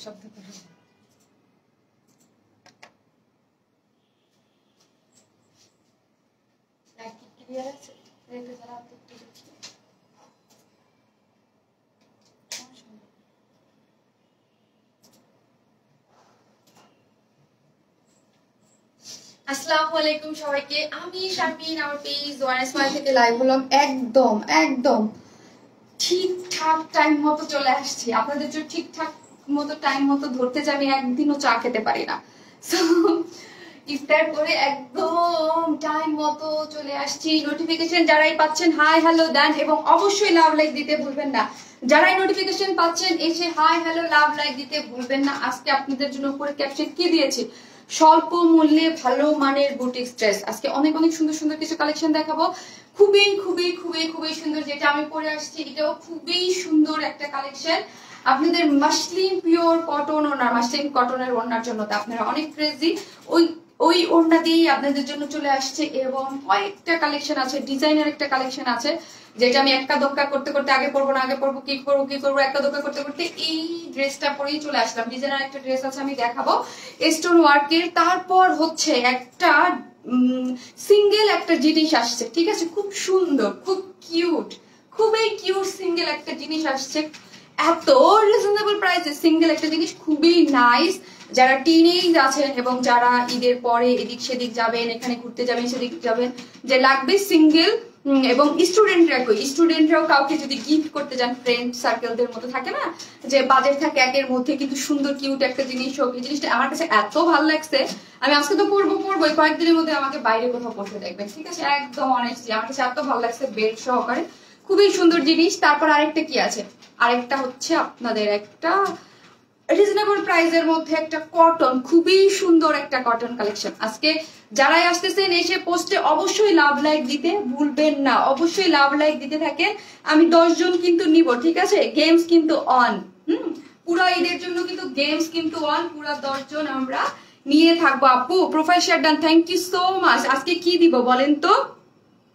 শব্দ করে কি ক্লিয়ার আছে রেখে যারা আপনি একটু দেখি আসসালামু আলাইকুম সবাইকে আমি শারমিন আমার পেজ ওয়ানএসওয়াই থেকে লাইভ হলাম একদম ঠিকঠাক টাইম মতো চলে আসছি আপনাদের জন্য ঠিকঠাক মতো টাইম মতো ধরতে যে আমি একদিনও চা খেতে পারি না ইফতার করে একদম টাইম মতো চলে আসছি নোটিফিকেশন যারাই পাচ্ছেন হাই হ্যালো দেন এবং অবশ্যই লাভ লাইক দিতে ভুলবেন না যারাই নোটিফিকেশন পাচ্ছেন এসে হাই হ্যালো লাভ লাইক দিতে ভুলবেন না আজকে আপনাদের জন্য উপরে ক্যাপশন কি দিয়েছি স্বল্প মূল্যে ভালো মানের বুটিক ড্রেস আজকে অনেক সুন্দর সুন্দর কিছু কালেকশন দেখাবো খুবই সুন্দর যেটা আমি পরে আসছি এটাও খুবই সুন্দর একটা কালেকশন আপনাদের মাসলিন পিওর কটন ওড়না মাসলিন কটনের ওড়নার জন্য তো আপনারা অনেক ক্রেজি ওই ওড়না দিয়েই আপনাদের জন্য চলে আসছে এবং কয়েকটা কালেকশন আছে ডিজাইনের একটা কালেকশন আছে যেটা আমি একটা দোক্কা করতে করতে আগে পড়বো না আগে পড়বো কি করবো একটা দোক্কা করতে করতে এই ড্রেসটা পরেই চলে আসলাম ডিজাইনার একটা ড্রেস আছে আমি দেখাবো স্টোন ওয়ার্কের তারপর হচ্ছে একটা সিঙ্গেল একটা জিনিস আসছে ঠিক আছে খুব সুন্দর খুবই কিউট সিঙ্গেল একটা জিনিস আসছে এত রিজনেবল প্রাইসে সিঙ্গেল একটা জিনিস খুবই নাইস যারা টিনেজ আছেন এবং যারা ঈদের পরে এদিক সেদিক যাবেন এখানে ঘুরতে যাবেন সেদিক যাবেন যে লাগবে সিঙ্গেল এবং স্টুডেন্টরাও কাউকে যদি গিফট করতে যান ফ্রেন্ড সার্কেলদের মতো থাকে না যে বাজেট থাকে একের মধ্যে কিন্তু সুন্দর কিউট একটা জিনিস হোক এই জিনিসটা আমার কাছে এত ভালো লাগছে আমি আজকে তো পড়বো কয়েকদিনের মধ্যে আমাকে বাইরে কোথাও পড়তে দেখবেন ঠিক আছে একদম অনেস্টলি আমার কাছে এত ভালো লাগছে বেল্ট সহকারে খুবই সুন্দর জিনিস তারপর আরেকটা কি আছে আরেকটা হচ্ছে আপনাদের একটা রিজনেবল প্রাইসের মধ্যে একটা কটন খুবই সুন্দর একটা কটন কালেকশন আজকে যারাই আসতেছেন এসে পোস্টে অবশ্যই লাভ লাইক দিতে ভুলবেন না অবশ্যই লাভ লাইক দিতে থাকেন আমি 10 জন কিন্তু নিব ঠিক আছে গেমস কিন্তু অন পুরো ঈদের জন্য কিন্তু গেমস কিন্তু অন পুরো 10 জন আমরা নিয়ে থাকবো আপু profile share done thank you so much আজকে কি দিব বলেন তো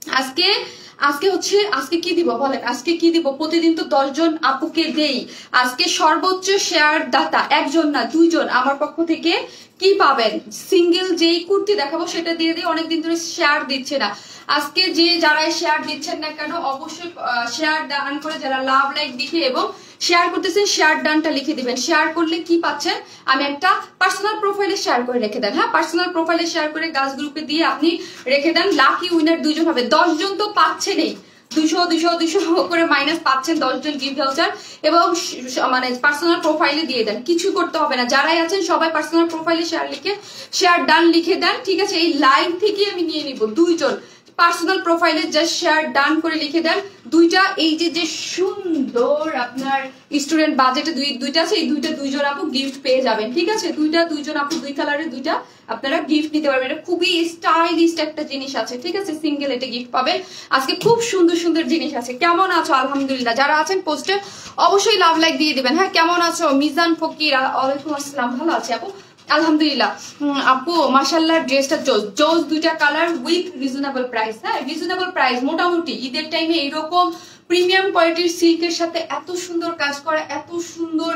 আজকে কি দিব বলেন আজকে কি দিব প্রতিদিন তো 10 জন আপুকে দেই আজকে সর্বোচ্চ শেয়ার দাতা একজন না দুইজন আমার পক্ষ থেকে কি পাবেন সিঙ্গেল যেই কুর্তি দেখাবো সেটা দিয়ে দিয়ে অনেকদিন ধরে শেয়ার দিচ্ছে না আজকে যারা শেয়ার দিচ্ছেন না কেন অবশ্যই শেয়ার ডান করে যারা লাভ লাইক দিকে এবং শেয়ার করতেছেন শেয়ার ডানটা লিখে দিবেন শেয়ার করলে কি পাচ্ছেন আমি একটা পার্সোনাল প্রোফাইলে শেয়ার করে রেখে দেন হ্যাঁ পার্সোনাল প্রোফাইলে শেয়ার করে গাছ গ্রুপে দিয়ে আপনি রেখে দেন লাকি উইনার 2 জন হবে 10 জন তো পাচ্ছেনই 200 করে মাইনাস পাচ্ছেন 10 জন গিফট ভাউচার এবং মানে পার্সোনাল প্রোফাইলে দিয়ে দেন কিছু করতে হবে না যারাই আছেন সবাই পার্সোনাল প্রোফাইলে শেয়ার ডান লিখে দেন ঠিক আছে এই লাইভ থেকে আমি নিয়ে নিব 2 জন পার্সোনাল প্রোফাইলে জাস্ট শেয়ার ডান করে লিখে দেন দুইটা এই যে সুন্দর আপনার স্টুডেন্ট বাজেটে দুইটা আছে এই দুইটা 2 জন আপু গিফট পেয়ে যাবেন ঠিক আছে 2 জন আপু 2 কালারের 2টা আপনারা গিফট নিতে পারবেন এটা খুবই স্টাইলিশ একটা জিনিস আছে ঠিক আছে সিঙ্গেল এটা গিফট পাবেন আজকে খুব সুন্দর জিনিস আছে কেমন আছো আলহামদুলিল্লাহ যারা আছেন পোস্টে অবশ্যই লাভ লাইক দিয়ে দিবেন হ্যাঁ কেমন আছো মিজান ফকির ওয়ালাইকুম আসসালাম ভালো আছি আপু আলহামদুলিল্লাহ আপু মাশাআল্লাহ ড্রেসটা জোস 2টা কালার উইথ রিজনেবল প্রাইস হ্যাঁ রিজনেবল প্রাইস মোটামুটি ঈদের টাইমে এইরকম প্রিমিয়াম কোয়ালিটির সিল্কের সাথে এত সুন্দর কাজ করা এত সুন্দর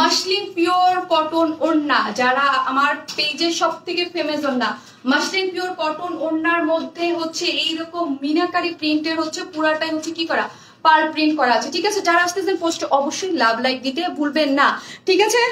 মাসলিন পিওর কটন ওড়না যারা আমার পেজের সবথেকে ফেমাস ওড়না মাসলিন পিওর কটন ওড়নার মধ্যে হচ্ছে এইরকম মিনাকারি প্রিন্টের হচ্ছে পুরাটাই হচ্ছে কি করা পার্ল প্রিন্ট করা আছে ঠিক আছে যারা আসতেছেন পোস্টে অবশ্যই লাভ লাইক দিতে ভুলবেন না ঠিক আছে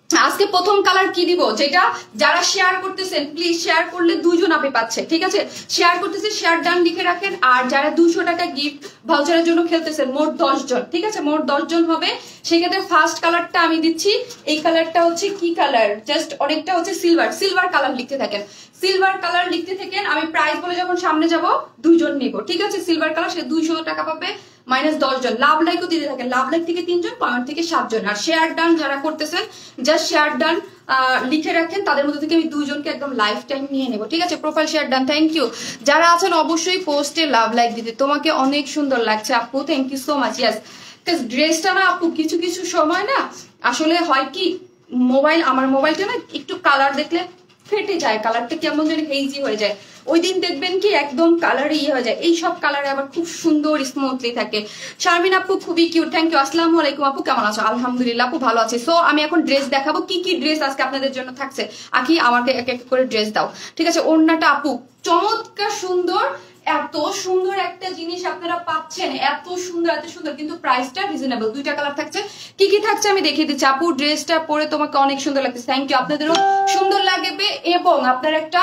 আজকে প্রথম কালার কি দিব যেটা যারা শেয়ার করতেছেন প্লিজ শেয়ার করলে 2 জন আপনি পাচ্ছে ঠিক আছে শেয়ার করতেছে শেয়ার ডান লিখে রাখেন আর যারা 200 টাকা গিফট ভাউচারের জন্য খেলতেছেন মোট 10 জন ঠিক আছে মোট 10 জন হবে সেক্ষেত্রে ফার্স্ট কালারটা আমি দিচ্ছি এই কালারটা হচ্ছে কি কালার জাস্ট অনেকটা হচ্ছে সিলভার কালার লিখতে থাকেন সিলভার কালার লিখতে থাকেন আমি প্রাইস বলে যখন সামনে যাব 2 জন নিব ঠিক আছে সিলভার কালার সে 200 টাকা পাবে মাইনাস 10 জন লাভ লাইকও দিতে থাকেন লাভ লাইক থেকে 3 জন কমেন্ট থেকে 7 জন আর শেয়ার ডান যারা করতেছেন জাস্ট শেয়ার ডান লিখে রাখেন তাদের মধ্যে থেকে আমি 2 জনকে একদম লাইফ টাইম নিয়ে নেব ঠিক আছে profile share done thank you যারা আছেন অবশ্যই পোস্টে লাভ লাইক দিতে তোমাকে অনেক সুন্দর লাগছে আপু thank you so much yes ড্রেসটা না আপু কিছু সময় না আসলে হয় কি আমার মোবাইলটা না একটু কালার দেখলে ফেটে যায়, কালারটা কেমন যেন হেজি হয়ে যায়। ওই দিন দেখবেন কি একদম কালার ইয়ে হয়ে যায়। এই সব কালারে আবার খুব সুন্দর স্মুথলি থাকে। শারমিন আপু খুবই কিউট, থ্যাংক ইউ। আসসালামু আলাইকুম আপু, কেমন আছো? আলহামদুলিল্লাহ আপু ভালো আছে। সো আমি এখন ড্রেস দেখাবো, কি কি ড্রেস আজকে আপনাদের জন্য থাকছে। আকি আমাকে এক এক করে ড্রেস দাও, ঠিক আছে? ওড়নাটা আপু চমৎকার সুন্দর, এত সুন্দর একটা জিনিস আপনারা পাচ্ছেন, এত সুন্দর এত সুন্দর, কিন্তু প্রাইসটা রিজনেবল। দুইটা কালার থাকছে, কি কি থাকছে আমি দেখিয়ে দিচ্ছি। আপু ড্রেসটা পরে তোমাকে অনেক সুন্দর লাগছে, থ্যাংক ইউ। আপনাদেরও সুন্দর লাগবে এবং আপনার একটা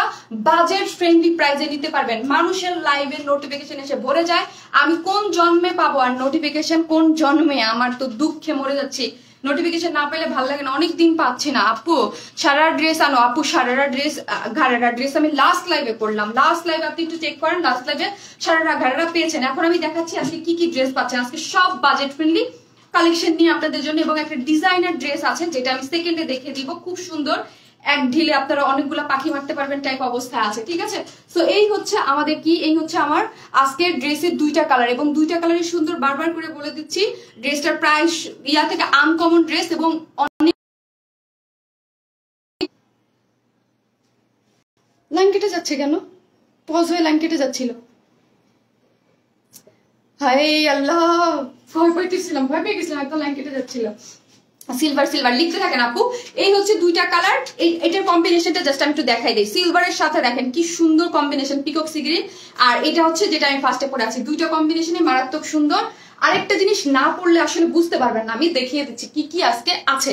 বাজেট ফ্রেন্ডলি প্রাইসে নিতে পারবেন। মানুষের লাইভের নোটিফিকেশন এসে ভরে যায়, আমি কোন জন্মে পাবো আর নোটিফিকেশন কোন জন্মে, আমার তো দুঃখে মরে যাচ্ছি। নোটিফিকেশন না পেলে ভালো লাগে না, অনেকদিন পাচ্ছি না। আপু সারারা ড্রেস আনো, আপু সারারা ড্রেস ঘাড়ারা ড্রেস আমি লাস্ট লাইভে করলাম, লাস্ট লাইভে আপনি একটু চেক করেন, লাস্ট লাইভে সারারা ঘাড়ারা পেয়েছেন। এখন আমি দেখাচ্ছি আজকে কি কি ড্রেস পাচ্ছেন। আজকে সব বাজেট ফ্রেন্ডলি কালেকশন নিয়ে আপনাদের জন্য, এবং একটা ডিজাইনার ড্রেস আছে যেটা আমি সেকেন্ডে দেখিয়ে দিব, খুব সুন্দর, এক ঢিলে আপনারা অনেকগুলো পাখি মারতে পারবেন টাইপ অবস্থায় আছে, ঠিক আছে? সো এই হচ্ছে আমাদের কি, এই হচ্ছে আমার আজকের ড্রেসের দুইটা কালার, এবং দুইটা কালারই সুন্দর। বারবার করে বলে দিচ্ছি ড্রেসটার প্রাইস ইয়া থেকে আনকমন ড্রেস, এবং অনেক লাইন কেটে যাচ্ছে কেন? পজ হয়ে লাইন কেটে যাচ্ছিল। হায় আল্লাহ, ভয় পাইতেছিলাম, ভয় পেয়ে গেছিলাম, একদম লাইন কেটে যাচ্ছিল। সিলভার সিলভার লিখতে থাকেন আপু। এই হচ্ছে দুইটা কালার, এটার কম্বিনেশনটা জাস্ট আমি একটু দেখাই দিই। সিলভারের সাথে দেখেন কি সুন্দর কম্বিনেশন, পিকক সি গ্রিন, আর এটা হচ্ছে যেটা আমি ফার্স্টে পরে আছি। দুইটা কম্বিনেশনে মারাত্মক সুন্দর। আরেকটা জিনিস না পড়লে আসলে বুঝতে পারবেন না, আমি দেখিয়ে দিচ্ছি কি কি আজকে আছে।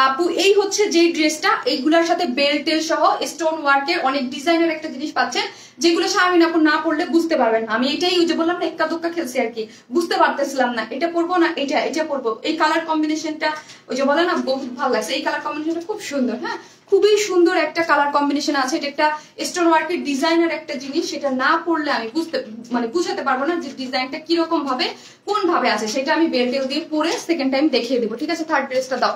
আপু এই হচ্ছে যে ড্রেসটা, এইগুলোর সাথে বেল্ট টেল সহ স্টোন ওয়ার্কের অনেক ডিজাইনের একটা জিনিস পাচ্ছেন, যেগুলো শারমিন আপু না পড়লে বুঝতে পারবেন না। আমি এটাই ওই যে বললাম না, এক্কা দোক্কা খেলছি আর কি, বুঝতে পারতেছিলাম না এটা পরবো না এটা পরবো। এই কালার কম্বিনেশনটা ওই যে বলে না বহুত ভালো লাগছে, এই কালার কম্বিনেশনটা খুব সুন্দর। হ্যাঁ, খুবই সুন্দর একটা কালার কম্বিনেশন আছে। এটা একটা স্টোন ওয়ার্কের ডিজাইনার একটা জিনিস, সেটা না পড়লে আমি বুঝাতে পারবো না যে ডিজাইনটা কিরকম ভাবে কোন ভাবে আছে। সেটা আমি বেল্টেল দিয়ে পরে সেকেন্ড টাইম দেখিয়ে দিব, ঠিক আছে? থার্ড ড্রেসটা দাও।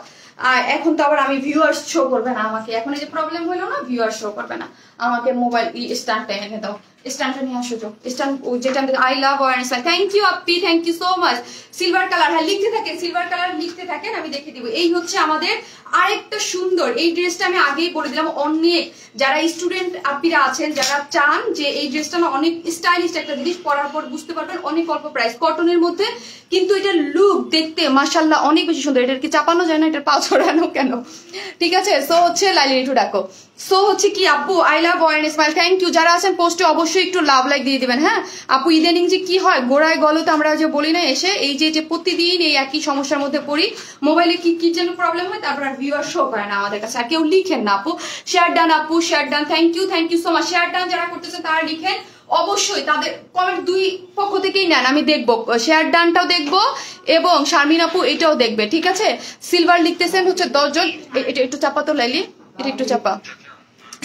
আর এখন তো আবার আমি ভিউয়ার্স শো করবে না আমাকে, এখন এই যে প্রবলেম হলো না, ভিউয়ার্স শো করবে না আমাকে। মোবাইল স্ট্যান্ডটা এনে দাও, স্ট্যান্ডটা নিয়ে আসো, স্ট্যান্ড যেটা I love orange. Thank you আপি, thank you so much. Silver colour, হ্যাঁ লিখতে থাকেন, সিলভার কালার লিখতে থাকেন, আমি দেখিয়ে দিব। এই হচ্ছে আমাদের আরেকটা সুন্দর, এই ড্রেসটা আমি আগেই বলে দিলাম, অনেক যারা স্টুডেন্ট আপিরা আছেন যারা চান যে এই ড্রেসটা না অনেক স্টাইলিশ একটা জিনিস, পরার পর বুঝতে পারবেন অনেক অল্প প্রাইস, কটনের মধ্যে, কিন্তু এটার লুক দেখতে মাশাআল্লাহ অনেক বেশি সুন্দর। এটার কি চাপানো যায় না, এটার পা ছড়ানো কেন, ঠিক আছে? সো হচ্ছে লাইলি একটু ডাকো। সো হচ্ছে কি আপু I love one smile, thank you. যারা আছেন পোস্টে অবশ্যই একটু লাভ লাইক দিয়ে দিবেন। হ্যাঁ আপু, ইদানিং যে কি হয় গোড়ায় গলতে আমরা যে বলি না এসে, এই যে প্রতিদিন এই একই সমস্যার মধ্যে পড়ি, মোবাইলে কি কি যেন প্রবলেম হয়, তারপর আর ভিউয়ার শো করে না আমাদের কাছে, আর কেউ লিখেন না আপু। শেয়ার ডান আপু, share done, thank you so much. Share done যারা করতেছেন তারা লিখেন অবশ্যই, তাদের কমেন্ট দুই পক্ষ থেকেই নেন, আমি দেখবো। শেয়ার ডানটাও দেখবো এবং শারমিন আপু এটাও দেখবে, ঠিক আছে? সিলভার লিখতেছেন হচ্ছে 10 জন। এটা একটু চাপা তো লাইলি, এটা একটু চাপা।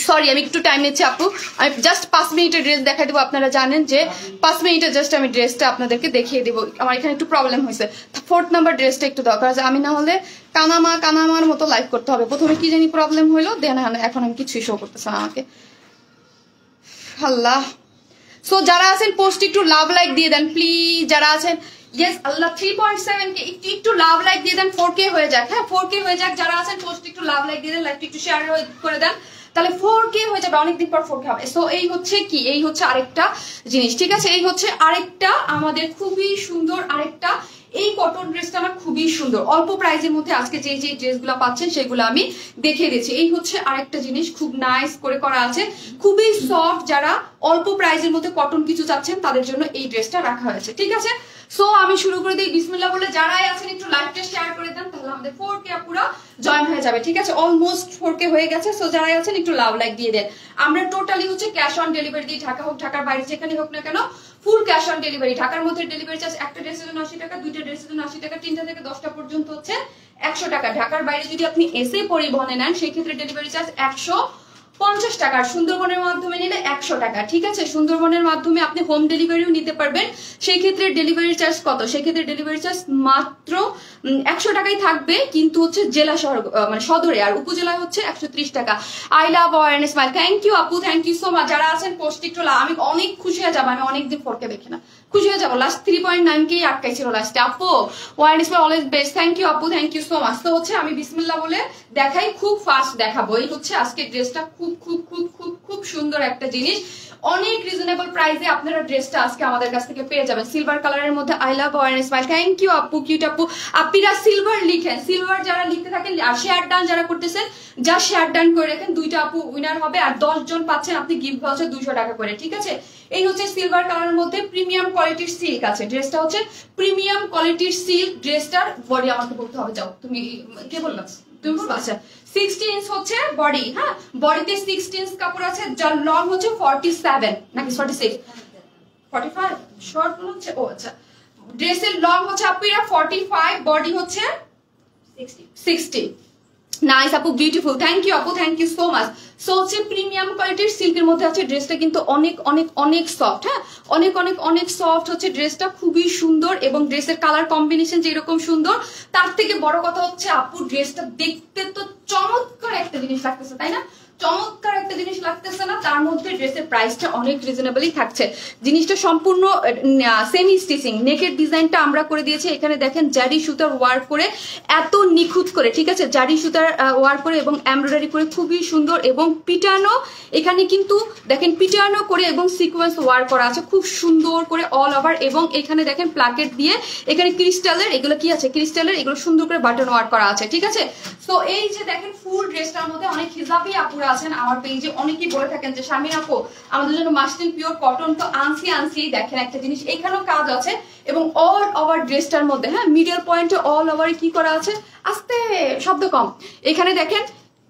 সরি আমি একটু টাইম নিচ্ছি আপু, আমি জাস্ট 5 মিনিটের ড্রেস দেখাই দেবো। আপনারা জানেন যে 5 মিনিটে জাস্ট আমি ড্রেসটা আপনাদেরকে দেখিয়ে দেবো। আমার এখানে একটু প্রবলেম হয়েছে, 4th নাম্বার ড্রেসটা একটু দরকার আছে, আমি না হলে কানামার মতো লাইভ করতে হবে। প্রথমে কি জানি প্রবলেম হইলো, দেন এখন আমি কিছুই শো করতেছে না আমাকে, আল্লাহ। সো যারা আছেন পোস্ট একটু লাভ লাইক দিয়ে দেন প্লিজ, যারা আছেন। ইয়েস আল্লাহ, 3.7 কে একটু লাভ লাইক দিয়ে দেন, 4K হয়ে যাক। হ্যাঁ 4K হয়ে যাক, যারা আছেন পোস্ট একটু লাভ লাইক দিয়ে দেন, লাইকটা একটু শেয়ার করে দেন, তাহলে 4K হয়ে যাবে, অনেকদিন পর 4K হবে। সো এই হচ্ছে কি, এই হচ্ছে আরেকটা জিনিস, ঠিক আছে? এই হচ্ছে আরেকটা আমাদের খুবই সুন্দর আরেকটা, এই কটন ড্রেসটা আমার খুবই সুন্দর, অল্প প্রাইজের মধ্যে আজকে যে যে ড্রেসগুলো পাচ্ছেন সেগুলো আমি দেখিয়ে দিচ্ছি। এই হচ্ছে আরেকটা জিনিস, খুব নাইস করে করা আছে, খুবই সফট। যারা অল্প প্রাইজের মধ্যে কটন কিছু চাচ্ছেন তাদের জন্য এই ড্রেসটা রাখা হয়েছে, ঠিক আছে? সো আমি শুরু করে দিই বিসমিল্লাহ বলে। যারাই আছেন একটু লাইভটা শেয়ার করে দেন, তাহলে আমাদের 4K পুরো জয়েন হয়ে যাবে, ঠিক আছে? অলমোস্ট 4K হয়ে গেছে। সো যারাই আছেন একটু লাভ লাইক দিয়ে দেন। আমরা টোটালি হচ্ছে ক্যাশ অন ডেলিভারি দিই, ঢাকা হোক ঢাকার বাইরে যেখানে হোক না কেন, ফুল ক্যাশ অন ডেলিভারি। ঢাকার মধ্যে ডেলিভারি চার্জ একটা ড্রেসের জন্য 80 টাকা, দুইটা ড্রেসের জন্য 80 টাকা, 3টা থেকে 10টা পর্যন্ত হচ্ছে 100 টাকা। ঢাকার বাইরে যদি আপনি এসে পরিবহনে নেন সেই ক্ষেত্রে ডেলিভারি চার্জ 150 টাকা, সুন্দরবনের মাধ্যমে নিলে 100 টাকা, ঠিক আছে? সুন্দরবনের মাধ্যমে আপনি হোম ডেলিভারিও নিতে পারবেন, সেই ক্ষেত্রে ডেলিভারি চার্জ কত? সেই ক্ষেত্রে ডেলিভারি চার্জ মাত্র 100 টাকাই থাকবে, কিন্তু হচ্ছে জেলা শহর মানে সদরে, আর উপজেলায় হচ্ছে 130 টাকা। I love one smile, thank you আপু, থ্যাংক ইউ সো মাচ। যারা আছেন পোস্ট একটু আমি অনেক খুশি হয়ে যাবো, আমি অনেকদিন 4K দেখি না, খুশি হয়ে যাবো। লাস্ট 3.9K আটকাই ছিল লাস্টে। আপু one smile always best, thank you আপু, থ্যাংক ইউ সো মাচ। তো হচ্ছে আমি বিসমিল্লাহ বলে দেখাই, খুব ফাস্ট দেখাবো। এই হচ্ছে আজকে ড্রেসটা, খুব খুব খুব খুব খুব সুন্দর একটা জিনিস, অনেক রিজনেবল প্রাইসে আপনারা ড্রেসটা আজকে আমাদের কাছ থেকে পেয়ে যাবেন। সিলভার কালারের মধ্যে I love Warren smile, thank you আপু, কিউট আপু। আপনারা সিলভার লিখেন, সিলভার যারা লিখতে থাকেন আর শেয়ার ডান যারা করতেছেন, যা শেয়ার ডান করে রাখেন, 2টা আপু উইনার হবে আর 10 জন পাচ্ছেন আপনি গিফট ভাউচার 200 টাকা করে, ঠিক আছে। এই হচ্ছে সিলভার কালারের মধ্যে প্রিমিয়াম কোয়ালিটির সিল্ক আছে, ড্রেসটা হচ্ছে প্রিমিয়াম কোয়ালিটির সিল্ক। ড্রেসটার বডি আমাকে বলতে হবে, যাও তুমি কে বলবা, তুমি বলবা। আচ্ছা 60 ইঞ্চ হচ্ছে বডি, হ্যাঁ বডিতে 60 ইঞ্চ কাপড় আছে, যার লং হচ্ছে 47 নাকি 46 45 শর্ট হচ্ছে, ও আচ্ছা ড্রেসের লং হচ্ছে আপনারা 45, বডি হচ্ছে 60। নাইস আপু, বিউটিফুল, থ্যাংক ইউ আপু, thank you so much. So হচ্ছে প্রিমিয়াম কোয়ালিটির সিল্কের মধ্যে আছে, ড্রেসটা কিন্তু অনেক অনেক অনেক সফট, হ্যাঁ অনেক অনেক অনেক সফট হচ্ছে ড্রেসটা, খুবই সুন্দর এবং ড্রেসের কালার কম্বিনেশন যেরকম সুন্দর, তার থেকে বড় কথা হচ্ছে আপু ড্রেসটা দেখতে তো চমৎকার একটা জিনিস লাগতেছে, তাই না? চমৎকার একটা জিনিস লাগতেছে না? তার মধ্যে ড্রেসের প্রাইসটা অনেক রিজনেবলই থাকছে। জিনিসটা সম্পূর্ণ সেমি স্টিচিং, নেকের ডিজাইনটা আমরা করে দিয়েছি। এখানে দেখেন জারি সুতার ওয়ার্ক করে, এত নিখুঁত করে, ঠিক আছে, জারি সুতার ওয়ার্ক করে এবং এমব্রয়ডারি করে, খুবই সুন্দর। এবং পিটানো, এখানে কিন্তু দেখেন পিটানো করে এবং সিকোয়েন্স ওয়ার্ক করা আছে খুব সুন্দর করে অল ওভার। এবং এখানে দেখেন প্লাকেট দিয়ে, এখানে ক্রিস্টালের, এগুলো কি আছে ক্রিস্টালের, এগুলো সুন্দর করে বাটন ওয়ার্ক করা আছে, ঠিক আছে। তো এই যে দেখেন ফুল ড্রেসটার মধ্যে অনেক হিজাবি আপুরা আছেন আমার পেজে, অনেকেই বলে থাকেন যে শারমিন আপু আমাদের জন্য মাসলিন পিওর কটন, তো আনছি দেখেন একটা জিনিস, এখানেও কাজ আছে এবং অল ওভার ড্রেসটার মধ্যে, হ্যাঁ মিডল পয়েন্টে অল ওভার কি করা আছে, আস্তে শব্দ কম, এখানে দেখেন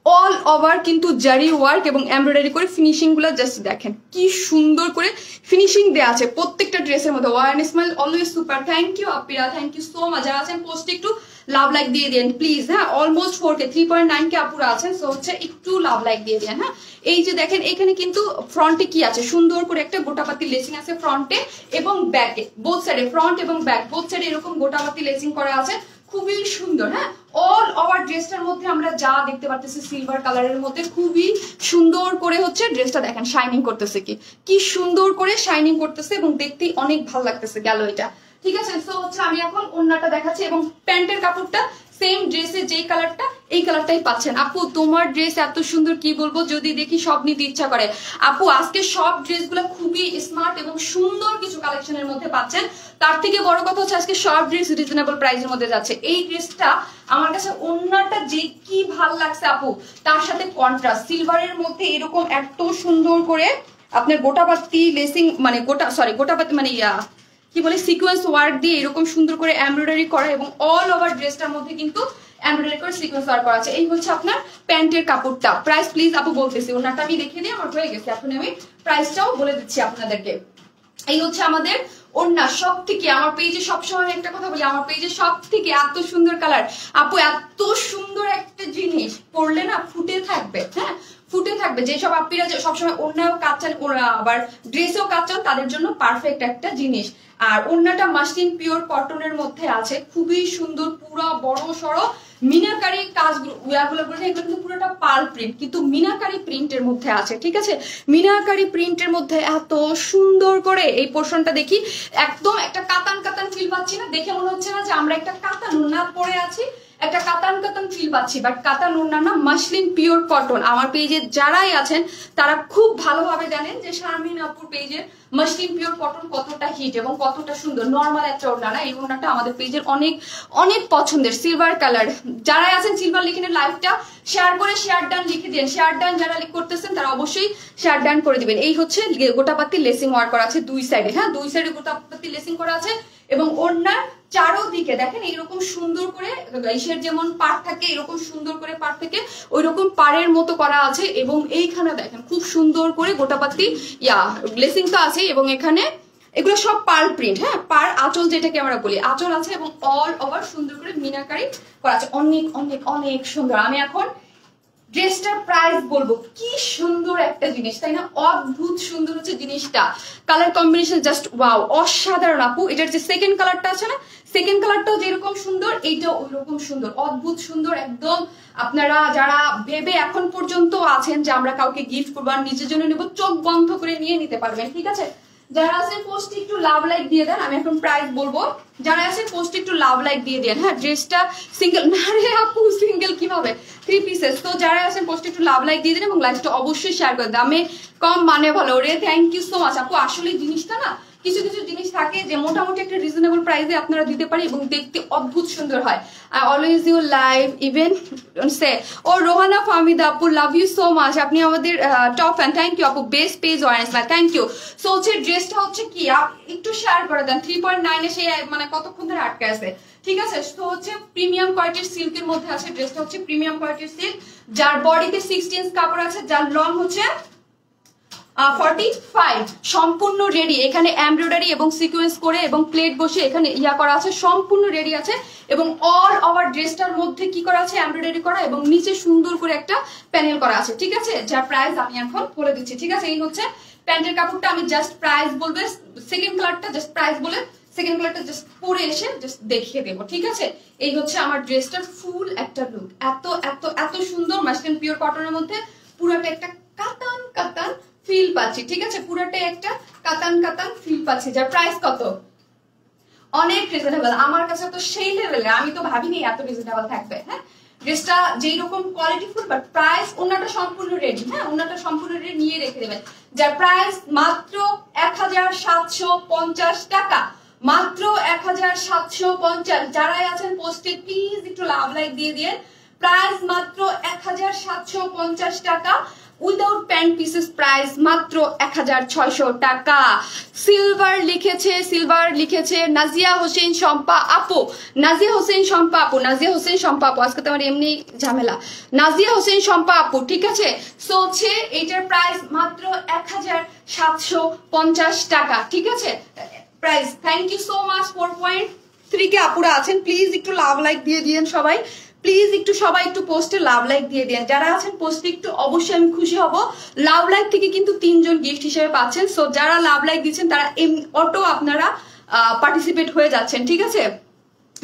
অল ওভার কিন্তু জারি ওয়ার্ক এবং এমব্রয়ডারি করে ফিনিশিং গুলো জাস্ট দেখেন কি সুন্দর করে ফিনিশিং দেওয়া আছে প্রত্যেকটা ড্রেসের মধ্যে। One smile always super, thank you আপিরা, থ্যাংক ইউ সো মাচ। যারা আছেন পোস্টে একটু লাভ লাইক দিয়ে দেন প্লিজ, হ্যাঁ অলমোস্ট 4K 3.9K আপুরা আছেন, সো হচ্ছে একটু লাভ লাইক দিয়ে দেন। হ্যাঁ এই যে দেখেন এখানে কিন্তু ফ্রন্টে কি আছে, সুন্দর করে একটা গোটাপাতি লেসিং আছে ফ্রন্টে এবং ব্যাকে, বোথ সাইডে ফ্রন্ট এবং ব্যাক বোথ সাইডে এরকম গোটাপাতি লেসিং করা আছে, খুবই সুন্দর। হ্যাঁ অল ওভার ড্রেসটার মধ্যে আমরা যা দেখতে পাচ্ছি সিলভার কালারের মধ্যে খুবই সুন্দর করে হচ্ছে ড্রেসটা দেখেন শাইনিং করতেছে, কি সুন্দর করে শাইনিং করতেছে এবং দেখতেই অনেক ভালো লাগতেছে গেল এটা, ঠিক আছে। সো হচ্ছে আমি এখন ওন্নাটা দেখাচ্ছি এবং প্যান্টের কাপড়টা সেম ড্রেসের যেই কালারটা এই কালারটাই পাচ্ছেন। আপু তোমার ড্রেস এত সুন্দর, কি বলবো, যদি দেখি সব নিতে ইচ্ছা করে। আপু আজকে সব ড্রেসগুলো খুবই স্মার্ট এবং সুন্দর কিছু কালেকশনের মধ্যে পাচ্ছেন, তার থেকে বড় কথা হচ্ছে আজকে সব ড্রেস রিজনেবল প্রাইসের মধ্যে যাচ্ছে। এই ড্রেসটা আমার কাছে ওন্নাটা যে কি ভাল লাগছে আপু, তার সাথে কন্ট্রাস্ট সিলভারের মধ্যে এরকম এত সুন্দর করে আপনার গোটাপাতি লেসিং মানে গোটাপাতি মানে কি বলে সিকোয়েন্স ওয়ার্ক দিয়ে এরকম সুন্দর করে এমব্রয়ডারি করা এবং অল ওভার ড্রেসটার মধ্যে কিন্তু এমব্রয়ডারি করে সিকোয়েন্স ওয়ার্ক করা আছে। এই হচ্ছে আপনার প্যান্টের কাপড়টা। প্রাইস প্লিজ আপু বলতেছি, ওনাটা আমি দেখিয়ে দিই, আমার হয়ে গেছে, এখন আমি প্রাইসটাও বলে দিচ্ছি আপনাদেরকে। এই হচ্ছে আমাদের ওন্না, সব থেকে আমার পেজে সবসময় একটা কথা বলি, আমার পেজে সব থেকে এত সুন্দর কালার আপু, এত সুন্দর একটা জিনিস পরলে না ফুটে থাকবে, হ্যাঁ ফুটে থাকবে। যেসব আপিরা সবসময় ওন্নাও কাজ চান, আবার ড্রেসেও কাজ চান, তাদের জন্য পারফেক্ট একটা জিনিস। আর ওন্নাটা মাসলিন পিওর কটনের মধ্যে আছে, খুবই সুন্দর, পুরো বড় সড়ো মিনাকারি কাজগুলো এগুলো কিন্তু পুরোটা পার্ল প্রিন্ট, কিন্তু মিনাকারি প্রিন্টের মধ্যে আছে, ঠিক আছে। মিনাকারি প্রিন্টের মধ্যে এত সুন্দর করে এই পোর্শনটা দেখি, একদম একটা কাতান কাতান ফিল পাচ্ছি না, দেখে মনে হচ্ছে না যে আমরা একটা কাতান ওন্না পরে আছি, একটা কাতান কাতান ফিল পাচ্ছি, বাট কাতান ওন্না না, মাসলিন পিওর কটন। আমার পেজে যারাই আছেন তারা খুব ভালোভাবে জানেন যে শারমিন আপুর পেজের মাসলিন পিওর কটন কতটা হিট এবং কতটা সুন্দর। নর্মাল একটা ওড়না না, এই ওড়নাটা আমাদের পেজের অনেক অনেক পছন্দের, সিলভার কালার। যারাই আছেন সিলভার লিখে লাইভটা শেয়ার করে শেয়ার ডান লিখে দিন, শেয়ার ডান যারা করতেছেন তারা অবশ্যই শেয়ার ডান করে দিবেন। এই হচ্ছে গোটাপাতি লেসিং ওয়ার্ক করা আছে দুই সাইডে, হ্যাঁ দুই সাইডে গোটাপাতি লেসিং করা আছে এবং ওড়নার চারোদিকে দেখেন এরকম সুন্দর করে ইসের যেমন পাড় থাকে এরকম সুন্দর করে পাড় থেকে ওই রকম পাড়ের মতো করা আছে এবং এইখানে দেখেন খুব সুন্দর করে গোটাপাতি লেসিং তো আছে এবং এখানে এগুলো সব পার্ল প্রিন্ট, হ্যাঁ পার আঁচল যেটাকে আমরা বলি আঁচল আছে এবং অল ওভার সুন্দর করে মিনাকারি করা আছে, অনেক অনেক অনেক সুন্দর। আমি এখন ড্রেসটার প্রাইস বলবো, কি সুন্দর একটা জিনিস তাই না, অদ্ভুত সুন্দর হচ্ছে জিনিসটা, কালার কম্বিনেশন জাস্ট ওয়াও, অসাধারণ আপু। এটার যে সেকেন্ড কালারটা আছে না, সেকেন্ড কালারটাও যেরকম সুন্দর এইটাও ওই রকম সুন্দর, অদ্ভুত সুন্দর একদম। আপনারা যারা ভেবে এখন পর্যন্ত আছেন যে আমরা কাউকে গিফট করবো আর নিজের জন্য নেবো, চোখ বন্ধ করে নিয়ে নিতে পারবেন, ঠিক আছে। যারা আছেন পোস্টে একটু লাভ লাইক দিয়ে দেন, আমি এখন প্রাইস বলবো। যারা আছেন পোস্টে একটু লাভ লাইক দিয়ে দেন। হ্যাঁ, ড্রেসটা সিঙ্গেল না রে আপু, সিঙ্গেল কিভাবে, 3 পিসেস। তো যারা আছেন পোস্টে একটু লাভ লাইক দিয়ে দেন এবং লাইকটা অবশ্যই শেয়ার করে দেন। দামে কম মানে ভালো রে, থ্যাংক ইউ সো মাচ আপু। আসলে জিনিসটা না, কিছু কিছু জিনিস থাকে যে মোটামুটি একটা রিজনেবল প্রাইসে আপনারা দিতে পারি এবং দেখতে অদ্ভুত সুন্দর হয়। I always you live even say ও রোহানা ফাহমিদা আপু, লাভ ইউ সো মাচ, আপনি আমাদের টপ ফ্যান, থ্যাংক ইউ আপু, best page Warens ma'am, thank you. So হচ্ছে ড্রেসটা হচ্ছে কি একটু শেয়ার করে দেন, 3.9 এ সে মানে কতক্ষণ ধরে আটকে আছে, ঠিক আছে। তো হচ্ছে প্রিমিয়াম কোয়ালিটির সিল্কের মধ্যে আছে, ড্রেসটা হচ্ছে প্রিমিয়াম কোয়ালিটির সিল্ক, যার বডিতে 60 ইঞ্চ কাপড় আছে, যার লং হচ্ছে 45, সম্পূর্ণ রেডি। এখানে এমব্রয়ডারি এবং সিকোয়েন্স করে এবং প্লেট বসে এখানে ইয়া করা আছে, সম্পূর্ণ রেডি আছে। এবং অল ওভার ড্রেসটার মধ্যে কি করা আছে, এমব্রয়ডারি করা এবং নিচে সুন্দর করে একটা প্যানেল করা আছে, ঠিক আছে। যার প্রাইস আমি এখন বলে দিচ্ছি, ঠিক আছে। এই হচ্ছে প্যান্টের কাপড়টা, আমি জাস্ট প্রাইস বলবে, সেকেন্ড কালারটা জাস্ট প্রাইস বলে সেকেন্ড কালারটা জাস্ট পরে এসে জাস্ট দেখিয়ে দেবো, ঠিক আছে। এই হচ্ছে আমার ড্রেসটার ফুল একটা লুক, এত এত এত সুন্দর মাসলিন পিওর কটনের মধ্যে পুরোটা একটা কাতান কাতান ফিল পাচ্ছি, ঠিক আছে। পুরোটাই একটা কাতান কাতান ফিল পাচ্ছি। যার প্রাইস কত, অনেক রিজনেবল, আমার কাছে তো সেই লেভেলে, আমি তো ভাবিনি এত রিজনেবল থাকবে। হ্যাঁ, ড্রেসটা যেই রকম কোয়ালিটিফুল, বাট প্রাইস ওনাটা সম্পূর্ণ রেডি। হ্যাঁ, ওনাটা সম্পূর্ণ রেডি, নিয়ে রেখে দেবেন। যার প্রাইস মাত্র 1750 টাকা, মাত্র 1750। যারাই আছেন পোস্টে প্লিজ একটু লাভ লাইক দিয়ে দিয়ে। প্রাইস মাত্র 1750 টাকা, উইদাউট প্যান্ট পিসেস প্রাইস মাত্র 1600 টাকা। সিলভার লিখেছে নাজিয়া হোসেন শম্পা আপু, নাজিয়া হোসেন শম্পা আপু, নাজিয়া হোসেন শম্পা আপু, আজকে তো আমার এমনি ঝামেলা, নাজিয়া হোসেন শম্পা আপু, ঠিক আছে। সো হচ্ছে এইটার প্রাইস মাত্র 1750 টাকা, ঠিক আছে price. Thank you so much. 4.3 K আপুরা আছেন, প্লিজ একটু লাভ লাইক দিয়ে দিয়েন সবাই, প্লিজ একটু সবাই একটু পোস্টে লাভ লাইক দিয়ে দেন। যারা আছেন পোস্টে একটু অবশ্যই আমি খুশি হব। লাভ লাইক থেকে কিন্তু 3 জন গিফট হিসেবে পাচ্ছেন। সো যারা লাভ লাইক দিচ্ছেন তারা অটো আপনারা পার্টিসিপেট হয়ে যাচ্ছেন, ঠিক আছে।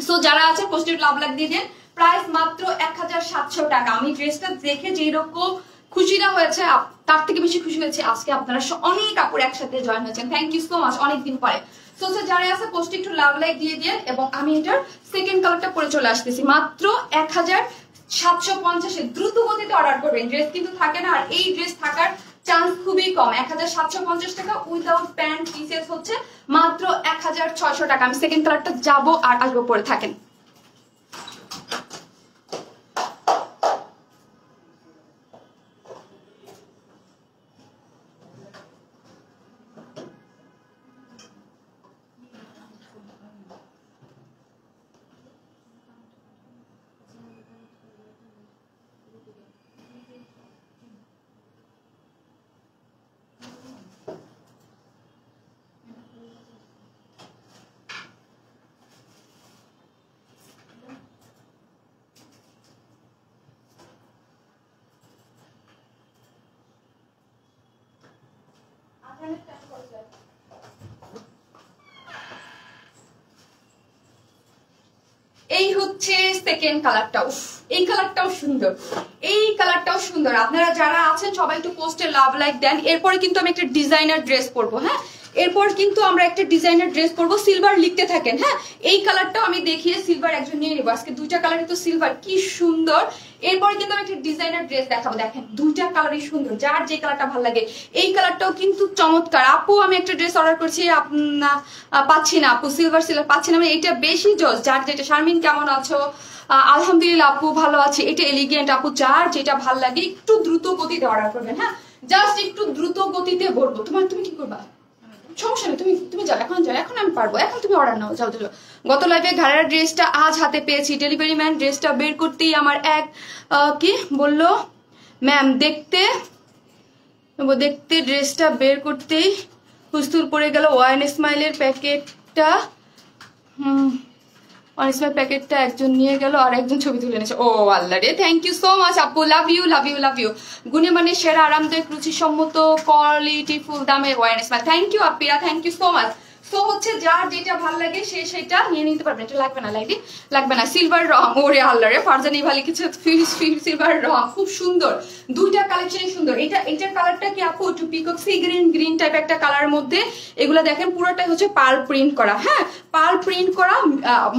সো যারা আছেন পোস্টে লাভ লাইক দিয়ে দেন। প্রাইস মাত্র 1700 টাকা। আমি ড্রেসটা দেখে যেরকম খুশি না হয়েছে, তার থেকে বেশি খুশি হয়েছে আজকে আপনারা অনেক কাপড় একসাথে জয়েন হয়েছেন, থ্যাংক ইউ সো মাচ, অনেকদিন পরে। সো যারা আছে পোস্টে একটু লাভ লাইক দিয়ে দেন এবং আমি এটার সেকেন্ড কালারটা পরে চলে আসতেছি। মাত্র 1750 এ দ্রুত গতিতে অর্ডার করবেন, ড্রেস কিন্তু থাকে না, আর এই ড্রেস থাকার চান্স খুবই কম। 1750 টাকা উইদাউট প্যান্ট পিসেস হচ্ছে মাত্র 1600 টাকা। আমি সেকেন্ড কালারটা যাবো আর আসবো, পরে থাকেন। এই হচ্ছে সেকেন্ড কালারটাও, এই কালারটাও সুন্দর, এই কালারটাও সুন্দর। আপনারা যারা আছেন সবাই একটু পোস্টে লাভ লাইক দেন। এরপরে কিন্তু আমি একটা ডিজাইনার ড্রেস পরবো। হ্যাঁ, এরপর কিন্তু আমরা একটা ডিজাইনার ড্রেস পরবো, সিলভার লিখতে থাকেন। হ্যাঁ, এই কালারটাও আমি দেখিয়ে সিলভার একজন নিয়ে নেবো। আজকে দুইটা কালারই তো সিলভার, কি সুন্দর। এরপরে কিন্তু আমি একটা ডিজাইনার ড্রেস দেখাবো, দেখেন দুইটা কালারই সুন্দর, যার যে কালারটা ভালো লাগে। এই কালারটাও কিন্তু চমৎকার। আপু আমি একটা ড্রেস অর্ডার করছি, পাচ্ছি না আপু, সিলভার পাচ্ছি না, এইটা বেশি জোস, যার যেটা। শারমিন কেমন আছো? আলহামদুলিল্লাহ আপু ভালো আছে। এটা এলিগেন্ট আপু, যার যেটা ভালো লাগে একটু দ্রুত গতিতে অর্ডার করবেন। হ্যাঁ, জাস্ট একটু দ্রুত গতিতে বলবো। তুমি কি করবা, সমস্যা নেই, তুমি যাও, এখন যাও, এখন আমি পারবো, এখন তুমি অর্ডার নাও, যাও যাও। গত লাইভে ঘাড়ার ড্রেসটা আজ হাতে পেয়েছি, ডেলিভারি ম্যান ড্রেসটা বের করতেই আমার কি বললো ম্যাম, দেখতে ড্রেসটা বের করতেই হুস্তুল পড়ে গেল। ওয়াইন স্মাইলের প্যাকেটটা প্যাকেটটা একজন নিয়ে গেল আর একজন ছবি তুলে এনেছে। ও আল্লাহ রে, থ্যাংক ইউ সো মাচ আপু, love you love you love you. গুণে মানে সেরা, আরামদায়ক, রুচিসম্মত, কোয়ালিটিফুল দামে ওয়ারেন্স। থ্যাংক ইউ আপিরা, thank you so much. So হচ্ছে যার যেটা ভালো লাগে সে সেটা নিয়ে নিতে পারবেন। এটা লাগবে না লাইলি, লাগবে না। সিলভার রং, ওরে আল্লাহ রে, ফারজানি ভালি কিছু সিলভার রং, খুব সুন্দর, দুইটা কালেকশনই সুন্দর। এটার কালারটা কি আপু একটু peacock sea green green type একটা কালারের মধ্যে, এগুলা দেখেন পুরোটাই হচ্ছে পার্ল প্রিন্ট করা। হ্যাঁ, পার্ল প্রিন্ট করা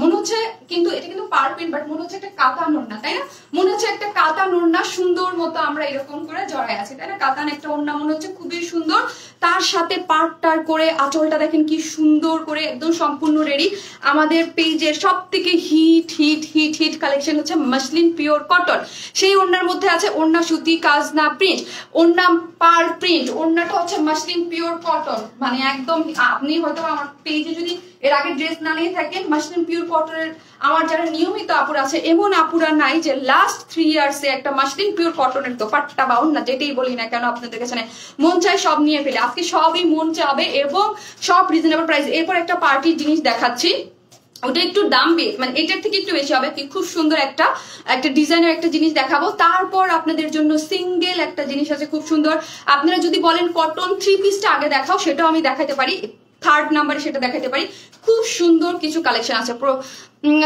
মনে হচ্ছে, কিন্তু এটা কিন্তু পার্ল প্রিন্ট, বাট মনে হচ্ছে একটা কাতান ওড়না, তাই না? মনে হচ্ছে একটা কাতান ওড়না, সুন্দর মতো আমরা এরকম করে জড়াই আছি, তাই না? কাতান একটা ওড়না মনে হচ্ছে খুবই সুন্দর। তার সাথে পার্টটার করে আঁচলটা দেখেন কি সুন্দর করে, একদম সম্পূর্ণ রেডি। আমাদের পেজের সব থেকে hit hit hit hit collection হচ্ছে মাসলিন পিওর কটন। সেই ওড়নার মধ্যে আছে ওড়না সুতি কাজনা প্রিন্ট, ওড়না পার্ল প্রিন্ট, ওড়নাটা হচ্ছে মাসলিন পিওর কটন। মানে একদম আপনি হয়তো আমার পেজে যদি এর আগে ড্রেস না নিয়ে থাকেন, মাসলিন পিওর কটনের আমার যারা নিয়মিত আপুর আছে, এমন আপুরা নাই যে লাস্ট 3 ইয়ার্সে একটা মাসলিন পিওর কটনের দোপাট্টা বা ওড়না যেটাই বলি না কেন আপনাদের কাছে মন চাই সব নিয়ে ফেলে। আজকে সবই মন চাবে এবং সব রিজনেবল প্রাইস। এরপর একটা পার্টির জিনিস দেখাচ্ছি, ওটা একটু দাম মানে এটার থেকে একটু বেশি হবে, কি খুব সুন্দর একটা ডিজাইনের একটা জিনিস দেখাবো। তারপর আপনাদের জন্য সিঙ্গেল একটা জিনিস আছে খুব সুন্দর। আপনারা যদি বলেন কটন 3 পিসটা আগে দেখাও, সেটাও আমি দেখাতে পারি, 3rd নাম্বারে সেটা দেখাতে পারি। খুব সুন্দর কিছু কালেকশন আছে।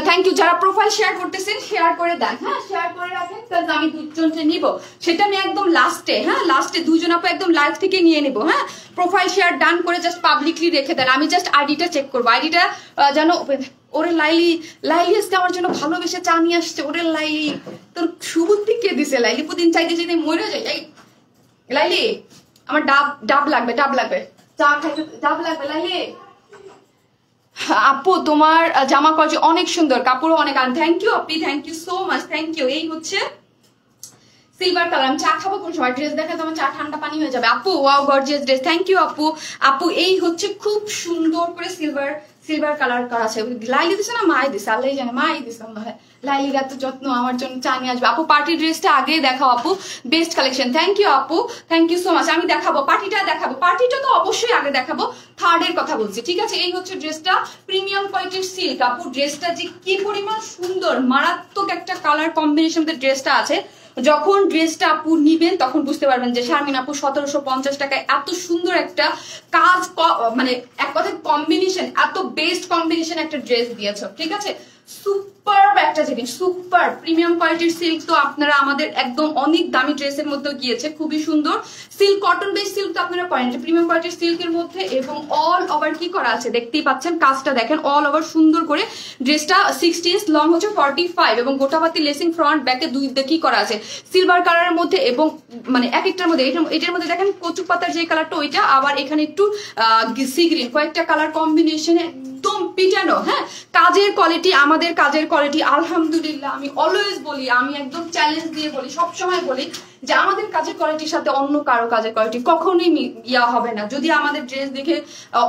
থ্যাংক ইউ যারা প্রোফাইল শেয়ার করতেছেন, শেয়ার করে দেন, হ্যাঁ শেয়ার করে রাখেন, তাহলে আমি দুজনকে নিব, সেটা আমি একদম লাস্টে, হ্যাঁ লাস্টে দুইজন আপু একদম লাইভ থেকে নিয়ে নিব। হ্যাঁ, প্রোফাইল শেয়ার ডান করে জাস্ট পাবলিকলি রেখে দেন, আমি জাস্ট আইডিটা চেক করবো, আইডিটা যেন। ওরে লাইলি, লাইলি আজকে আমার জন্য ভালোবেসে চা নিয়ে আসছে। ওরে লাইলি, তোর সুবুদ্ধি কে দিছে? লাইলি প্রতিদিন চাইতে চাইতে মরে যায়। এই লাইলি, আমার ডাব লাগবে, ডাব লাগবে, চা খাইতে ডাব লাগবে। লাইলি আপু তোমার জামা কলজি অনেক সুন্দর, কাপড়ও অনেক। থ্যাংক ইউ আপি, thank you so much, thank you. এই হচ্ছে সিলভার কালার। আমি চা খাবো কোন সময়? ড্রেস দেখে তো আমার চা ঠান্ডা পানি হয়ে যাবে। আপু wow gorgeous dress, thank you আপু। আপু এই হচ্ছে খুব সুন্দর করে সিলভার কালার করা আছে। লাইলি দিছে না মাই দিছে? আল্লাহ জানে, মাই দিছে মনে হয়। লাইলির এত যত্ন, আমার জন্য চা নিয়ে আসবে। আপু পার্টি ড্রেসটা আগে দেখাও আপু, বেস্ট কালেকশন। থ্যাংক ইউ আপু, থ্যাংক ইউ সো মাচ। আমি দেখাবো পার্টিটা, দেখাবো পার্টিটা তো অবশ্যই আগে দেখাবো, 3rd এর কথা বলছি, ঠিক আছে? এই হচ্ছে ড্রেসটা, প্রিমিয়াম কোয়ালিটির সিল্ক। আপু ড্রেসটা যে কি পরিমাণ সুন্দর, মারাত্মক একটা কালার কম্বিনেশন ড্রেসটা আছে। যখন ড্রেসটা আপু নিবেন তখন বুঝতে পারবেন যে শারমিন আপু 1750 টাকায় এত সুন্দর একটা কাজ, মানে এক কথায় কম্বিনেশন, এত বেস্ট কম্বিনেশন একটা ড্রেস দিয়েছ, ঠিক আছে? সুপার একটা জিনিস, সুপার প্রিমিয়াম কোয়ালিটির সিল্ক। তো আপনারা আমাদের একদম অনেক দামি ড্রেসের মধ্যে গিয়েছে, খুবই সুন্দর সিল্ক, কটন বেস সিল্ক। তো আপনারা পয়েন্ট প্রিমিয়াম কোয়ালিটির সিল্কের মধ্যে, এবং অল ওভার কি করা আছে দেখতেই পাচ্ছেন, কাজটা দেখেন অল ওভার সুন্দর করে। ড্রেসটা 60 ইঞ্চ, লং হচ্ছে 45 এবং গোটাপাতি লেসিং ফ্রন্ট ব্যাকে দুই দিকে করা আছে সিলভার কালারের মধ্যে। এবং মানে এক একটার মধ্যে, এটার মধ্যে দেখেন কচু পাতার যে কালারটা ওইটা, আবার এখানে একটু সি গ্রিন, কয়েকটা কালার কম্বিনেশনে একদম পিটানো। হ্যাঁ, কাজের কোয়ালিটি, আমাদের কাজের কোয়ালিটি আলহামদুলিল্লাহ। আমি অলওয়েজ বলি, আমি একদম চ্যালেঞ্জ দিয়ে বলি, সবসময় বলি যে আমাদের কাজের কোয়ালিটির সাথে অন্য কারো কাজের কোয়ালিটি কখনোই ইয়া হবে না। যদি আমাদের ড্রেস দেখে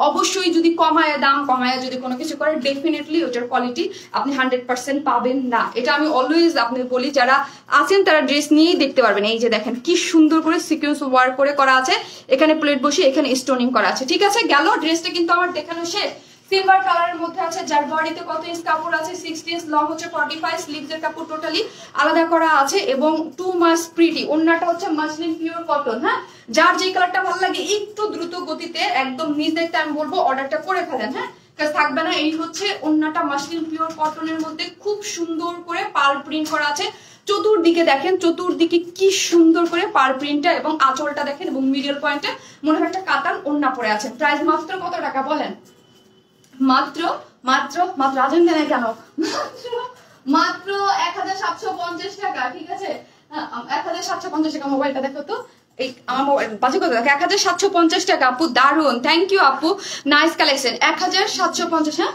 অবশ্যই যদি কমায়, দাম কমায় যদি কোনো কিছু করে, ডেফিনেটলি ওটার কোয়ালিটি আপনি 100% পাবেন না। এটা আমি অলওয়েজ আপনাদের বলি, যারা আছেন তারা ড্রেস নিয়েই দেখতে পারবেন। এই যে দেখেন কি সুন্দর করে সিকোয়েন্স ওয়ার্ক করে করা আছে, এখানে প্লেট বসে, এখানে স্টোনিং করা আছে, ঠিক আছে? গেল ড্রেসটা কিন্তু আমার দেখানো শেষ। সিলভার কালারের মধ্যে আছে, যার বডিতে কত ইঞ্চ কাপড় আছে, 60 ইঞ্চ, লং হচ্ছে 45, স্লিভস এর কাপড় টোটালি আলাদা করা আছে এবং টু মাস প্রিটি। ওন্নাটা হচ্ছে মাসলিন পিওর কটন। হ্যাঁ, যার যে কালারটা ভালো লাগে একটু দ্রুত গতিতে একদম নিজ দায়িত্বে আমি বলবো অর্ডারটা করে ফেলেন। হ্যাঁ, কাজ থাকবে না। এই হচ্ছে ওন্নাটা মাসলিন পিওর কটনের মধ্যে খুব সুন্দর করে পার্ল প্রিন্ট করা আছে। চতুর্দিকে দেখেন, চতুর্দিকে কি সুন্দর করে পার্ল প্রিন্টটা, এবং আঁচলটা দেখেন, এবং মিডল পয়েন্টে মনে হয় একটা কাতান ওন্না পরে আছে। প্রাইস মাত্র কত টাকা বলেন? মাত্র মাত্র মাত্র আজন কেন কেন মাত্র 1750 টাকা, ঠিক আছে? 1750 টাকা। মোবাইলটা দেখো তো, এই আমার মোবাইল বাজে কথা দেখো, 1750 টাকা আপু, দারুন। থ্যাংক ইউ আপু, নাইস কালেকশন। 1750, হ্যাঁ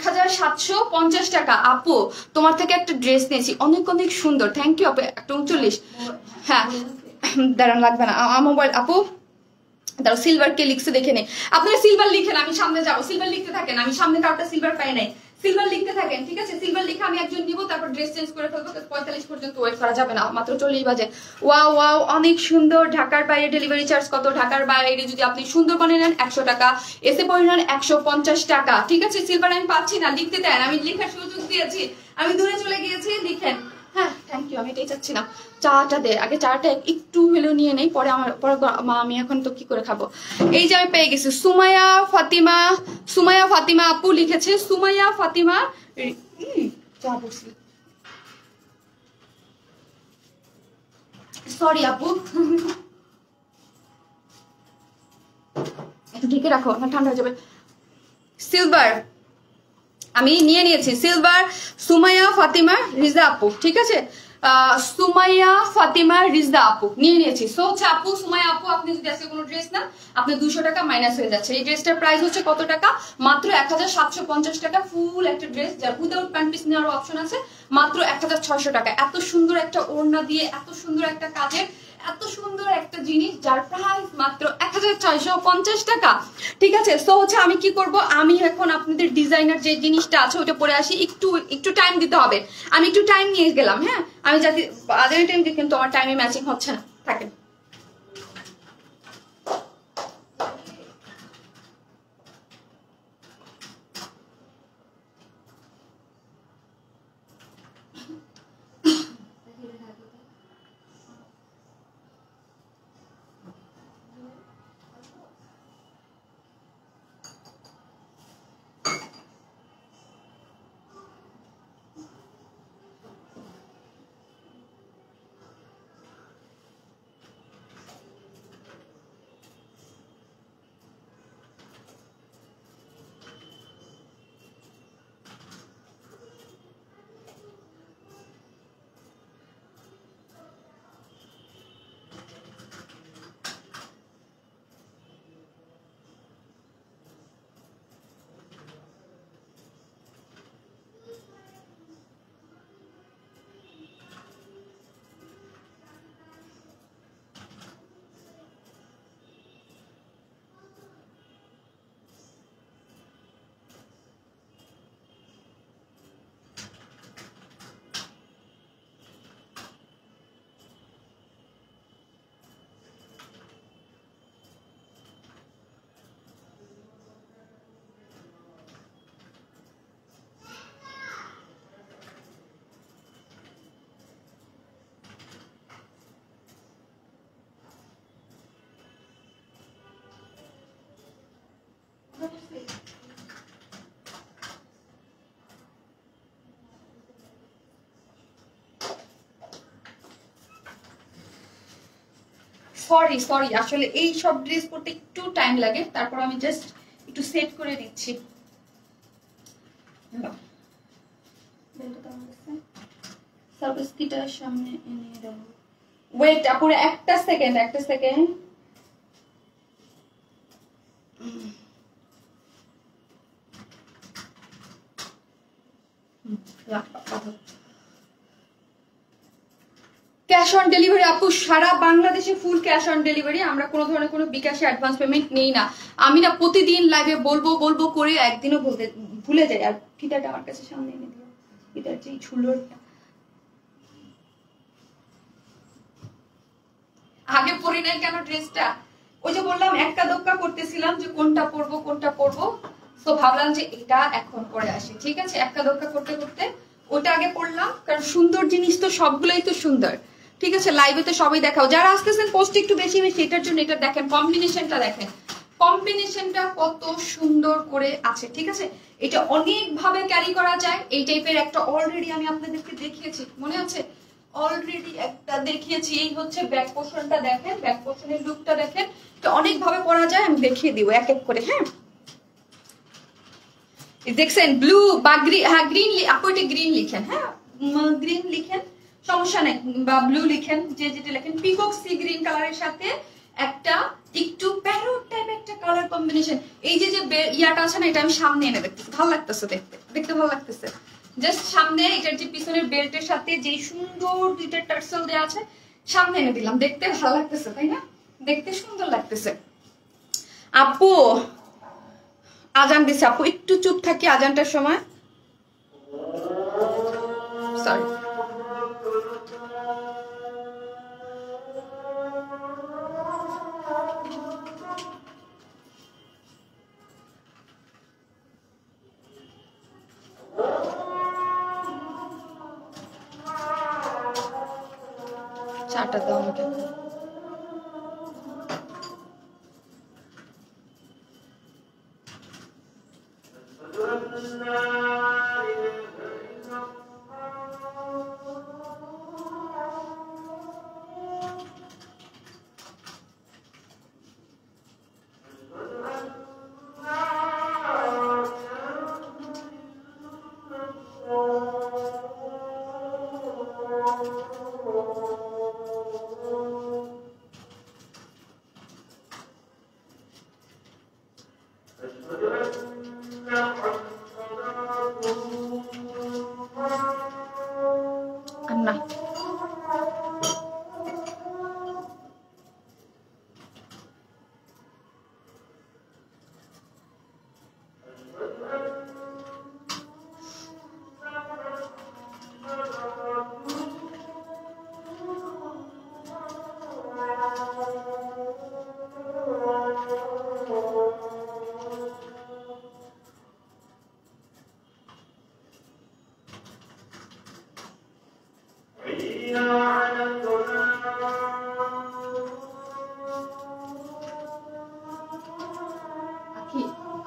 1750 টাকা আপু, তোমার থেকে একটা ড্রেস নিয়েছি, অনেক অনেক সুন্দর। থ্যাংক ইউ আপু। একটা 39, হ্যাঁ দাঁড়ান লাগবে না আমার মোবাইল আপু, দাঁড়াও সিলভার কে লিখছে দেখে নেই। আপনারা সিলভার লিখেন, আমি সামনে যাবো। সিলভার লিখতে থাকেন, আমি সামনে কাউটা সিলভার পাই নাই। সিলভার লিখতে থাকেন, ঠিক আছে? সিলভার লিখে আমি একজন নিব, তারপর ড্রেস চেঞ্জ করে ফেলবো। 45 পর্যন্ত ওয়েট করা যাবে না, মাত্র 40 বাজে। ওয়াও ওয়াও, অনেক সুন্দর। ঢাকার বাইরে ডেলিভারি চার্জ কত? ঢাকার বাইরে যদি আপনি সুন্দরবনে নেন 100 টাকা, এসে পরে নেন 150 টাকা, ঠিক আছে? সিলভার আমি পাচ্ছি না, লিখতে দেন, আমি লেখার সুযোগ দিয়েছি, আমি দূরে চলে গিয়েছি। লিখেন হ্যাঁ থ্যাংক ইউ, আমি এটাই চাচ্ছিলাম। চাটা দে আগে, চাটা একটু হলেও নিয়ে নেই, পরে আমার পরে মা আমি এখন তো কি করে খাবো। এই যে আমি পেয়ে গেছি সুমাইয়া ফাতিমা, সুমাইয়া ফাতিমা আপু লিখেছে, সুমাইয়া ফাতিমা চা বলছি, সরি আপু একটু ঢেকে রাখো, আমার ঠান্ডা হয়ে যাবে। সিলভার আমি নিয়ে নিয়েছি, সিলভার সুমাইয়া ফাতিমা রিজা আপু, ঠিক আছে, সুমাইয়া ফাতিমা রিজা আপু নিয়ে নিয়েছি। সো হচ্ছে আপু সুমাইয়া আপু, আপনি যদি আজকে কোনো ড্রেস না, আপনার 200 টাকা মাইনাস হয়ে যাচ্ছে। এই ড্রেসটার প্রাইস হচ্ছে কত টাকা? মাত্র 1750 টাকা। ফুল একটা ড্রেস যার উইদাউট প্যান্ট পিস নেওয়ার অপশন আছে, মাত্র 1600 টাকা। এত সুন্দর একটা ওড়না দিয়ে, এত সুন্দর একটা কাজের, এত সুন্দর একটা জিনিস যার প্রাইস মাত্র 1650 টাকা, ঠিক আছে। সো হচ্ছে আমি কি করব, আমি এখন আপনাদের ডিজাইনার যে জিনিসটা আছে ওটা পরে আসি, একটু একটু টাইম দিতে হবে, আমি একটু টাইম নিয়ে গেলাম, হ্যাঁ আমি যাতে আদার টাইম দিই, কিন্তু আমার টাইমে ম্যাচিং হচ্ছে না, থাকেন। সরি সরি, আসলে এই সব ড্রেস পরতে একটু টাইম লাগে, তারপর আমি জাস্ট একটু সেট করে দিচ্ছি। সার্ভিসকিটার সামনে এনে দাও, ওয়েট আপুরে একটা সেকেন্ড, একটা সেকেন্ড। ক্যাশ অন ডেলিভারি আপু, সারা বাংলাদেশে ফুল ক্যাশ অন ডেলিভারি, আমরা কোনো ধরনের কোনো বিকাশে অ্যাডভান্স পেমেন্ট নেই না। আমি না প্রতিদিন লাইভে বলবো বলবো করে একদিনও বলতে ভুলে যাই। আর ফিতাটা আমার কাছে সামনে এনে দিও, ফিতার যে ঝুলোরটা আগে পরি নাই কেন ড্রেসটা, ওই যে বললাম একটা দোক্কা করতেছিলাম যে কোনটা পরবো কোনটা পরবো, তো ভাবলাম যে এটা এখন পরে আসি, ঠিক আছে। একটা দোক্কা করতে করতে ওটা আগে পড়লাম, কারণ সুন্দর জিনিস তো সবগুলোই তো সুন্দর, ঠিক আছে। লাইভে তো সবাই দেখাও, যারা আসতেছেন পোস্ট একটু বেশি বেশি, এটার জন্য এটা দেখেন, কম্বিনেশনটা দেখেন, কম্বিনেশনটা কত সুন্দর করে আছে, ঠিক আছে। এটা অনেক ভাবে ক্যারি করা যায়। এই টাইপের একটা অলরেডি আমি আপনাদেরকে দেখিয়েছি, মনে আছে, অলরেডি একটা দেখিয়েছি। এই হচ্ছে ব্যাক পোর্শনটা দেখেন, ব্যাক পোর্শনের লুকটা দেখেন, এটা অনেক ভাবে পরা যায়, আমি দেখিয়ে দিব এক এক করে, হ্যাঁ। দেখছেন ব্লু বা গ্রিন, হ্যাঁ গ্রিন, আপু এটা গ্রিন লিখেন, হ্যাঁ গ্রিন লিখেন, সমস্যা নাই, বা ব্লু লিখেন, যে যেটা লিখেন। পিকক সি গ্রিন কালারের সাথে একটা একটু প্যারোট টাইপ একটা কালার কম্বিনেশন। এই যে যে ইয়াটা আছে না, এটা আমি সামনে এনে দেখতেছি, ভালো লাগতেছে দেখতে, দেখতে ভালো লাগতেছে। জাস্ট সামনে এটার যে পিছনের বেল্টের সাথে যে সুন্দর দুইটা টার্সেল দেওয়া আছে, সামনে এনে দিলাম, দেখতে ভালো লাগতেছে তাই না, দেখতে সুন্দর লাগতেছে। আপু আজান দিছে, আপু একটু চুপ থাকি আজানটার সময়, সরি। চাটা দাও আমাকে।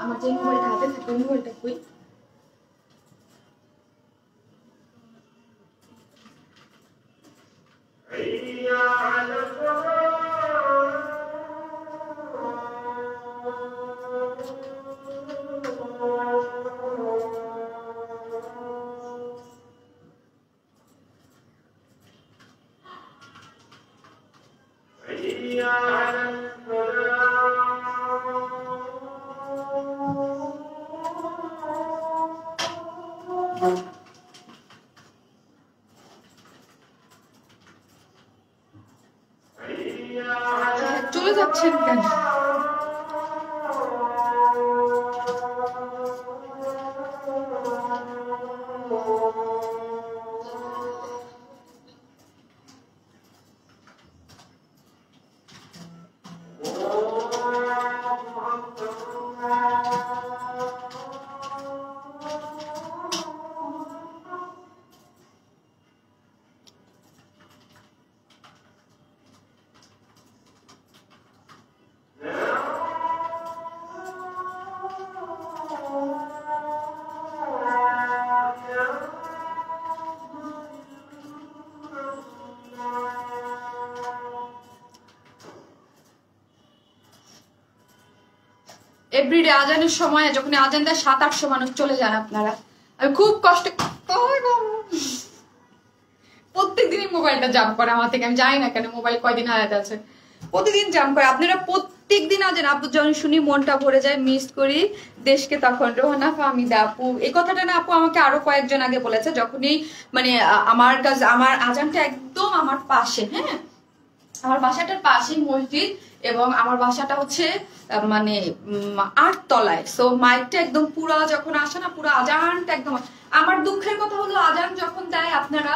আমার যে মোবাইলটা হাতে থাকে মোবাইলটা কই? চলে যাচ্ছেন কেন? এভরিডে আজানের সময় যখন আজান দেয় 700-800 মানুষ চলে যান আপনারা। আমি খুব কষ্ট, প্রত্যেকদিনই মোবাইলটা জাম করে আমার থেকে, আমি জানি না কেন মোবাইল কয়দিন হারাতে আছে, প্রতিদিন জাম করে। আপনারা প্রত্যেকদিন আজান আপু যখন শুনি মনটা ভরে যায়, মিস করি দেশকে। তখন রোহানা ফাহমিদা আপু এই কথাটা না আপু আমাকে আরো কয়েকজন আগে বলেছে, যখনই মানে আমার কাছে আমার আজানটা একদম আমার পাশে, হ্যাঁ আমার বাসাটার পাশে মসজিদ, এবং আমার বাসাটা হচ্ছে মানে 8 তলায়। সো মাইকটা একদম পুরো যখন আসে না, পুরো আজানটা একদম। আমার দুঃখের কথা হলো আজান যখন দেয় আপনারা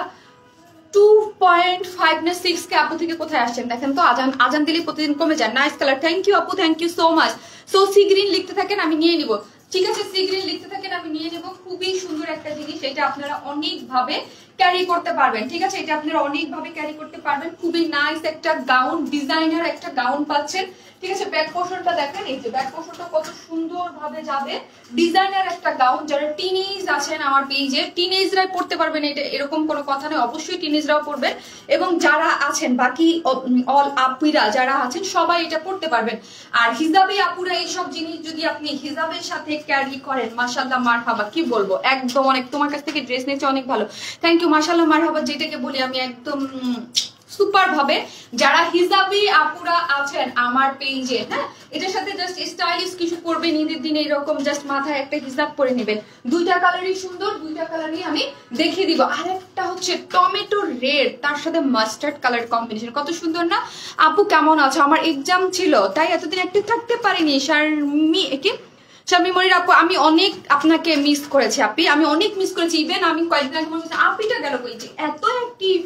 2.5 না 6 কে আপু থেকে কোথায় আসছেন দেখেন তো। আজান দিলে প্রতিদিন কমে যায়। নাইস কালার, থ্যাংক ইউ আপু, thank you so much. So sea green লিখতে থাকেন, আমি নিয়ে নিব। ঠিক আছে, সি গ্রিন লিখতে থাকেন, আমি নিয়ে নেব। খুবই সুন্দর একটা জিনিস, এটা আপনারা অনেকভাবে ক্যারি করতে পারবেন। ঠিক আছে, এটা আপনারা অনেকভাবে ক্যারি করতে পারবেন। খুবই নাইস একটা গাউন, ডিজাইনার একটা গাউন পাচ্ছেন। ঠিক আছে, ব্যাক পোর্শনটা দেখেন, এই যে ব্যাক পোর্শনটা কত সুন্দর ভাবে যাবে। ডিজাইনার একটা গাউন, যারা টিনেজ আছেন আমার পেজে, টিনেজরাই পড়তে পারবেন, এটা এরকম কোনো কথা নেই, অবশ্যই টিনেজরাও পড়বেন। এবং যারা আছেন বাকি অল আপুরা যারা আছেন সবাই এটা পড়তে পারবেন। আর হিজাবে আপুরা এইসব জিনিস যদি আপনি হিজাবের সাথে ক্যারি করেন, মাশাআল্লাহ মারহাবা, কি বলবো, একদম অনেক। তোমার কাছ থেকে ড্রেস নিয়েছে অনেক ভালো, থ্যাংক ইউ, মাশাআল্লাহ মারহাবা, যেটাকে বলি আমি একদম সুপার ভাবে। যারা হিজাবি আপুরা আছেন আমার পেজে, হ্যাঁ এটার সাথে জাস্ট স্টাইলিশ কিছু করবেন ঈদের দিনে, এরকম জাস্ট মাথায় একটা হিজাব পরে নেবেন। দুইটা কালারই সুন্দর, দুইটা কালারই আমি দেখিয়ে দিব। আরেকটা হচ্ছে টমেটো রেড, তার সাথে মাস্টার্ড কালার কম্বিনেশন, কত সুন্দর না। আপু কেমন আছো? আমার এক্সাম ছিল তাই এতদিন অ্যাক্টিভ থাকতে পারিনি। শারমি মনির আপু, আমি অনেক আপনাকে মিস করেছি আপি, আমি অনেক মিস করেছি। ইভেন আমি কয়েকদিন আগে মনে হচ্ছে আপিটা গেল কইছি, এত অ্যাক্টিভ।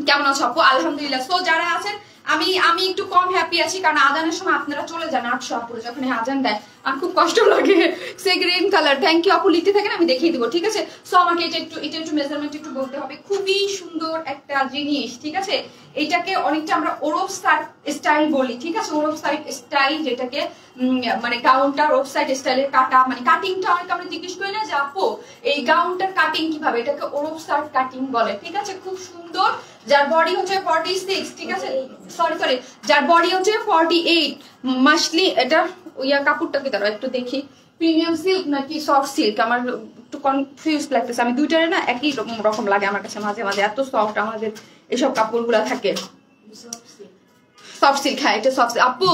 কেমন আছো আপু? আলহামদুলিল্লাহ। সো যারা আছেন আমি একটু কম হ্যাপি আছি, কারণ আজানের সময় আপনারা চলে যান 800 আপুরে, যখন আজান দেয় আমার খুব কষ্ট লাগে। সে গ্রিন কালার, থ্যাংক ইউ আপু, লিখতে থাকেন আমি দেখিয়ে দিব, ঠিক আছে। সো আমাকে এটা একটু মেজারমেন্ট একটু বলতে হবে। খুবই সুন্দর একটা জিনিস, ঠিক আছে। এটাকে অনেকটা আমরা ওরফ স্টাইল বলি, ঠিক আছে। ওরফ সাইড স্টাইল, যেটাকে মানে গাউনটা ওরফ সাইড স্টাইলের কাটা, মানে কাটিংটা অনেক আমরা জিজ্ঞেস করি না যে আপু এই গাউনটার কাটিং কিভাবে, এটাকে ওরফ সাইড কাটিং বলে, ঠিক আছে। খুব সুন্দর, যার বডি হচ্ছে 46, ঠিক আছে। সরি যার বডি হচ্ছে 48 মাসলি। এটা ইয়া কাপড়টা কি দাঁড়াও একটু দেখি, প্রিমিয়াম সিল্ক নাকি সফট সিল্ক, আমার একটু কনফিউজ লাগতেছে। আমি দুইটারে না একই রকম লাগে আমার কাছে মাঝে মাঝে, এত সফট আমাদের এসব কাপড়গুলা থাকে। সফট সিল্ক, হ্যাঁ এটা সফট সিল্ক। আপু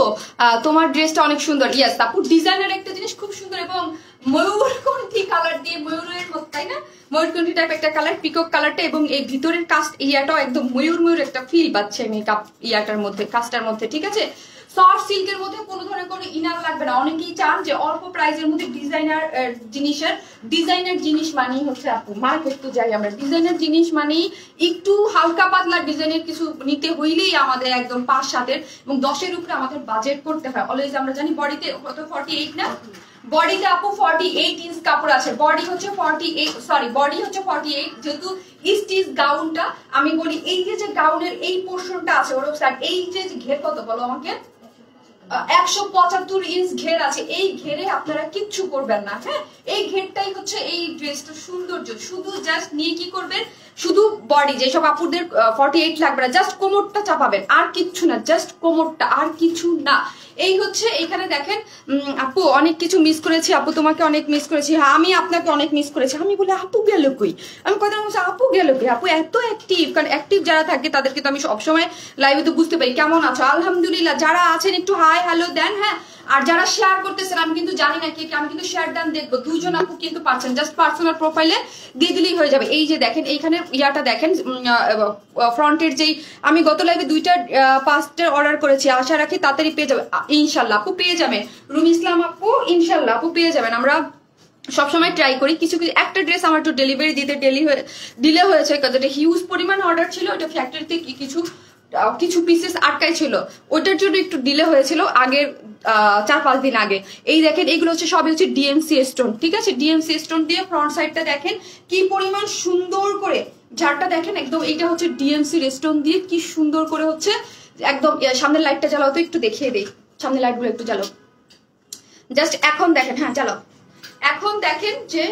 তোমার ড্রেসটা অনেক সুন্দর। ইয়েস আপু, ডিজাইনের একটা জিনিস খুব সুন্দর, এবং ময়ূরকণ্ঠী কালার দিয়ে, ময়ূরের মতো তাই না, ময়ূরকণ্ঠী টাইপ একটা কালার, পিকক কালারটা, এবং এই ভিতরের কাস্ট ইয়াটাও একদম ময়ূর একটা ফিল পাচ্ছে মেকআপ ইয়াটার মধ্যে, কাস্টার মধ্যে, ঠিক আছে। সফট সিল্কের মধ্যে কোনো ধরনের কোনো ইনার লাগবে না। অনেকেই চান যে অল্প প্রাইসের মধ্যে ডিজাইনার জিনিস মানেই হচ্ছে আপু মার্কেট তো যাই আমরা, ডিজাইনার জিনিস মানেই একটু হালকা পাতলা ডিজাইনের কিছু নিতে হইলেই আমাদের একদম 5-7 এবং 10-এর উপরে আমাদের বাজেট করতে হয়। অলওয়েজ আমরা জানি বডিতে কত 48 না, বডিতে আপু 48 ইঞ্চ কাপড় আছে। বডি হচ্ছে 48, যেহেতু স্টিচ গাউনটা আমি বলি, এই যে গাউনের এই পোর্শনটা আছে ওর সাইড, এই যে ঘের কত বলো আমাকে, 175 ইঞ্চ ঘের আছে। এই ঘেরে আপনারা কিচ্ছু করবেন না, হ্যাঁ। এই ঘেরটাই হচ্ছে এই ড্রেসটার সৌন্দর্য। শুধু জাস্ট নিয়ে কি করবেন, শুধু বডি, যেসব আপুদের 48 লাগবে না, জাস্ট কোমরটা চাপাবেন, আর কিচ্ছু না, জাস্ট কোমরটা, আর কিছু না। এই হচ্ছে এইখানে দেখেন আপু অনেক কিছু মিস করেছি, আপু তোমাকে অনেক মিস করেছি, হ্যাঁ আমি আপনাকে অনেক মিস করেছি। আমি বলি আপু গেল কই, আমি কথা বলছি আপু গেল কই, আপু এত অ্যাক্টিভ, কারণ অ্যাক্টিভ যারা থাকে তাদেরকে তো আমি সবসময় লাইভে তো বুঝতে পারি। কেমন আছো? আলহামদুলিল্লাহ। যারা আছেন একটু হাই হ্যালো দেন, হ্যাঁ। আর যারা শেয়ার করতেছেন আমি কিন্তু জানি না কে, আমি কিন্তু শেয়ার ডান দেখবো। 2 জন আপু কিন্তু পাচ্ছেন, জাস্ট পার্সোনাল প্রোফাইলে দিয়ে দিলেই হয়ে যাবে। এই যে দেখেন এইখানে ইয়াটা দেখেন, ফ্রন্টের যেই আমি গত লাইভে 2টা 5টা অর্ডার করেছি, আশা রাখি তাড়াতাড়ি পেয়ে যাবে ইনশাল্লাহ আপু, পেয়ে যাবেন। রুমি ইসলাম আপু ইনশাল্লাহ আপু পেয়ে যাবেন। আমরা সবসময় ট্রাই করি কিছু একটা ড্রেস আমার একটু ডেলিভারি দিতে ডিলে হয়েছে, কারণ এটা হিউজ পরিমাণ অর্ডার ছিল, ওটা ফ্যাক্টরিতে কিছু পিসেস আটকাই ছিল, ওইটার জন্য একটু ডিলে হয়েছিল আগের 4-5 দিন আগে। এই দেখেন এগুলো হচ্ছে সবই হচ্ছে ডিএমসি স্টোন, ঠিক আছে। ডিএমসি স্টোন দিয়ে ফ্রন্ট সাইডটা দেখেন কি পরিমাণ সুন্দর করে, ঝাড়টা দেখেন একদম, এইটা হচ্ছে ডিএমসি স্টোন দিয়ে কি সুন্দর করে হচ্ছে একদম। সামনের লাইটটা জ্বালাও তো, একটু দেখিয়ে দেই, সামনের লাইটগুলো একটু জ্বালাও জাস্ট। এখন দেখেন, হ্যাঁ জ্বালাও। এখন দেখেন যে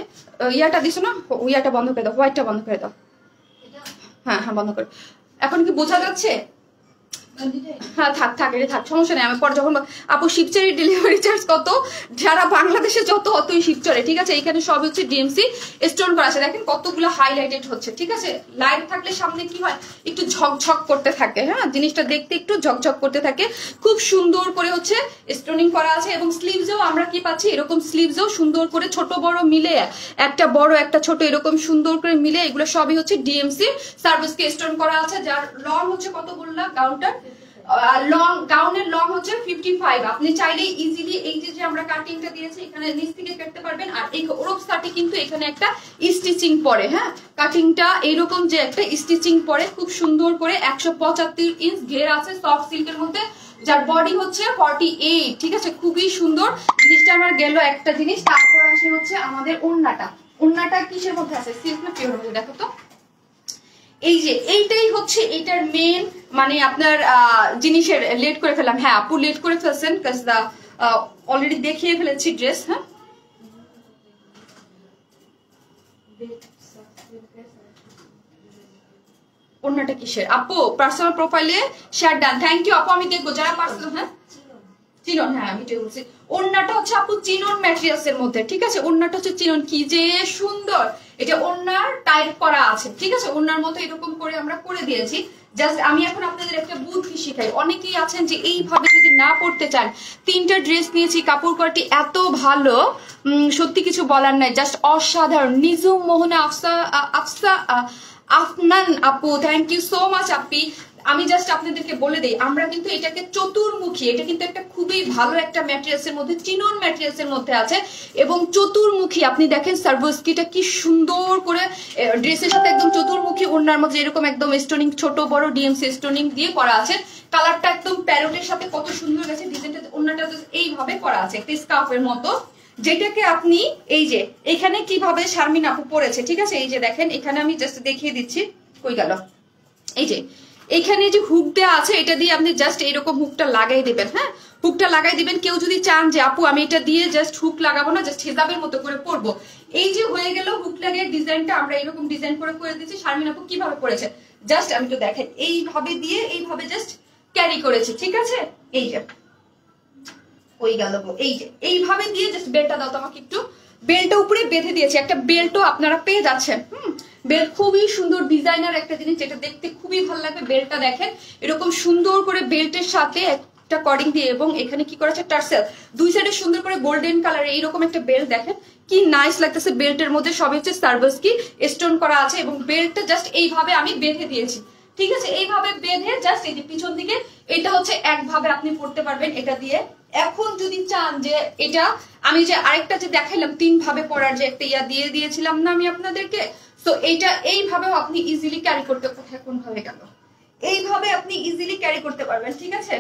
ইয়াটা দিছো না, ইয়াটা বন্ধ করে দাও, হোয়াইটটা বন্ধ করে দাও, হ্যাঁ বন্ধ করে। এখন কি বোঝা যাচ্ছে? হ্যাঁ থাক এটা থাক, সমস্যা নেই। আমি পর যখন আপু শিবচরের ডেলিভারি চার্জ কত, সারা বাংলাদেশে যত অতই শিবচরে, ঠিক আছে। এখানে সব হচ্ছে ডিএমসি স্টোন করা আছে, দেখেন কতগুলো হাইলাইটেড হচ্ছে, ঠিক আছে। লাইট থাকলে সামনে কি হয়, একটু ঝকঝক করতে থাকে, হ্যাঁ জিনিসটা দেখতে একটু ঝকঝক করতে থাকে। খুব সুন্দর করে হচ্ছে স্টোনিং করা আছে, এবং স্লিভসেও আমরা কি পাচ্ছি, এরকম স্লিভসেও সুন্দর করে ছোট বড় মিলে, একটা বড় একটা ছোট এরকম সুন্দর করে মিলে, এগুলো সবই হচ্ছে ডিএমসি সার্ভিসকে স্টোন করা আছে। যার লং হচ্ছে কত বললাম, গাউনের লং হচ্ছে 55। আপনি চাইলেই ইজিলি এই যে আমরা কাটিংটা দিয়েছি এখানে নিচ থেকে কাটতে পারবেন। আর এই ওরফ সার্টে কিন্তু এখানে একটা স্টিচিং পরে, হ্যাঁ কাটিংটা এইরকম যে একটা স্টিচিং পরে খুব সুন্দর করে। 175 ইঞ্চ ঘের আছে সফট সিল্কের মধ্যে, যার বডি হচ্ছে 48, ঠিক আছে। খুবই সুন্দর জিনিসটা আমার গেল একটা জিনিস। তারপর আসে হচ্ছে আমাদের ওড়নাটা কিসের মধ্যে আছে, সিল্ক না পিওর মধ্যে, দেখো তো। এই যে এইটাই হচ্ছে এটার মেন, মানে আপনার জিনিসের লেট করে ফেললাম, হ্যাঁ আপু লেট করে ফেলছেন, অলরেডি দেখিয়ে ফেলেছি ড্রেস, হ্যাঁ ওড়নাটা কিসের আপু, পার্সোনাল প্রোফাইলে শেয়ার ডান, থ্যাংক ইউ আপু, আমি দেখবো যারা পার্সোনাল, হ্যাঁ চিনন, হ্যাঁ আমি তো বলছি। ওড়নাটা হচ্ছে আপু চিনন ম্যাটেরিয়ালস এর মধ্যে, ঠিক আছে। ওড়নাটা হচ্ছে চিনন, কি যে সুন্দর, এটা ওড়নার টাইপ করা আছে, ঠিক আছে। ওড়নার মতো এরকম করে আমরা করে দিয়েছি। জাস্ট আমি এখন আপনাদের একটা বুদ্ধি শিখাই। অনেকেই আছেন যে এইভাবে যদি না পড়তে চান, 3টা ড্রেস নিয়েছি, কাপড় কোয়ালিটি এত ভালো, সত্যি কিছু বলার নাই, জাস্ট অসাধারণ। নিজুম মোহনা আফনান আপু, থ্যাংক ইউ সো মাচ আপি। আমি জাস্ট আপনাদেরকে বলে দেই, আমরা কিন্তু এটাকে চতুর্মুখী, এটা কিন্তু একটা খুবই ভালো একটা ম্যাটেরিয়ালস এর মধ্যে, চিনন ম্যাটেরিয়ালস এর মধ্যে আছে, এবং চতুর্মুখী। আপনি দেখেন সার্ভিসকিটা কি সুন্দর করে ড্রেসের সাথে একদম চতুর্মুখী, ওড়নার মধ্যে এরকম একদম স্টোনিং, ছোট বড় ডিএমসি স্টোনিং দিয়ে করা আছে। কালারটা একদম প্যারোটের সাথে কত সুন্দর গেছে ডিজাইনটা। ওন্নাটা এইভাবে করা আছে একটা স্কার্ফের মতো, যেটাকে আপনি এই যে এখানে কিভাবে শারমিন আপু পরেছে, ঠিক আছে? এই যে দেখেন এখানে আমি জাস্ট দেখিয়ে দিচ্ছি, কই গেল, এই যে এখানে যে হুক দেওয়া আছে এটা দিয়ে আপনি জাস্ট এরকম হুকটা লাগাই দিবেন। হ্যাঁ, হুকটা লাগাই দিবেন। কেউ যদি চান যে আপু আমি এটা দিয়ে জাস্ট হুক লাগাবো না, জাস্ট হিজাবের মতো করে পরবো, এই যে হয়ে গেল হুক লাগিয়ে ডিজাইনটা আমরা এরকম ডিজাইন করে দিচ্ছি। শারমিন আপু কিভাবে পরেছে জাস্ট আমি তো দেখেন এইভাবে দিয়ে এইভাবে জাস্ট ক্যারি করেছে, ঠিক আছে? এই যে ওই গেল, এই যে এইভাবে দিয়ে জাস্ট বেল্টটা দাও তো আমাকে একটু, বেল্টটা উপরে বেঁধে দিয়েছি, একটা বেল্টও আপনারা পেয়ে যাচ্ছেন। বেল্ট খুবই সুন্দর ডিজাইনার একটা জিনিস, যেটা দেখতে খুবই ভালো লাগবে। বেল্টটা দেখেন এরকম সুন্দর করে বেল্টের সাথে একটা কর্ডিং দিয়ে, এবং এখানে কি করেছে টার্সেল, দুই সাইডে সুন্দর করে গোল্ডেন কালার এইরকম একটা বেল্ট দেখেন কি নাইস লাগতেছে। বেল্টের মধ্যে সবই হচ্ছে সার্ভিস কি স্টোন করা আছে, এবং বেল্টটা জাস্ট এইভাবে আমি বেঁধে দিয়েছি, ঠিক আছে? এইভাবে বেঁধে জাস্ট এই যে পিছন দিকে এটা হচ্ছে একভাবে আপনি পড়তে পারবেন এটা দিয়ে। এখন যদি চান যে এটা আমি যে আরেকটা যে দেখাইলাম 3 ভাবে পড়ার যে একটা দিয়ে দিয়েছিলাম না আমি আপনাদেরকে, তো এইটা এইভাবেও আপনি ইজিলি ক্যারি করতে, কোথায় কোন ভাবে গেল, এইভাবে আপনি ইজিলি ক্যারি করতে পারবেন, ঠিক আছে?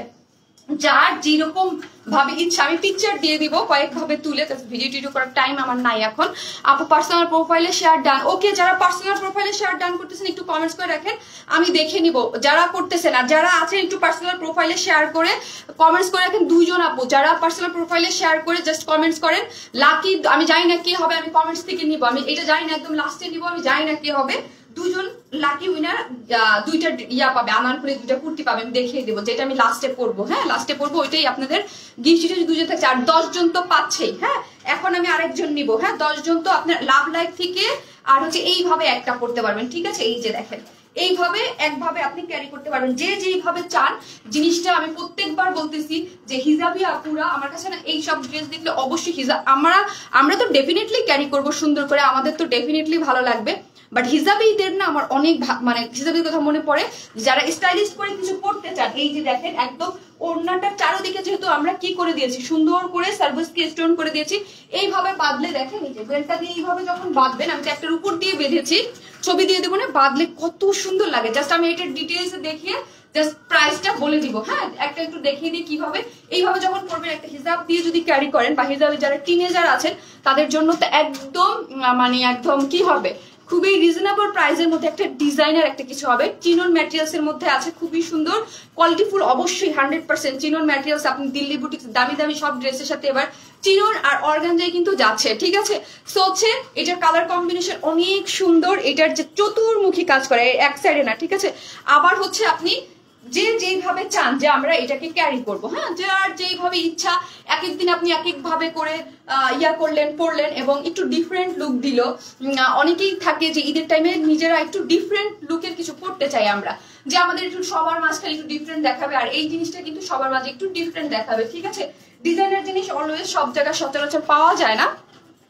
যার যেরকম ভাবে ইচ্ছা, আমি পিকচার দিয়ে দিব কয়েকভাবে তুলে, ভিডিও টিডিও করার টাইম আমার নাই এখন। আপু পার্সোনাল প্রোফাইলে শেয়ার ডান, ওকে যারা পার্সোনাল প্রোফাইলে শেয়ার ডান করতেছেন একটু কমেন্টস করে রাখেন, আমি দেখে নিব। যারা করতেছেন আর যারা আছেন একটু পার্সোনাল প্রোফাইলে শেয়ার করে কমেন্টস করে রাখেন। 2 জন আপু যারা পার্সোনাল প্রোফাইলে শেয়ার করে জাস্ট কমেন্টস করেন লাকি, আমি জানি না কি হবে, আমি কমেন্টস থেকে নিব, আমি এটা জানি না, একদম লাস্টে নিব, আমি জানি না কি হবে। 2 জন লাকি উইনার 2টা ইয়া পাবে, আমার করে 2টা কুর্তি পাবে, আমি দেখিয়ে দেবো, যেটা আমি লাস্টে পরবো। হ্যাঁ, লাস্টে পরবো, ওইটাই আপনাদের গিফট। 2জন থাকছে, আর 10 জন তো পাচ্ছেই। হ্যাঁ, এখন আমি আরেকজন নিব। হ্যাঁ, 10 জন তো আপনার লাভ লাইফ থেকে আর হচ্ছে এইভাবে একটা পড়তে পারবেন, ঠিক আছে? এই যে দেখেন এইভাবে একভাবে আপনি ক্যারি করতে পারবেন, যে যেইভাবে চান জিনিসটা। আমি প্রত্যেকবার বলতেছি যে হিজাবি আপুরা আমার কাছে না এই সব ড্রেস দেখলে অবশ্যই হিজাব, আমরা তো ডেফিনেটলি ক্যারি করব সুন্দর করে, আমাদের তো ডেফিনেটলি ভালো লাগবে, বাট হিজাবিদের না আমার অনেক মানে হিজাবির কথা মনে পড়ে, যারা স্টাইলিশ করে কিছু পড়তে চান। এই যে দেখেন একদম ওড়নাটার চারোদিকে যেহেতু আমরা কি করে দিয়েছি, সুন্দর করে সার্ভিসকে স্টোন করে দিয়েছি, এইভাবে বাঁধলে দেখেন এই যে বেল্টটা দিয়ে এইভাবে যখন বাঁধবেন, আমি তো একটার উপর দিয়ে বেঁধেছি, ছবি দিয়ে দেবো না, বাঁধলে কত সুন্দর লাগে। জাস্ট আমি এটার ডিটেলসে দেখিয়ে জাস্ট প্রাইসটা বলে দিব। হ্যাঁ, একটা একটু দেখিয়ে দিই কিভাবে। এইভাবে যখন করবেন একটা হিজাব দিয়ে যদি ক্যারি করেন, বা হিজাবে যারা টিনেজার আছেন তাদের জন্য তো একদম মানে একদম কি হবে, খুবই রিজনেবল প্রাইসের মধ্যে একটা ডিজাইনার একটা কিছু হবে। চিনন ম্যাটেরিয়ালস এর মধ্যে আছে, খুবই সুন্দর কোয়ালিটিফুল, অবশ্যই 100% চিনন ম্যাটেরিয়ালস। আপনি দিল্লি বুটিক্স দামি দামি সব ড্রেসের সাথে এবার চিনন আর অর্গানজাই কিন্তু যাচ্ছে, ঠিক আছে? সো হচ্ছে এটার কালার কম্বিনেশন অনেক সুন্দর, এটার যে চতুর্মুখী কাজ করে, এক সাইডে না, ঠিক আছে? আবার হচ্ছে আপনি যে যেইভাবে চান যে আমরা এটাকে ক্যারি করব, হ্যাঁ, যে আর যেইভাবে ইচ্ছা, এক একদিন আপনি এক এক ভাবে করে ইয়া করলেন, পড়লেন, এবং একটু ডিফারেন্ট লুক দিল। অনেকেই থাকে যে ঈদের টাইমে নিজেরা একটু ডিফারেন্ট লুকের কিছু পড়তে চাই আমরা, যে আমাদের একটু সবার মাঝখানে একটু ডিফারেন্ট দেখাবে, আর এই জিনিসটা কিন্তু সবার মাঝে একটু ডিফারেন্ট দেখাবে, ঠিক আছে? ডিজাইনার জিনিস অলওয়েজ সব জায়গায় সচরাচর পাওয়া যায় না।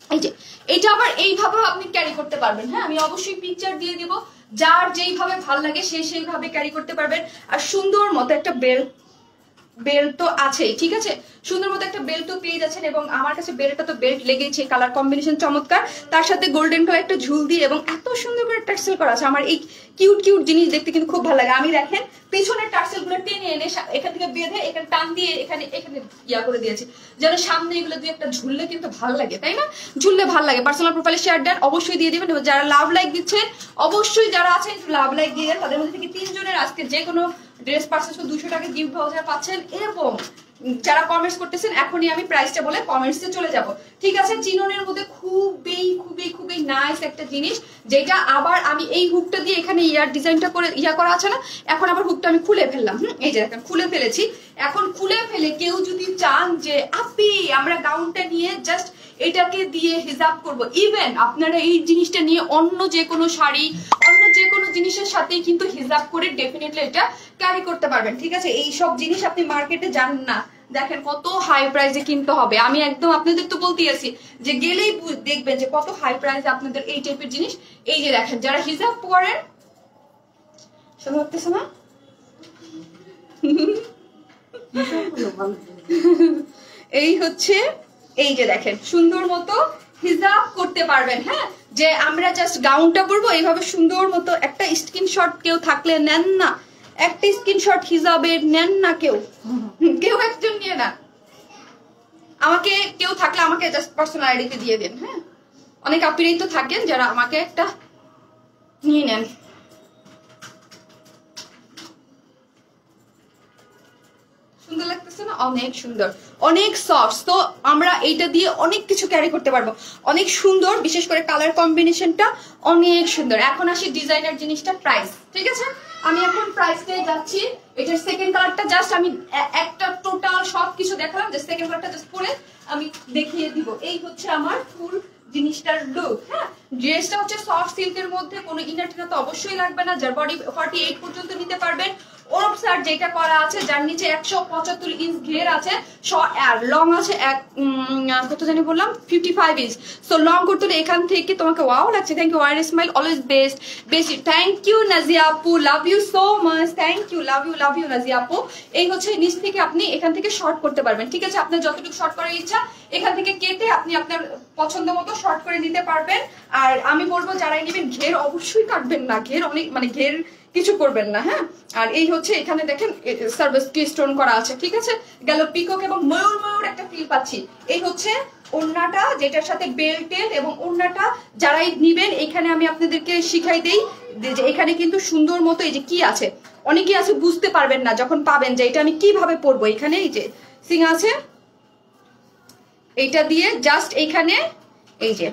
এই যে এটা আবার এইভাবেও আপনি ক্যারি করতে পারবেন। হ্যাঁ, আমি অবশ্যই পিকচার দিয়ে দিব, যার যেইভাবে ভাল লাগে সে সেইভাবে ক্যারি করতে পারবেন। আর সুন্দর মতো একটা বেল্ট তো আছেই, ঠিক আছে? সুন্দর মতো একটা বেল্ট তো পেয়ে যাচ্ছেন, এবং আমার কাছে বেল্টটা তো বেল্ট লেগেছে, কালার কম্বিনেশন চমৎকার, তার সাথে গোল্ডেন কালার একটা ঝুল দিয়ে এবং এত সুন্দর করে টার্সেল করা আছে। আমার এই কিউট কিউট জিনিস দেখতে কিন্তু খুব ভালো লাগে। আমি দেখেন পিছনের টার্সেল গুলো টেনে এনে এখান থেকে বেঁধে এখানে টান দিয়ে এখানে এখানে ইয়া করে দিয়েছি, যেন সামনে এগুলো দিয়ে একটা ঝুললে কিন্তু ভালো লাগে, তাই না? ঝুললে ভালো লাগে। পার্সোনাল প্রোফাইলে শেয়ার দেন, অবশ্যই দিয়ে দিবেন। এবং যারা লাভ লাইক দিচ্ছেন অবশ্যই, যারা আছেন লাভ লাইক দিয়ে দেন, তাদের মধ্যে থেকে 3 জনের আজকে যে কোনো ড্রেস পারচেজ করে 200 টাকা গিফট ভাউচার পাচ্ছেন। এবং যারা কমেন্টস করতেছেন এখনই আমি প্রাইসটা বলে কমেন্টসে চলে যাব, ঠিক আছে? চিননের মধ্যে খুবই খুবই খুবই নাইস একটা জিনিস, যেটা আবার আমি এই হুকটা দিয়ে এখানে ইয়ার ডিজাইনটা করে ইয়া করা আছে না, এখন আবার হুকটা আমি খুলে ফেললাম। এই যে দেখেন খুলে ফেলেছি। এখন খুলে ফেলে কেউ যদি চান যে আপি আমরা গাউনটা নিয়ে জাস্ট এটাকে দিয়ে হিজাব করব, ইভেন আপনারা এই জিনিসটা নিয়ে অন্য যে কোনো শাড়ি, অন্য যে কোনো জিনিসের সাথেই কিন্তু হিজাব করে ডেফিনেটলি এটা ক্যারি করতে পারবেন, ঠিক আছে? এই সব জিনিস আপনি মার্কেটে জানেন না, দেখেন কত হাই প্রাইসে কিনতে হবে। আমি একদম আপনাদের তো বলতেই আছি যে গেলেই দেখবেন যে কত হাই প্রাইসে আপনাদের এই টাইপের জিনিস। এই যে দেখেন যারা হিজাব করেন, শোনা হচ্ছে না, এই হচ্ছে এই যে দেখেন সুন্দর মতো হিজাব করতে পারবেন। হ্যাঁ, যে আমরা জাস্ট গাউনটা পরবো, এইভাবে সুন্দর মতো একটা স্ক্রিনশট কেউ থাকলে নেন না, একটা স্ক্রিনশট হিসাবের নেন না কেউ, কেউ একজন নিয়ে না, আমাকে কেউ থাকলে আমাকে জাস্ট পার্সোনাল আইডিতে দিয়ে দেন। হ্যাঁ, অনেক আপিরাই তো থাকেন যারা আমাকে একটা নিয়ে নেন। সুন্দর লাগতেছে না? অনেক সুন্দর, অনেক সফট। তো আমরা এইটা দিয়ে অনেক কিছু ক্যারি করতে পারবো, অনেক সুন্দর। বিশেষ করে কালার কম্বিনেশনটা অনেক সুন্দর। এখন আসি ডিজাইনার জিনিসটা প্রাইস, ঠিক আছে? আমি এখন প্রাইসটাই যাচ্ছি। এটার সেকেন্ড কালারটা জাস্ট আমি একটা টোটাল সবকিছু দেখালাম, যে সেকেন্ড কালারটা জাস্ট পরে আমি দেখিয়ে দিব। এই হচ্ছে আমার ফুল জিনিসটার লুক। হ্যাঁ, ড্রেসটা হচ্ছে সফট সিল্কের মধ্যে, কোনো ইনার টিনার তো অবশ্যই লাগবে না, যার বডি 48 পর্যন্ত নিতে পারবেন। ওরপ সার যেটা করা আছে, যার নিচে 175 ইঞ্চ ঘের আছে, আর লং আছে কত জানি বললাম 55 ইঞ্চ। সো লং করতে হলে এখান থেকে তোমাকে ওয়াও লাগছে। Thank you, one smile always best বেশি। থ্যাংক ইউ নাজিয়া আপু, love you so much, thank you, love you Nazia আপু। এই হচ্ছে নিচ থেকে আপনি এখান থেকে শর্ট করতে পারবেন, ঠিক আছে? আপনার যতটুকু শর্ট করার ইচ্ছা এখান থেকে কেটে আপনি আপনার পছন্দ মতো শর্ট করে নিতে পারবেন। আর আমি বলবো যারাই নেবেন ঘের অবশ্যই কাটবেন না, ঘের অনেক মানে ঘের কিছু করবেন না। হ্যাঁ, আর এই হচ্ছে এখানে দেখেন সার্ভিস কি স্টোন করা আছে, ঠিক আছে? গেল পিকক এবং ময়ূর একটা ফিল পাচ্ছি। এই হচ্ছে ওড়নাটা, যেটার সাথে বেল্টের এবং ওড়নাটা যারাই নিবেন, এখানে আমি আপনাদেরকে শিখাই দেই যে এখানে কিন্তু সুন্দর মতো এই যে কি আছে, অনেকেই আছে বুঝতে পারবেন না যখন পাবেন যে এটা আমি কিভাবে পরবো। এখানে এই যে সিং আছে, এইটা দিয়ে জাস্ট এইখানে এই যে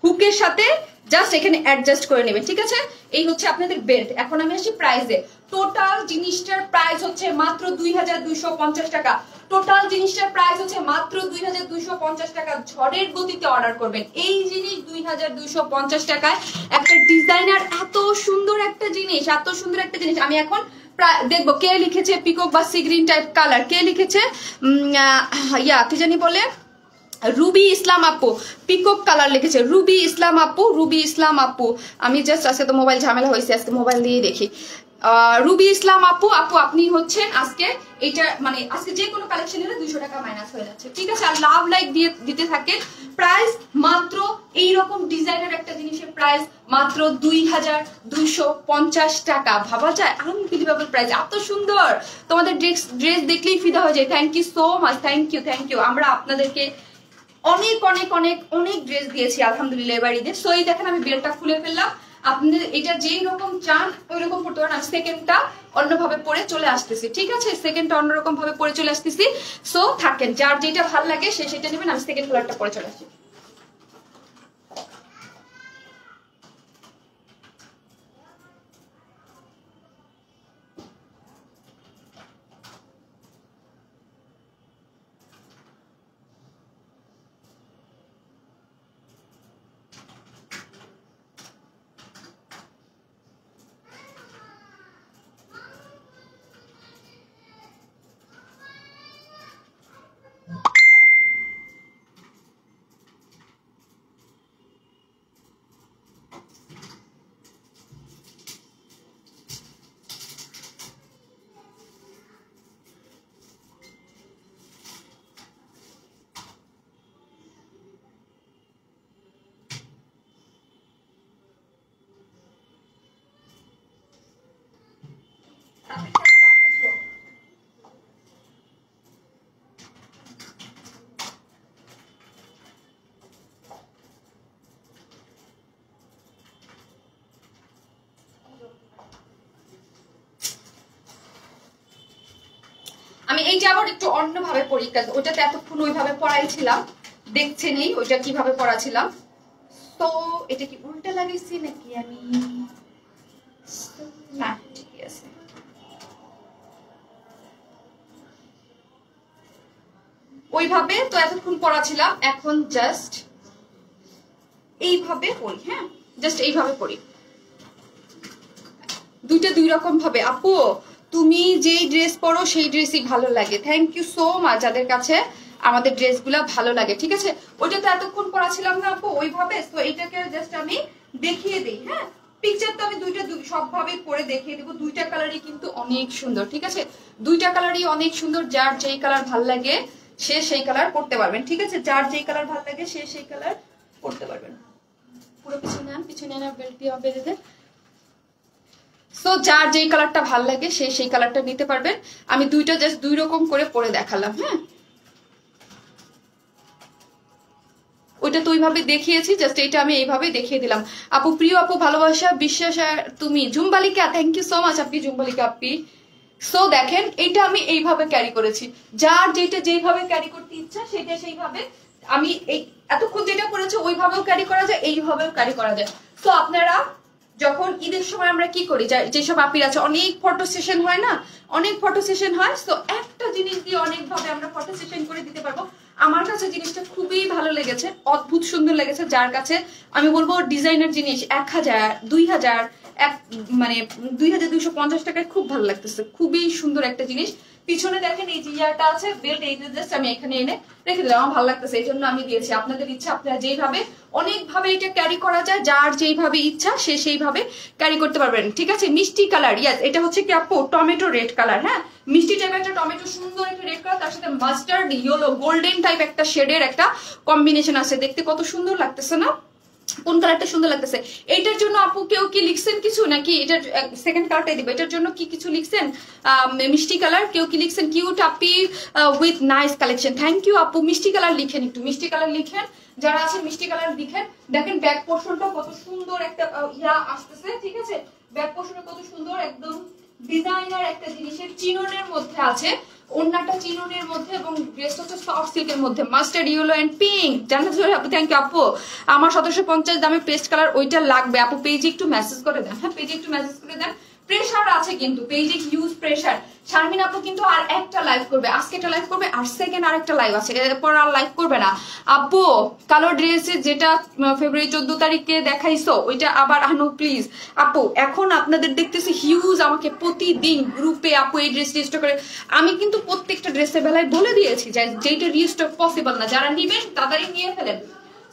হুকের সাথে জাস্ট এখানে অ্যাডজাস্ট করে নেবেন, ঠিক আছে? এই হচ্ছে আপনাদের বেল্ট। এখন আমি আসি প্রাইসে। টোটাল জিনিসটার প্রাইস হচ্ছে মাত্র 2250 টাকা। টোটাল জিনিসটার প্রাইস হচ্ছে মাত্র 2250 টাকা। ঝড়ের গতিতে অর্ডার করবেন এই জিনিস 2250 টাকায়। একটা ডিজাইনার এত সুন্দর একটা জিনিস, এত সুন্দর একটা জিনিস। আমি এখন দেখবো কে লিখেছে পিকক বা সি গ্রিন টাইপ কালার, কে লিখেছে কি জানি বলে, রুবি ইসলাম আপু পিকক কালার লিখেছে, রুবি ইসলাম আপু। আমি জাস্ট আজকে তো মোবাইল ঝামেলা হয়েছে, আজকে মোবাইল দিয়ে দেখি। রুবি ইসলাম আপু আপনি হচ্ছেন আজকে এটা মানে আজকে যে কোনো কালেকশনের 200 টাকা মাইনাস হয়ে যাচ্ছে, ঠিক আছে? আর লাভ লাইক দিয়ে দিতে থাকেন। প্রাইস মাত্র এইরকম ডিজাইনের একটা জিনিসের প্রাইস মাত্র 2250 টাকা। ভাবা যায়? আনবিলিভেবল প্রাইস, এত সুন্দর। তোমাদের ড্রেস দেখলেই ফিদা হয়ে যায়। Thank you so much, thank you. আমরা আপনাদেরকে অনেক অনেক অনেক অনেক ড্রেস দিয়েছি আলহামদুলিল্লাহ এবার ঈদে। সো এই দেখেন আমি বেলটা খুলে ফেললাম। আপনাদের এটা যেই রকম চান ওই রকম পড়তে পারেন। আমি সেকেন্ডটা অন্যভাবে পরে চলে আসতেছি, ঠিক আছে? সেকেন্ডটা অন্যরকম ভাবে পরে চলে আসতেছি। সো থাকেন, যার যেটা ভালো লাগে সে সেটা নেবেন। আমি সেকেন্ড কালারটা পরে চলে আসছি। আমি এইটা আবার একটু অন্যভাবে পড়ি, ওইটাতে এতক্ষণ ওইভাবে পড়াইছিলাম, দেখছেনই ওইটা কিভাবে পড়াছিলাম। তো এটা কি উল্টা লাগাইছি নাকি আমি? না, ঠিক আছে। ওইভাবে তো এতক্ষণ পড়াছিলাম, এখন জাস্ট এইভাবে পড়ি। হ্যাঁ, জাস্ট এইভাবে পড়ি। দুইটা দুই রকম ভাবে। আপু তুমি যেই ড্রেস পরো সেই ড্রেসই ভালো লাগে। থ্যাংক ইউ সো মাচ যাদের কাছে আমাদের ড্রেসগুলো ভালো লাগে, ঠিক আছে? ওইটা তো এতক্ষণ পড়াছিলাম না আপু ওইভাবে। তো এইটাকে জাস্ট আমি দেখিয়ে দিই। হ্যাঁ, পিকচার তো আমি দুইটা সবভাবে পরে দেখিয়ে দেবো। দুইটা কালারই কিন্তু অনেক সুন্দর, ঠিক আছে? দুইটা কালারই অনেক সুন্দর। যার যেই কালার ভাল লাগে সে সেই কালার পরতে পারবেন, ঠিক আছে? যার যেই কালার ভাল লাগে সে সেই কালার পরতে পারবেন। পুরো পিছনে আন, পিছনে আনা বেল্ট দিয়ে বেঁধে দেন। সো যার যেই কালারটা ভাল লাগে সেই কালারটা নিতে পারবেন। আমি দুইটা জাস্ট দুই রকম করে পরে দেখালাম। হ্যাঁ, ওইটা তো ওইভাবে দেখিয়েছি, জাস্ট এটা আমি এইভাবে দেখিয়ে দিলাম। আপু প্রিয় আপু ভালোবাসা বিশ্বাস তুমি জুম্বালিকা, থ্যাংক ইউ সো মাচ আপনি জুম্বালিকা আপনি। সো দেখেন এটা আমি এইভাবে ক্যারি করেছি, যার যেটা যেইভাবে ক্যারি করতে ইচ্ছা সেটা সেইভাবে। আমি এই এতক্ষণ যেটা করেছি ওইভাবেও ক্যারি করা যায়, এইভাবেও ক্যারি করা যায়। সো আপনারা যখন ঈদের সময় আমরা কি করি, যেসব আপির আছে অনেক ফটো সেশন হয় না, অনেক ফটো সেশন হয়, সো একটা জিনিস দিয়ে অনেকভাবে আমরা ফটো সেশন করে দিতে পারবো। আমার কাছে জিনিসটা খুবই ভালো লেগেছে, অদ্ভুত সুন্দর লেগেছে। যার কাছে আমি বলবো ডিজাইনার জিনিস 1000 2000 মানে 2250 টাকায় খুব ভালো লাগতেছে, খুবই সুন্দর একটা জিনিস। পিছনে দেখেন এই যে ইয়াটা আছে বেল্ট, এই জাস্ট আমি এখানে এনে রেখে দিলাম, আমার ভালো লাগতেছে এই জন্য আমি দিয়েছি। আপনাদের ইচ্ছা, আপনারা যেইভাবে অনেকভাবে এটা ক্যারি করা যায়, যার যেইভাবে ইচ্ছা সে সেইভাবে ক্যারি করতে পারবেন। ঠিক আছে, মিষ্টি কালার, ইয়াস এটা হচ্ছে কি আপু টমেটো রেড কালার। হ্যাঁ, মিষ্টি টাইপের একটা টমেটো সুন্দর একটা রেড কালার, তার সাথে মাস্টার্ড ইয়েলো গোল্ডেন টাইপ একটা শেডের একটা কম্বিনেশন আছে, দেখতে কত সুন্দর লাগতেছে না? কোন কালারটা সুন্দর লাগতেছে? এইটার জন্য আপু কেউ কি লিখছেন কিছু নাকি? এটার সেকেন্ড কালারটাই দিব, এটার জন্য কি কিছু লিখছেন? মিষ্টি কালার কেউ কি লিখছেন? কিউট আপি with nice collection, thank you আপু। মিষ্টি কালার লিখেন, একটু মিষ্টি কালার লিখেন, যারা আছেন মিষ্টি কালার লিখেন। দেখেন ব্যাক পোর্শনটা কত সুন্দর একটা ইয়া আসতেছে, ঠিক আছে? ব্যাক পোর্শনটা কত সুন্দর, একদম ডিজাইনার একটা জিনিসের চিননের মধ্যে আছে, ওন্নাটা চিননের মধ্যে এবং ড্রেসটা হচ্ছে সফট সিল্কের মধ্যে, মাস্টার্ড ইয়েলো এন্ড পিঙ্ক। জান্নাত জোহরা আপু থ্যাংক ইউ আপু। আমার 1750 দামে পেস্ট কালার ওইটা লাগবে আপু, পেজে একটু মেসেজ করে দেন। হ্যাঁ, পেজে একটু মেসেজ করে দেন। প্রেসার আছে কিন্তু পেজে, হিউজ প্রেসার। শারমিন আপু কিন্তু আর একটা লাইভ করবে, আজকে একটা লাইভ করবে আর সেকেন্ড আরেকটা লাইভ আছে, এরপর আর লাইভ করবে না আপু। কালো ড্রেসে যেটা ফেব্রুয়ারি 14 তারিখে দেখাইছো ওইটা আবার আনো প্লিজ আপু। এখন আপনাদের দেখতেছি হিউজ, আমাকে প্রতিদিন গ্রুপে আপু এই ড্রেস রিস্টক করে, আমি কিন্তু প্রত্যেকটা ড্রেসের বেলায় বলে দিয়েছি যে যেটা রিস্টক পসিবল না, যারা নিবেন তাড়াতাড়ি নিয়ে ফেলেন।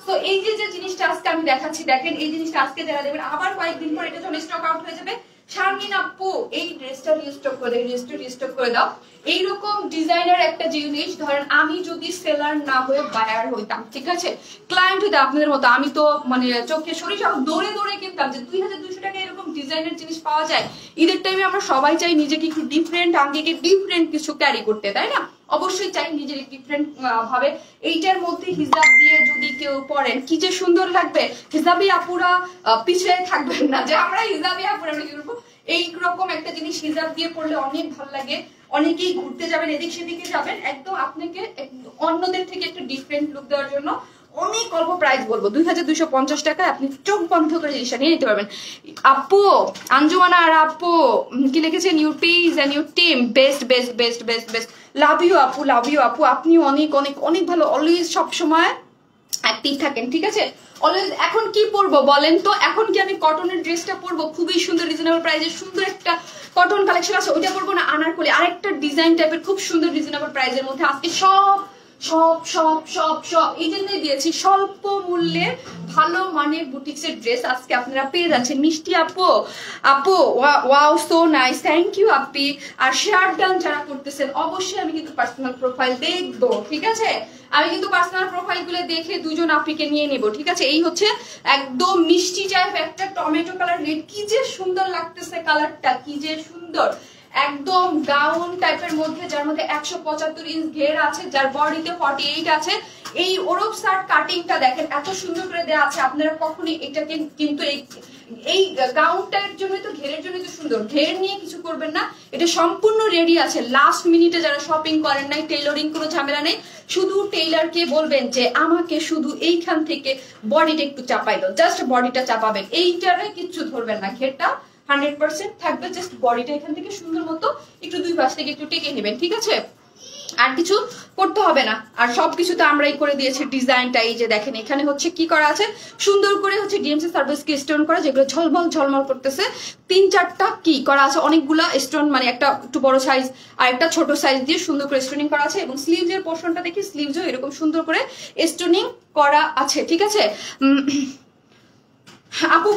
তো এই যে জিনিসটা আজকে আমি দেখাচ্ছি, দেখেন এই জিনিসটা আজকে যারা দেবেন আবার কয়েকদিন পর এটা যখন স্টক আউট হয়ে যাবে, শারমিন আপু এই ড্রেসটা রিস্টক করে দাও, রিস্টক করে দাও। এইরকম ডিজাইনার একটা জিনিস, ধরেন আমি যদি সেলার না হয়ে বায়ার হইতাম, ঠিক আছে, ক্লায়েন্ট হইতাম আপনাদের মতো, আমি তো মানে চোখে সরিষা দৌড়ে দৌড়ে কিনতাম যে 2200 টাকা এরকম ডিজাইনার জিনিস পাওয়া যায়। ঈদের টাইমে আমরা সবাই চাই নিজেকে একটু ডিফারেন্ট আঙ্গিকে ডিফারেন্ট কিছু ক্যারি করতে, তাই না? অবশ্যই চাই নিজের ডিফারেন্ট ভাবে। এইটার মধ্যে হিজাব দিয়ে যদি কেউ পরেন কি যে সুন্দর লাগবে। হিজাবি আপুরা পিছিয়ে থাকবেন না যে আমরা হিজাবি আপুরা আমরা কি করবো, এইরকম একটা জিনিস হিজাব দিয়ে পড়লে অনেক ভালো লাগে। অনেকেই ঘুরতে যাবেন, এদিক সেদিকে যাবেন, একদম আপনাকে অন্যদের থেকে একটু ডিফারেন্ট লুক দেওয়ার জন্য অনেক অল্প প্রাইস বলবো, 2250 টাকায় আপনি চোখ বন্ধ করে জিনিসটা নিয়ে নিতে পারবেন। আপু আঞ্জুমানা আর আপু কি লিখেছেন, your page and your team best best best best best, love you আপু, লাভ ইউ আপু। আপনি অনেক অনেক অনেক ভালো, অলওয়েজ সবসময় অ্যাক্টিভ থাকেন, ঠিক আছে? অলওয়েজ। এখন কি পরবো বলেন তো? এখন কি আমি কটনের ড্রেসটা পরবো? খুবই সুন্দর রিজনেবল প্রাইসে সুন্দর একটা কটন কালেকশন আছে, ওইটা পরবো না আনারকলি আরেকটা ডিজাইন টাইপের খুব সুন্দর রিজনেবল প্রাইসের মধ্যে আজকে সব সব সব সব সব এই জন্যই দিয়েছি, স্বল্প মূল্যে ভালো মানের বুটিক্সের ড্রেস আজকে আপনারা পেয়ে যাচ্ছেন। মিষ্টি আপু, আপু wow so nice, thank you আপি। আর শেয়ার ডান যারা করতেছেন অবশ্যই আমি কিন্তু পার্সোনাল প্রোফাইল দেখবো, ঠিক আছে? আমি কিন্তু পার্সোনাল প্রোফাইল গুলো দেখে দুজন আপিকে নিয়ে নেব, ঠিক আছে? এই হচ্ছে একদম মিষ্টি টাইপ একটা টমেটো কালার রেড, কি যে সুন্দর লাগতেছে কালারটা, কি যে সুন্দর, একদম গাউন টাইপের মধ্যে, যার মধ্যে 175 ইঞ্চ ঘের আছে, যার বডিতে 48 আছে। এই ওরব শার্ট কাটিংটা দেখেন এত সুন্দর করে দেওয়া আছে, আপনারা কখনই এটাকে কিন্তু এই গাউনটার জন্য তো ঘেরের জন্য তো সুন্দর, ঘের নিয়ে কিছু করবেন না, এটা সম্পূর্ণ রেডি আছে। লাস্ট মিনিটে যারা শপিং করেন নাই, টেইলরিং কোনো ঝামেলা নেই, শুধু টেইলারকে বলবেন যে আমাকে শুধু এইখান থেকে বডিটা একটু চাপাই দাও, জাস্ট বডিটা চাপাবেন, এইটারে কিচ্ছু ধরবেন না, ঘেরটা 100% থাকবে, জাস্ট বডিটা এখান থেকে সুন্দর মতো একটু দুই পাশ থেকে একটু টেকে নেবেন, ঠিক আছে? আর কিছু করতে হবে না। আর সবকিছুতে আমরাই করে দিয়েছি ডিজাইনটা, এই যে দেখেন এখানে হচ্ছে কি করা আছে, সুন্দর করে হচ্ছে ডিএমসি সার্ভিস কি স্টোন করা, যেগুলো ঝলমল ঝলমল করতেছে, 3-4টা কি করা আছে, অনেকগুলা স্টোন, মানে একটা একটু বড় সাইজ আর একটা ছোট সাইজ দিয়ে সুন্দর করে স্টোনিং করা আছে। এবং স্লিভস এর পোর্শনটা দেখি, স্লিভসও এরকম সুন্দর করে স্টোনিং করা আছে, ঠিক আছে? আপু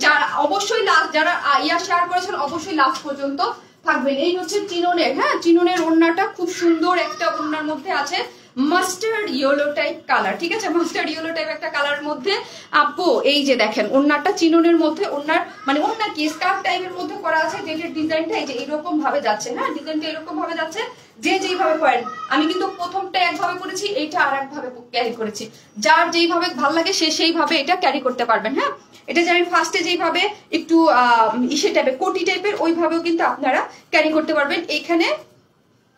যারা অবশ্যই লাস্ট, যারা ইয়া শেয়ার করেছেন অবশ্যই লাস্ট পর্যন্ত থাকবেন। এই হচ্ছে চিননের, হ্যাঁ চিননের ওড়নাটা খুব সুন্দর একটা ওড়নার মধ্যে আছে, মাস্টার্ড ইয়েলো টাইপ কালার, ঠিক আছে, মাস্টার্ড ইয়েলো টাইপ একটা কালার মধ্যে আপু এই যে দেখেন ওন্নাটা চিননের মধ্যে, ওন্নার মানে ওন্না কি স্কার্ফ টাইপের মধ্যে করা আছে, যেটার ডিজাইনটা এই যে এরকম ভাবে যাচ্ছে, হ্যাঁ ডিজাইনটা এরকম ভাবে যাচ্ছে, যে যেইভাবে করেন। আমি কিন্তু প্রথমটা একভাবে করেছি, এইটা আর একভাবে ক্যারি করেছি, যার যেইভাবে ভালো লাগে সে সেইভাবে এটা ক্যারি করতে পারবেন। হ্যাঁ এটা যে আমি ফার্স্টে যেইভাবে একটু ইসে টাইপের কোটি টাইপের ওইভাবেও কিন্তু আপনারা ক্যারি করতে পারবেন। এইখানে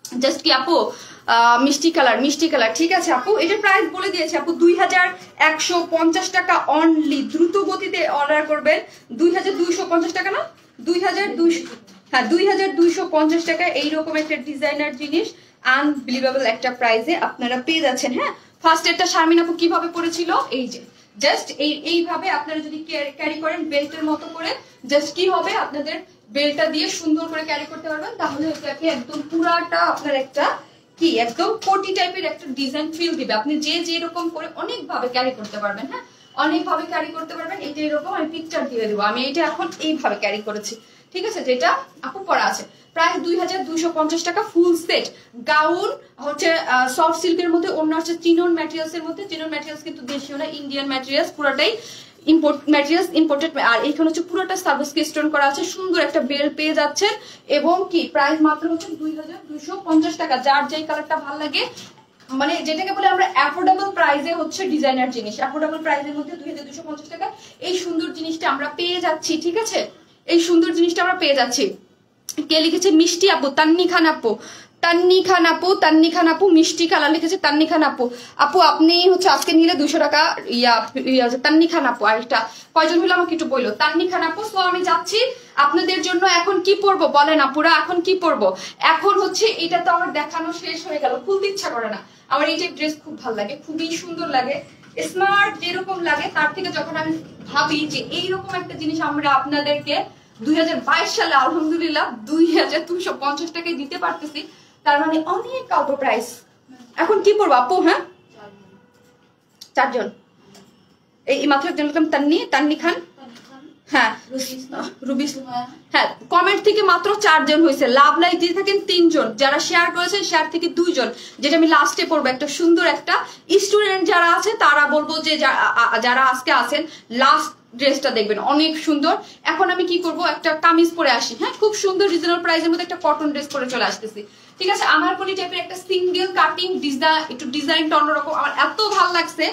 জাস্ট কি আপু মিষ্টি কালার, মিষ্টি কালার, ঠিক আছে আপু এটার প্রাইস বলে দিয়েছে আপু 2150 টাকা অনলি। দ্রুত গতিতে অর্ডার করবেন। 2250 টাকা না, 2200, হ্যাঁ 2250 টাকা এইরকম একটা ডিজাইনার জিনিস আনবিলিভেবল একটা প্রাইসে আপনারা পেয়ে যাচ্ছেন। হ্যাঁ ফার্স্ট একটা শারমিন আপু কিভাবে পড়েছিল, এই যে জাস্ট এইভাবে আপনারা যদি ক্যারি করেন বেল্টের মতো করে, জাস্ট কি হবে আপনাদের বেল্টটা দিয়ে সুন্দর করে ক্যারি করতে পারবেন, তাহলে এটাকে একদম পুরাটা আপনার একটা কি একদম কোটি টাইপের একটা ডিজাইন ফিল দিবে। আপনি যে যেরকম করে অনেক ভাবে ক্যারি করতে পারবেন। হ্যাঁ অনেক ভাবে ক্যারি করতে পারবেন। এটা এরকম আমি পিকচার দিয়ে দেবো, আমি এটা এখন এইভাবে ক্যারি করেছি, ঠিক আছে, যেটা আপু পরা আছে। প্রায় 2250 টাকা ফুল সেট গাউন হচ্ছে সফট সিল্কের মধ্যে, অন্য হচ্ছে চিনন ম্যাটেরিয়ালস এর মধ্যে। চিনন ম্যাটেরিয়ালস কিন্তু দেশীয় না, ইন্ডিয়ান ম্যাটেরিয়ালস, পুরোটাই ইম্পোর্ট ম্যাটেরিয়ালস, ইম্পোর্টেড। আর এখানে হচ্ছে পুরোটা সার্ভিসকে স্টোন করা আছে, সুন্দর একটা বেল পেয়ে যাচ্ছেন এবং কি প্রাইস মাত্র হচ্ছে 2250 টাকা। যার যেই কালারটা ভালো লাগে, মানে যেটাকে বলে আমরা অ্যাফোর্ডেবল প্রাইসে হচ্ছে ডিজাইনার জিনিস, অ্যাফোর্ডেবল প্রাইসের মধ্যে 2250 টাকা এই সুন্দর জিনিসটা আমরা পেয়ে যাচ্ছি, ঠিক আছে, এই সুন্দর জিনিসটা আমরা পেয়ে যাচ্ছি। কে লিখেছে মিষ্টি আপু, তান্নি খান আপু, তান্নি খান আপু, তান্নি খান আপু, মিষ্টি কালার লিখেছে তান্নি খান আপু। আপু আপনি হচ্ছে আজকে নিলে 200 টাকা তান্নি খান আপু। আর এটা কয়জন হলো আমাকে একটু বললো, তান্নি খান আপু। সো আমি যাচ্ছি আপনাদের জন্য এখন কি পরবো বলেন আপুরা, এখন কি পরবো? এখন হচ্ছে এটা তো আমার দেখানো শেষ হয়ে গেল, খুলতে ইচ্ছা করে না। আমার এই যে ড্রেস খুব ভালো লাগে, খুবই সুন্দর লাগে, স্মার্ট যেরকম লাগে তার থেকে যখন আমি ভাবি যে এইরকম একটা জিনিস আমরা আপনাদেরকে 2022 সালে আলহামদুলিল্লাহ 2250 টাকায় দিতে পারতেছি, তার মানে অনেক অল্প প্রাইস। এখন কি পড়বো আপু? হ্যাঁ 4 জন, এই মাত্র একজন তান্নি, তান্নি খান, হ্যাঁ রুবি, হ্যাঁ কমেন্ট থেকে মাত্র 4 জন হয়েছে। লাভ লাইক দিয়ে থাকেন 3 জন, যারা শেয়ার করেছেন শেয়ার থেকে 2 জন, যেটা আমি লাস্টে পড়বো। একটা সুন্দর একটা স্টুডেন্ট যারা আছে তারা বলবো যে যারা আজকে আছেন লাস্ট ড্রেসটা দেখবেন অনেক সুন্দর। এখন আমি কি করব, একটা কামিজ পরে আসি। হ্যাঁ খুব সুন্দর রিজনেবল প্রাইসের মধ্যে একটা কটন ড্রেস পরে চলে আসতেছি, ঠিক আছে। আমার কোনি টাইপের একটা সিঙ্গেল কাটিং ডিজাইন, একটু ডিজাইনটা অন্যরকম, আমার এত ভালো লাগছে।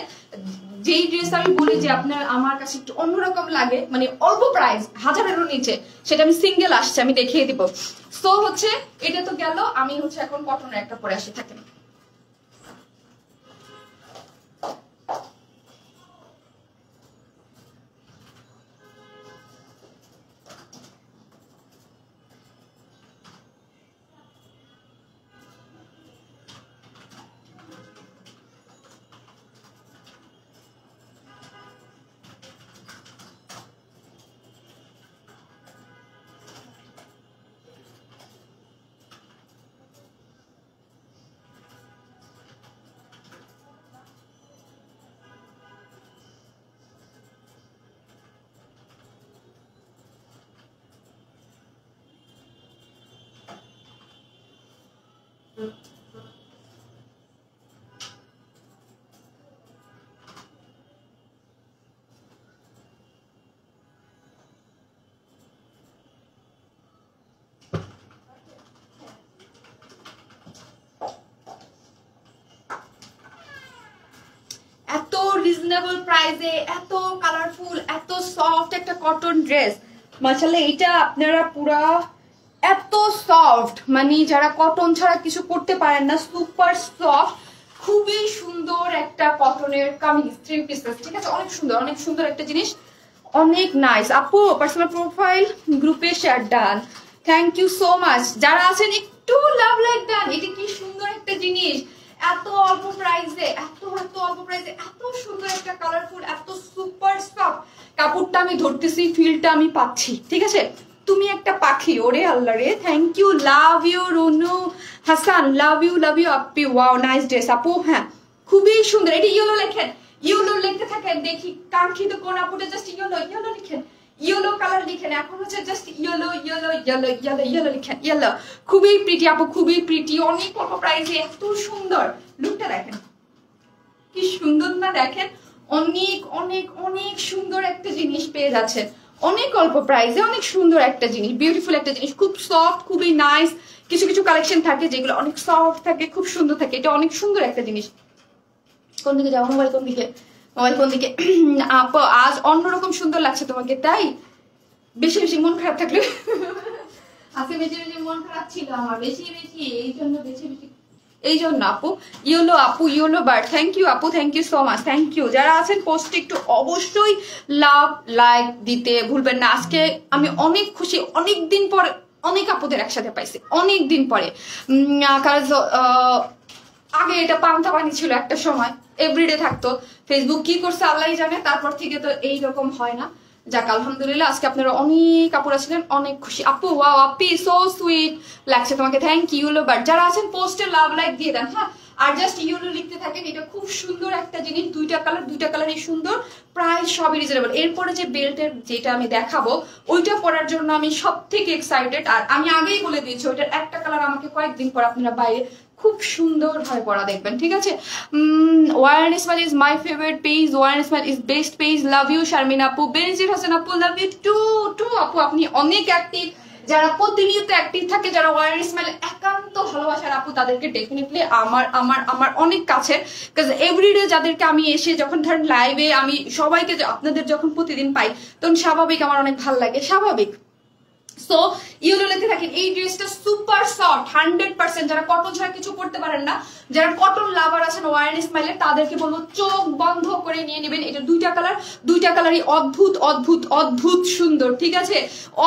যেই ড্রেস আমি বলি যে আপনার আমার কাছে একটু অন্যরকম লাগে, মানে অল্প প্রাইস 1000-এরও নিচে, সেটা আমি সিঙ্গেল আসছে, আমি দেখিয়ে দিব। সো হচ্ছে এটা তো গেল, আমি হচ্ছে এখন কটনের একটা পরে আসি, থাকেন। এত রিজনেবল প্রাইসে এত কালারফুল এত সফট একটা কটন ড্রেস, মাশাআল্লাহ এটা আপনারা পুরা এত সফট, মানে যারা কটন ছাড়া কিছু করতে পারেন না, সুপার সফট, খুবই সুন্দর একটা কটনের কামিজ 3 পিসেস, ঠিক আছে, অনেক সুন্দর, অনেক সুন্দর একটা জিনিস, অনেক নাইস। আপু পার্সোনাল প্রোফাইল গ্রুপে share done, thank you so much. যারা আছেন একটু লাভ লাইক ডান, এটা কি সুন্দর একটা জিনিস, এত অল্প প্রাইসে, এত অল্প প্রাইসে এত সুন্দর একটা কালারফুল, এত সুপার সফট কাপড়টা আমি ধরতেছি, ফিলটা আমি পাচ্ছি, ঠিক আছে। তুমি একটা পাখি, ওরে আল্লাহ রে, thank you, love you Runu Hasan, love you আপি, ওয়াও নাইস ড্রেস আপু। হ্যাঁ খুবই সুন্দর, এটা ইয়েলো লেখেন, ইয়েলো লিখতে থাকেন, দেখি কাঙ্ক্ষিত কোন আপুটা জাস্ট ইয়েলো লিখেন, ইয়েলো কালার লিখেন, এখন হচ্ছে just yellow yellow yellow yellow yellow লিখেন, ইয়েলো। খুবই প্রিটি আপু, খুবই প্রিটি, অনেক অল্প প্রাইসে এত সুন্দর। লুকটা দেখেন কি সুন্দর না, দেখেন অনেক অনেক অনেক সুন্দর একটা জিনিস পেয়ে যাচ্ছেন অনেক অল্প প্রাইসে, অনেক সুন্দর একটা জিনিস, বিউটিফুল একটা জিনিস, খুব সফট, খুবই নাইস। কিছু কিছু কালেকশন থাকে যেগুলো অনেক সফট থাকে, খুব সুন্দর থাকে, এটা অনেক সুন্দর একটা জিনিস। কোন দিকে যাও মোবাইল, কোন দিকে মোবাইল, কোন দিকে? আপু আজ অন্যরকম সুন্দর লাগছে তোমাকে, তাই? বেশি বেশি মন খারাপ থাকলে আজকে বেশি বেশি মন খারাপ ছিল আমার, বেশি বেশি এই জন্য, বেশি বেশি এই জন্য আপু। ইয়েলো আপু, ইয়েলো বার্ড, থ্যাংক ইউ আপু, thank you so much, thank you. যারা আছেন পোস্টে একটু অবশ্যই লাভ লাইক দিতে ভুলবেন না। আজকে আমি অনেক খুশি, অনেক দিন পরে অনেক আপুদের একসাথে পাইছি, অনেক দিন পরে। কারণ আগে এটা পান্তা পানি ছিল একটা সময়, এভরিডে থাকতো। ফেসবুক কি করছে আল্লাহ জানে, তারপর থেকে তো এইরকম হয় না। যাক আলহামদুলিল্লাহ, আজকে আপনারা অনেক আপুরা ছিলেন, অনেক খুশি। আপু ওয়াও আপি সো সুইট লাগছে তোমাকে, থ্যাংক ইউ। বাট যারা আছেন পোস্টে লাভ লাইক দিয়ে দেন, হ্যাঁ, আর জাস্ট ইউলো লিখতে থাকেন। এটা খুব সুন্দর একটা জিনিস, দুইটা কালারই সুন্দর, প্রায় সবই রিজনেবল। এরপরে যে বেল্টের যেটা আমি দেখাবো ওইটা পরার জন্য আমি সব থেকে এক্সাইটেড। আর আমি আগেই বলে দিয়েছি ওইটার একটা কালার আমাকে কয়েকদিন পর আপনারা বাইরে খুব সুন্দর ভাবে পরা দেখবেন, ঠিক আছে? Warren smile is my favourite page, Warren smile is best page, love you. Sharmin আপু, বেনজির হোসেন আপু, লাভ ইউ টু আপু, আপনি অনেক অ্যাক্টিভ। যারা প্রতিনিয়ত অ্যাক্টিভ থাকে, যারা ওয়ারেন ইসমাইল একান্ত ভালোবাসার আপু, তাদেরকে ডেফিনেটলি আমার আমার আমার অনেক কাছের। বিকজ এভরিডে যাদেরকে আমি এসে যখন ধরেন লাইভে আমি সবাইকে আপনাদের যখন প্রতিদিন পাই, তখন স্বাভাবিক আমার অনেক ভালো লাগে, স্বাভাবিক। সো ইয়েলো লিখতে থাকেন। এই ড্রেসটা সুপার সফট 100%। যারা কটন ছাড়া কিছু করতে পারেন না, যারা কটন লাভার আছেন ওয়ারেন ইসমাইলের, তাদেরকে বলবো চোখ বন্ধ করে নিয়ে নেবেন। এটা দুইটা কালারই অদ্ভুত অদ্ভুত অদ্ভুত সুন্দর, ঠিক আছে?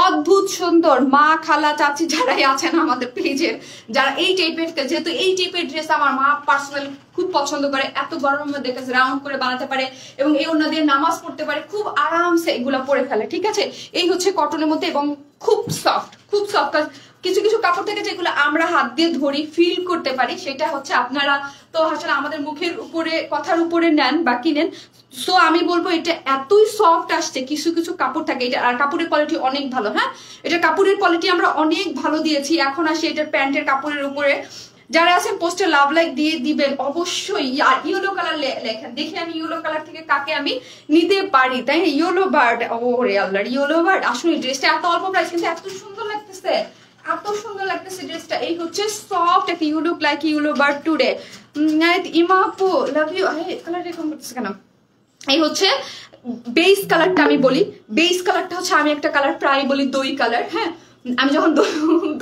অদ্ভুত সুন্দর। মা খালা চাচি যারাই আছেন আমাদের পেজের, যারা এই টাইপের, যেহেতু এই টাইপের ড্রেস আমার মা পার্সোনালি খুব পছন্দ করে, এত গরমের মধ্যে রাউন্ড করে বানাতে পারে এবং এই ওড়না দিয়ে নামাজ পড়তে পারে, খুব আরামসে এগুলা পরে ফেলে, ঠিক আছে? এই হচ্ছে কটনের মধ্যে এবং খুব সফট, খুব সফট। কিছু কিছু কাপড় থেকে যেগুলো আমরা হাত দিয়ে ধরি, ফিল করতে পারি, সেটা হচ্ছে আপনারা তো আসলে আমাদের মুখের উপরে, কথার উপরে নেন বা কিনেন। সো আমি বলবো এটা এতই সফট আসছে, কিছু কিছু কাপড় থাকে এটা, আর কাপড়ের কোয়ালিটি অনেক ভালো। হ্যাঁ, এটা কাপড়ের কোয়ালিটি আমরা অনেক ভালো দিয়েছি। এখন আসি এটার প্যান্টের কাপড়ের উপরে। যারা আছেন পোস্টে লাভ লাইক দিয়ে দিবেন অবশ্যই। আর ইয়েলো কালার লেখেন, দেখি আমি ইয়েলো কালার থেকে কাকে আমি নিতে পারি, তাই না? ইয়েলো বার্ড, ও রে আল্লাহ, ইয়েলো বার্ড। আসলে ড্রেসটা এত অল্প প্রাইস কিন্তু এত সুন্দর লাগতেছে, এত সুন্দর লাগতেছে ড্রেসটা। এই হচ্ছে সফট একটা you look like yellow bird today. Ema আপু, লাভ ইউ। কালার এরকম করতেছে কেন? এই হচ্ছে বেস কালারটা। আমি বলি বেস কালারটা হচ্ছে, আমি একটা কালার প্রায় বলি দই কালার। হ্যাঁ, আমি যখন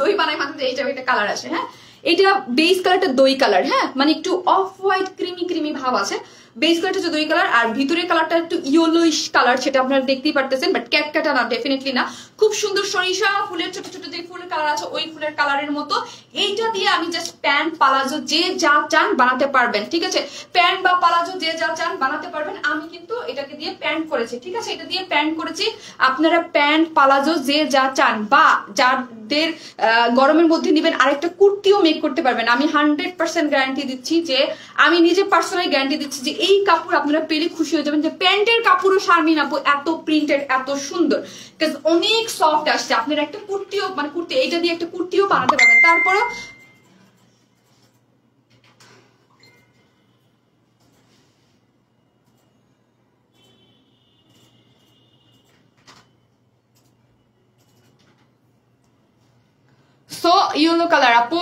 দই বানাই মাঝে এইটা একটা কালার আসে। হ্যাঁ, এটা বেস কালারটা দই কালার। হ্যাঁ, মানে একটু অফ হোয়াইট ক্রিমি ক্রিমি ভাব আছে। বেস কালারটা হচ্ছে দই কালার, আর ভিতরের কালারটা একটু ইয়েলোইশ কালার, সেটা আপনারা দেখতেই পারতেছেন, বাট ক্যাটকাটা না, ডেফিনেটলি না। খুব সুন্দর সরিষা ফুলের ছোট ছোট যে ফুলের কালার আছে ওই ফুলের কালারের মতো। এইটা দিয়ে আমি জাস্ট প্যান্ট পালাজো যে যা চান বানাতে পারবেন, ঠিক আছে? প্যান্ট বা পালাজো যে যা চান বানাতে পারবেন। আমি কিন্তু এটাকে দিয়ে প্যান্ট করেছি, ঠিক আছে? এটা দিয়ে প্যান্ট করেছি। আপনারা প্যান্ট পালাজো যে যা চান, বা যাদের গরমের মধ্যে নিবেন আরেকটা কুর্তিও মেক করতে পারবেন। আমি 100% গ্যারান্টি দিচ্ছি, যে আমি নিজে পার্সোনালি গ্যারান্টি দিচ্ছি যে এই কাপড় আপনারা পেলে খুশি হয়ে যাবেন, যে প্যান্টের কাপড়ও শারমিন আপু এত প্রিন্টেড এত সুন্দর, অনেক সফট আসছে। আপনারা একটা কুর্তিও, মানে কুর্তি এইটা দিয়ে একটা কুর্তিও বানাতে পারবেন। তারপরে সো ইয়েলো কালার আপু,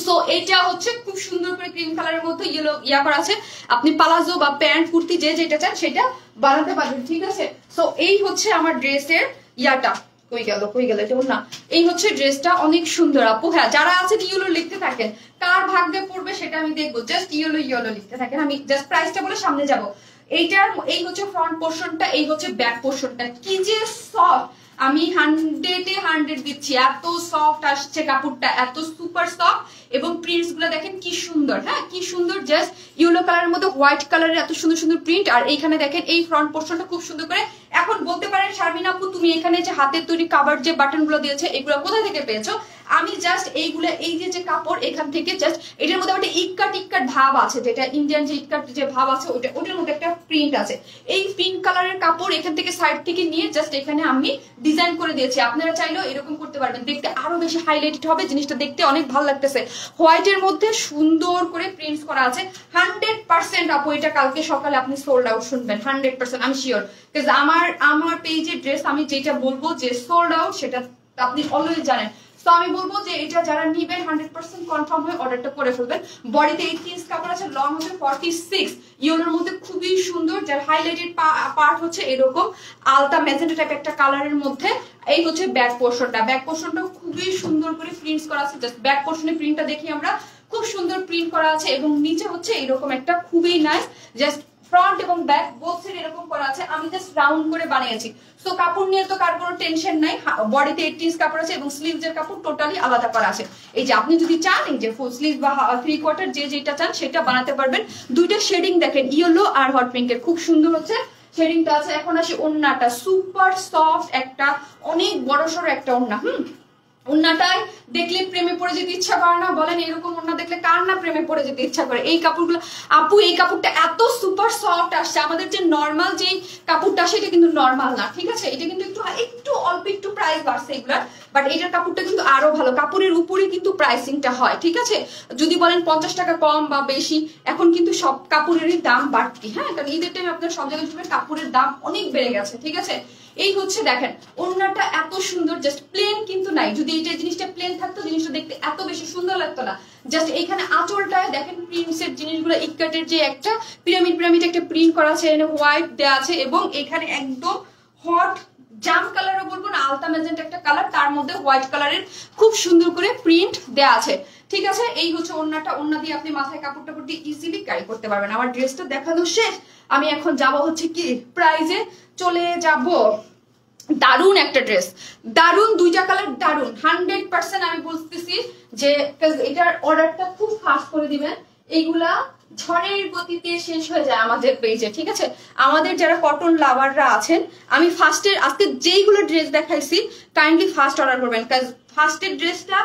সো এটা হচ্ছে খুব সুন্দর করে ক্রিম কালারের মধ্যে ইয়েলো ইয়া করা আছে। আপনি পালাজো বা প্যান্ট কুর্তি যে যেটা চান সেটা বানাতে পারবেন, ঠিক আছে? সো এই হচ্ছে আমার ড্রেসের ইয়াটা। কই গেল এটা না। এই হচ্ছে ড্রেসটা, অনেক সুন্দর আপু। হ্যাঁ, যারা আছে ইয়েলো লিখতে থাকেন, কার ভাগ্যে পড়বে সেটা আমি দেখবো। জাস্ট ইয়েলো লিখতে থাকেন। আমি জাস্ট প্রাইসটা বলে সামনে যাব। এইটার এই হচ্ছে ফ্রন্ট পোর্শনটা, এই হচ্ছে ব্যাক পোর্শনটা। কি যে সফট, আমি 100-এ 100 দিচ্ছি। এত সফট আসছে কাপড়টা, এত সুপার সফট, এবং প্রিন্টস গুলো দেখেন কি সুন্দর। হ্যাঁ, কি সুন্দর। জাস্ট ইয়েলো কালারের মধ্যে হোয়াইট কালারের এত সুন্দর সুন্দর প্রিন্ট। আর এইখানে দেখেন এই ফ্রন্ট পোর্শনটা খুব সুন্দর করে, এখন এখন বলতে পারেন শারমিন আপু তুমি এখানে যে হাতের তৈরি কাভার যে বাটন গুলো দিয়েছে এগুলো কোথা থেকে পেয়েছো? আমি জাস্ট এইগুলা এই যে কাপড় এখান থেকে জাস্ট এটার মধ্যে একটা ইটকাট ইটকাট ভাব আছে, যেটা ইন্ডিয়ান যে ইটকাট যে ভাব আছে ওটার মধ্যে একটা প্রিন্ট আছে। এই পিঙ্ক কালারের কাপড় এখান থেকে সাইড থেকে নিয়ে জাস্ট এখানে আমি ডিজাইন করে দিয়েছি। আপনারা চাইলেও এরকম করতে পারবেন, দেখতে আরো বেশি হাইলাইটেড হবে, জিনিসটা দেখতে অনেক ভালো লাগতেছে। হোয়াইটের মধ্যে সুন্দর করে প্রিন্টস করা আছে। 100% আপু এটা কালকে সকালে আপনি সোল্ড আউট শুনবেন, 100% আমি শিওর। আমার পেজে ড্রেস আমি যেটা বলবো যে সোল্ড আউট সেটা আপনি অলওয়েজ জানেন। তো আমি বলবো যে এটা যারা নিবেন 100% কনফার্ম হয়ে অর্ডারটা করে ফেলবেন। বডিতে 80 ইঞ্চ কাপড় আছে, লং হচ্ছে 46, ইয়েলোর মধ্যে খুবই সুন্দর, যার হাইলাইটেড পার্ট হচ্ছে এরকম আলতা ম্যাজেন্টা টাইপ একটা কালারের মধ্যে। এই হচ্ছে ব্যাক পোর্শনটা, ব্যাক পোর্শনটা খুবই সুন্দর করে প্রিন্টস করা আছে। জাস্ট ব্যাক পোর্শনের প্রিন্টটা দেখি আমরা, খুব সুন্দর প্রিন্ট করা আছে এবং নিচে হচ্ছে এরকম একটা খুবই নাইস জাস্ট ফ্রন্ট এবং ব্যাক বোথ সাইড এরকম করা আছে। আমি জাস্ট রাউন্ড করে বানিয়েছি। সো কাপড় নিয়ে তো কার কোনো টেনশন নাই। বডিতে 80 ইঞ্চ কাপড় আছে এবং স্লিভস এর কাপড় টোটালি আলাদা করা আছে। এই যে আপনি যদি চান এই যে ফুল স্লিভ বা 3/4 যে যেটা চান সেটা বানাতে পারবেন। দুইটা শেডিং দেখেন, ইয়েলো আর হট পিঙ্কের, খুব সুন্দর হচ্ছে শেডিংটা আছে। এখন আসি ওড়নাটা, সুপার সফট একটা অনেক বড়সড় একটা ওড়না। ওড়নাটাই দেখলে প্রেমে পড়ে যেতে ইচ্ছা করে না? বলেন এরকম ওড়না দেখলে কার না প্রেমে পড়ে যেতে ইচ্ছা করে? এই কাপড়গুলো আপু, এই কাপড়টা এত সুপার সফট আসছে। আমাদের যে নর্মাল যে কাপড়টা সেটা কিন্তু নর্মাল না, ঠিক আছে? এটা কিন্তু একটু অল্প একটু প্রাইস বাড়ছে এগুলার, বাট এটার কাপড়টা কিন্তু আরো ভালো। কাপড়ের উপরে কিন্তু প্রাইসিংটা হয়, ঠিক আছে? যদি বলেন 50 টাকা কম বা বেশি, এখন কিন্তু সব কাপড়েরই দাম বাড়তি। হ্যাঁ, কারণ ঈদের টাইমে আপনার সব জায়গায় শুনবেন কাপড়ের দাম অনেক বেড়ে গেছে, ঠিক আছে? এই হচ্ছে দেখেন ওড়নাটা এত সুন্দর, জাস্ট প্লেন কিন্তু নাই। যদি এই জিনিসটা প্লেন থাকতো জিনিসটা দেখতে এত বেশি সুন্দর লাগতো না। জাস্ট এইখানে আঁচলটায় দেখেন প্রিন্টস এর জিনিসগুলো, ইটকাটের যে একটা পিরামিড একটা প্রিন্ট করা আছে, এখানে হোয়াইট দেওয়া আছে এবং এখানে একদম হট জাম কালারও বলবো না, আলতা ম্যাজেন্টা একটা কালার, তার মধ্যে হোয়াইট কালারের খুব সুন্দর করে প্রিন্ট দেওয়া আছে, ঠিক আছে? এই হচ্ছে ওড়নাটা। ওড়না দিয়ে আপনি মাথায় কাপড় টাপড় দিয়ে ইজিলি ক্যারি করতে পারবেন। আমার ড্রেসটা দেখানো শেষ, আমি এখন যাব হচ্ছে কি প্রাইজে চলে যাব। দারুন একটা ড্রেস, দারুন দুইটা কালার, দারুন 100% আমি বলতেছি যে এটার অর্ডারটা খুব ফাস্ট করে দিবেন। এইগুলা ঝড়ের গতিতে শেষ হয়ে যায় আমাদের পেজে, ঠিক আছে? আমাদের যারা কটন লাভাররা আছেন, আমি ফার্স্টের আজকে যেইগুলো ড্রেস দেখাইছি কাইন্ডলি ফার্স্ট অর্ডার করবেন, কারণ ফার্স্টের ড্রেসটা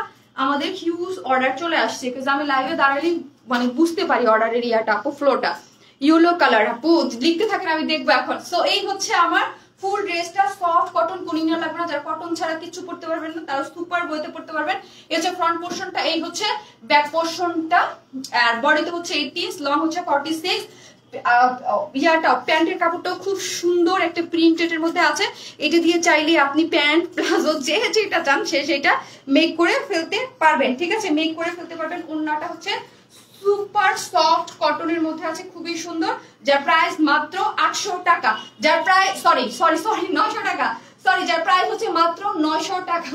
আমাদের হিউজ অর্ডার চলে আসছে। কারণ আমি লাইভে দাঁড়ালে মানে বুঝতে পারি অর্ডারের ইয়াটা, আপু ফ্লোটা ইয়েলো কালার, আপু লিখতে থাকেন আমি দেখবো এখন। সো এই হচ্ছে আমার ফুল ড্রেসটা, সফট কটন, কোনিনা লাগবে না। যারা কটন ছাড়া কিছু পড়তে পারবেন না তারা সুপার বইতে পড়তে পারবেন। এই হচ্ছে ফ্রন্ট পোর্শনটা, এই হচ্ছে ব্যাক পোর্শনটা, আর বডিতে হচ্ছে 80, লং হচ্ছে 46। ইয়াটা প্যান্টের কাপড়টাও খুব সুন্দর একটা প্রিন্টেড মধ্যে আছে। এটা দিয়ে চাইলে আপনি প্যান্ট প্লাজো যে যেটা চান সেটা মেক করে ফেলতে পারবেন, ঠিক আছে? মেক করে ফেলতে পারবেন। ওড়নাটা হচ্ছে সুপার সফট কটনের মধ্যে আছে, খুবই সুন্দর, যার প্রাইস মাত্র 800 টাকা। যার প্রাইস সরি 900 টাকা, সরি, যার প্রাইস হচ্ছে মাত্র 900 টাকা।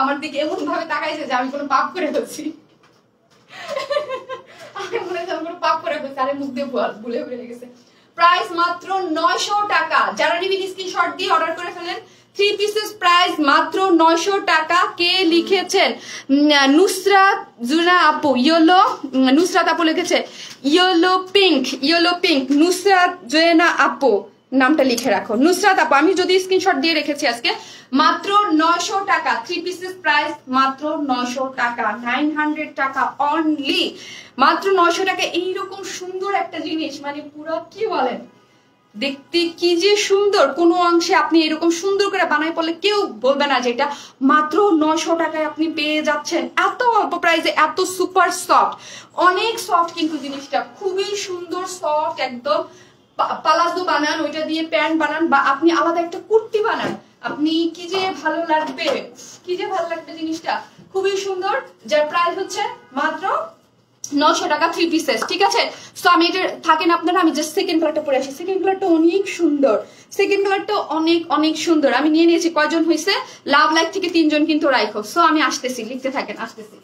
আমার দিকে এমন ভাবে তাকাইছে যে আমি কোনো পাপ করে ফেলছি। আমি মনে হয় কোনো পাপ করে ফেলছি, আরে মুখ দিয়ে ভুলে গেছে। প্রাইস মাত্র 900 টাকা। যারা নিবেন স্ক্রিনশট দিয়ে অর্ডার করে ফেলেন। 3 পিসেস প্রাইস মাত্র 900 টাকা। কে লিখেছেন? নুসরাত জুনা আপু, ইয়েলো নুসরাত আপু লিখেছে, ইয়েলো পিঙ্ক নুসরাত জুনা আপু নামটা লিখে রাখো, নুসরাত আপু। আমি যদি স্ক্রিনশট দিয়ে রেখেছি আজকে মাত্র 900 টাকা। 3 পিসেস প্রাইস মাত্র 900 টাকা, 900 টাকা অনলি, মাত্র 900 টাকা। এইরকম সুন্দর একটা জিনিস মানে পুরো কি বলেন, দেখতে কি যে সুন্দর, কোনো অংশে আপনি এরকম সুন্দর করে বানাই পড়লে কেউ বলবে না যে এটা মাত্র 900 টাকায় আপনি পেয়ে যাচ্ছেন। এত অল্প প্রাইসে এত সুপার সফট, অনেক সফট কিন্তু জিনিসটা খুবই সুন্দর সফট একদম। পালাজো বানান, ওইটা দিয়ে প্যান্ট বানান, বা আপনি আলাদা একটা কুর্তি বানান, আপনি কি যে ভালো লাগবে, কি যে ভালো লাগবে জিনিসটা, খুবই সুন্দর। যার প্রাইস হচ্ছে মাত্র 900 টাকা 3 পিসেস, ঠিক আছে? সো আমি এটা থাকেন আপনারা, আমি জাস্ট সেকেন্ড কালারটা পরে আসি। সেকেন্ড কালারটা অনেক সুন্দর, সেকেন্ড কালারটা অনেক সুন্দর। আমি নিয়ে নিয়েছি, কয়জন হয়েছে? লাভ লাইক থেকে 3 জন কিন্তু রাইখো। সো আমি আসতেছি, লিখতে থাকেন, আসতেছি।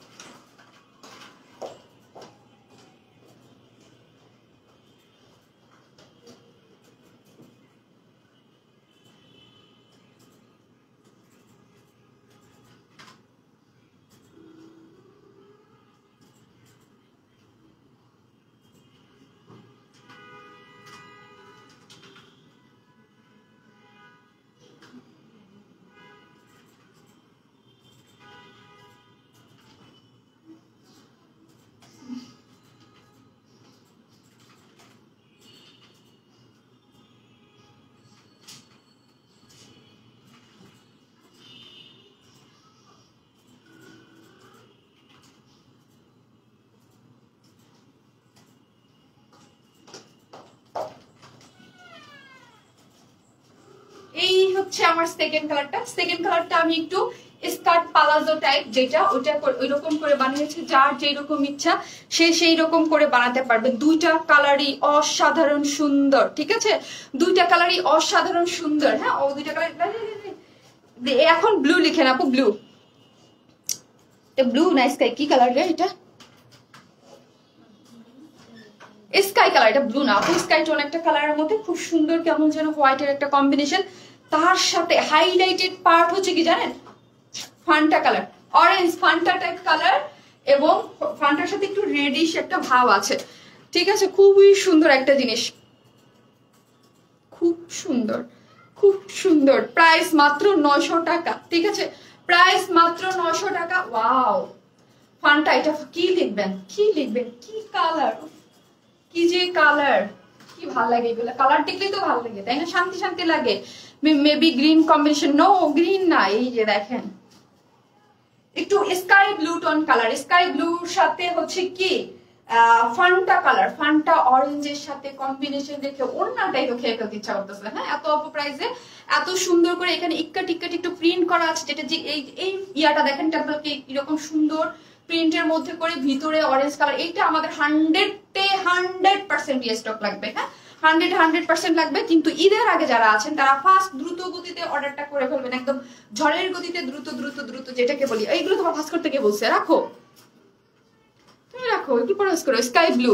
হচ্ছে আমার সেকেন্ড কালারটা আমি একটু স্কার্ট পালাজো টাইপ, যেটা ওইটা ওইরকম করে বানিয়েছে, যার যেই রকম ইচ্ছা সে সেই রকম করে বানাতে পারবে। দুইটা কালারই অসাধারণ সুন্দর, ঠিক আছে, দুইটা কালারই অসাধারণ সুন্দর। হ্যাঁ, ও দুইটা কালার এখন ব্লু লিখেন আপু, ব্লু না স্কাই, কি কালার রে এটা? স্কাই কালার, এটা ব্লু না আপু, স্কাই টোন একটা কালারের মধ্যে খুব সুন্দর, কেমন যেন হোয়াইটের একটা কম্বিনেশন। তার সাথে হাইলাইটেড পার্ট হচ্ছে কি জানেন, Fanta colour, orange Fanta type colour, এবং ফান্টার সাথে একটু রেডিশ একটা ভাব আছে, ঠিক আছে, খুবই সুন্দর একটা জিনিস, খুব সুন্দর, খুব সুন্দর। প্রাইস মাত্র 900 টাকা, ঠিক আছে, প্রাইস মাত্র 900 টাকা। ওয়াও, ফান্টা, এটা কি লিখবেন, কি লিখবেন, কি কালার, কি যে কালার, কি ভাল লাগে এগুলো, কালার দেখলেই তো ভালো লাগে, তাই না, শান্তি শান্তি লাগে। Maybe green combination, no green না, এই যে দেখেন একটু sky blue tone colour, sky ব্লুর সাথে হচ্ছে কি ফান্টা কালার, ফান্টা অরেঞ্জের সাথে কম্বিনেশন দেখে ওড়নাটাই তো খেয়ে ফেলতে ইচ্ছা করতেছে। হ্যাঁ, এত অল্প প্রাইসে এত সুন্দর করে এখানে ইক্কাট একটু প্রিন্ট করা আছে, যেটা যে এই ইয়াটা দেখেন টেম্পলকে এরকম সুন্দর প্রিন্টের মধ্যে করে ভিতরে অরেঞ্জ কালার। এইটা আমাদের 100% স্টক লাগবে। হ্যাঁ, 100% লাগবে, কিন্তু ঈদের আগে যারা আছেন তারা ফাস্ট দ্রুত গতিতে অর্ডারটা করে ফেলবেন, একদম ঝড়ের গতিতে দ্রুত দ্রুত দ্রুত, যেটাকে বলি। এইগুলো তোমার ফাস্ট করতে কে বলছে, রাখো তুমি, রাখো একটু পরস করো। স্কাই ব্লু,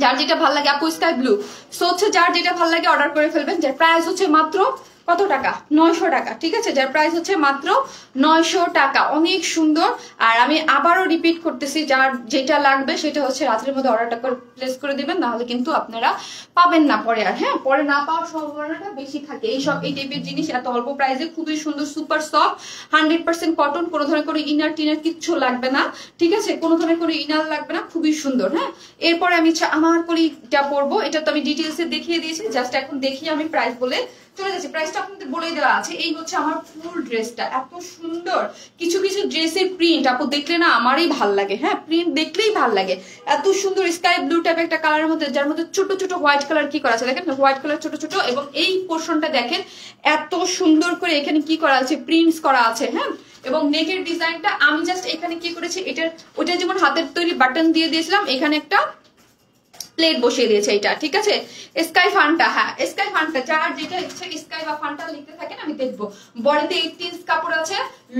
যার যেটা ভালো লাগে আপু, স্কাই ব্লু। সো হচ্ছে যার যেটা ভালো লাগে অর্ডার করে ফেলবেন, যার প্রাইস হচ্ছে মাত্র কত টাকা, 900 টাকা, ঠিক আছে, যার প্রাইস হচ্ছে মাত্র 900 টাকা, অনেক সুন্দর। আর আমি আবারও রিপিট করতেছি, যার যেটা লাগবে সেটা হচ্ছে রাত্রের মধ্যে অর্ডারটা করে প্লেস করে দিবেন, নাহলে কিন্তু আপনারা পাবেন না পরে আর। হ্যাঁ, পরে না পাওয়ার সম্ভাবনাটা বেশি থাকে। এই টাইপের জিনিস এত অল্প প্রাইসে খুবই সুন্দর, সুপার সফট, 100% কটন, কোনো ধরনের কোনো ইনার টিনার কিচ্ছু লাগবে না, ঠিক আছে, কোনো ধরনের কোনো ইনার লাগবে না, খুবই সুন্দর। হ্যাঁ, এরপরে আমি আমার পরিটা পরবো, এটা তো আমি ডিটেলসে দেখিয়ে দিয়েছি, জাস্ট এখন দেখিয়ে আমি প্রাইস বলে চলে যাচ্ছি। প্রাইসটা আপনাদের বলে দেওয়া আছে। এই হচ্ছে আমার ফুল ড্রেসটা, এত সুন্দর। কিছু কিছু ড্রেসের প্রিন্ট আপু দেখলে না আমারই ভাল লাগে। হ্যাঁ, প্রিন্ট দেখলেই ভাল লাগে, এত সুন্দর স্কাই ব্লু টাইপের একটা কালারের মধ্যে, যার মধ্যে ছোট ছোট হোয়াইট কালার কি করা আছে দেখেন, হোয়াইট কালার ছোট ছোট, এবং এই পোর্শনটা দেখেন এত সুন্দর করে এখানে কি করা আছে, প্রিন্টস করা আছে। হ্যাঁ, এবং নেকের ডিজাইনটা আমি জাস্ট এখানে কি করেছি, ওইটা যেমন হাতের তৈরি বাটন দিয়ে দিয়েছিলাম, এখানে একটা প্লেট বসিয়ে দিয়েছে এটা, ঠিক আছে। স্কাই ফান্টা, হ্যাঁ স্কাই ফান্টা, যার যেটা ইচ্ছে স্কাই বা ফান্টা লিখতে থাকেন, আমি দেখবো। বডিতে 18 ইঞ্চ কাপড় আছে,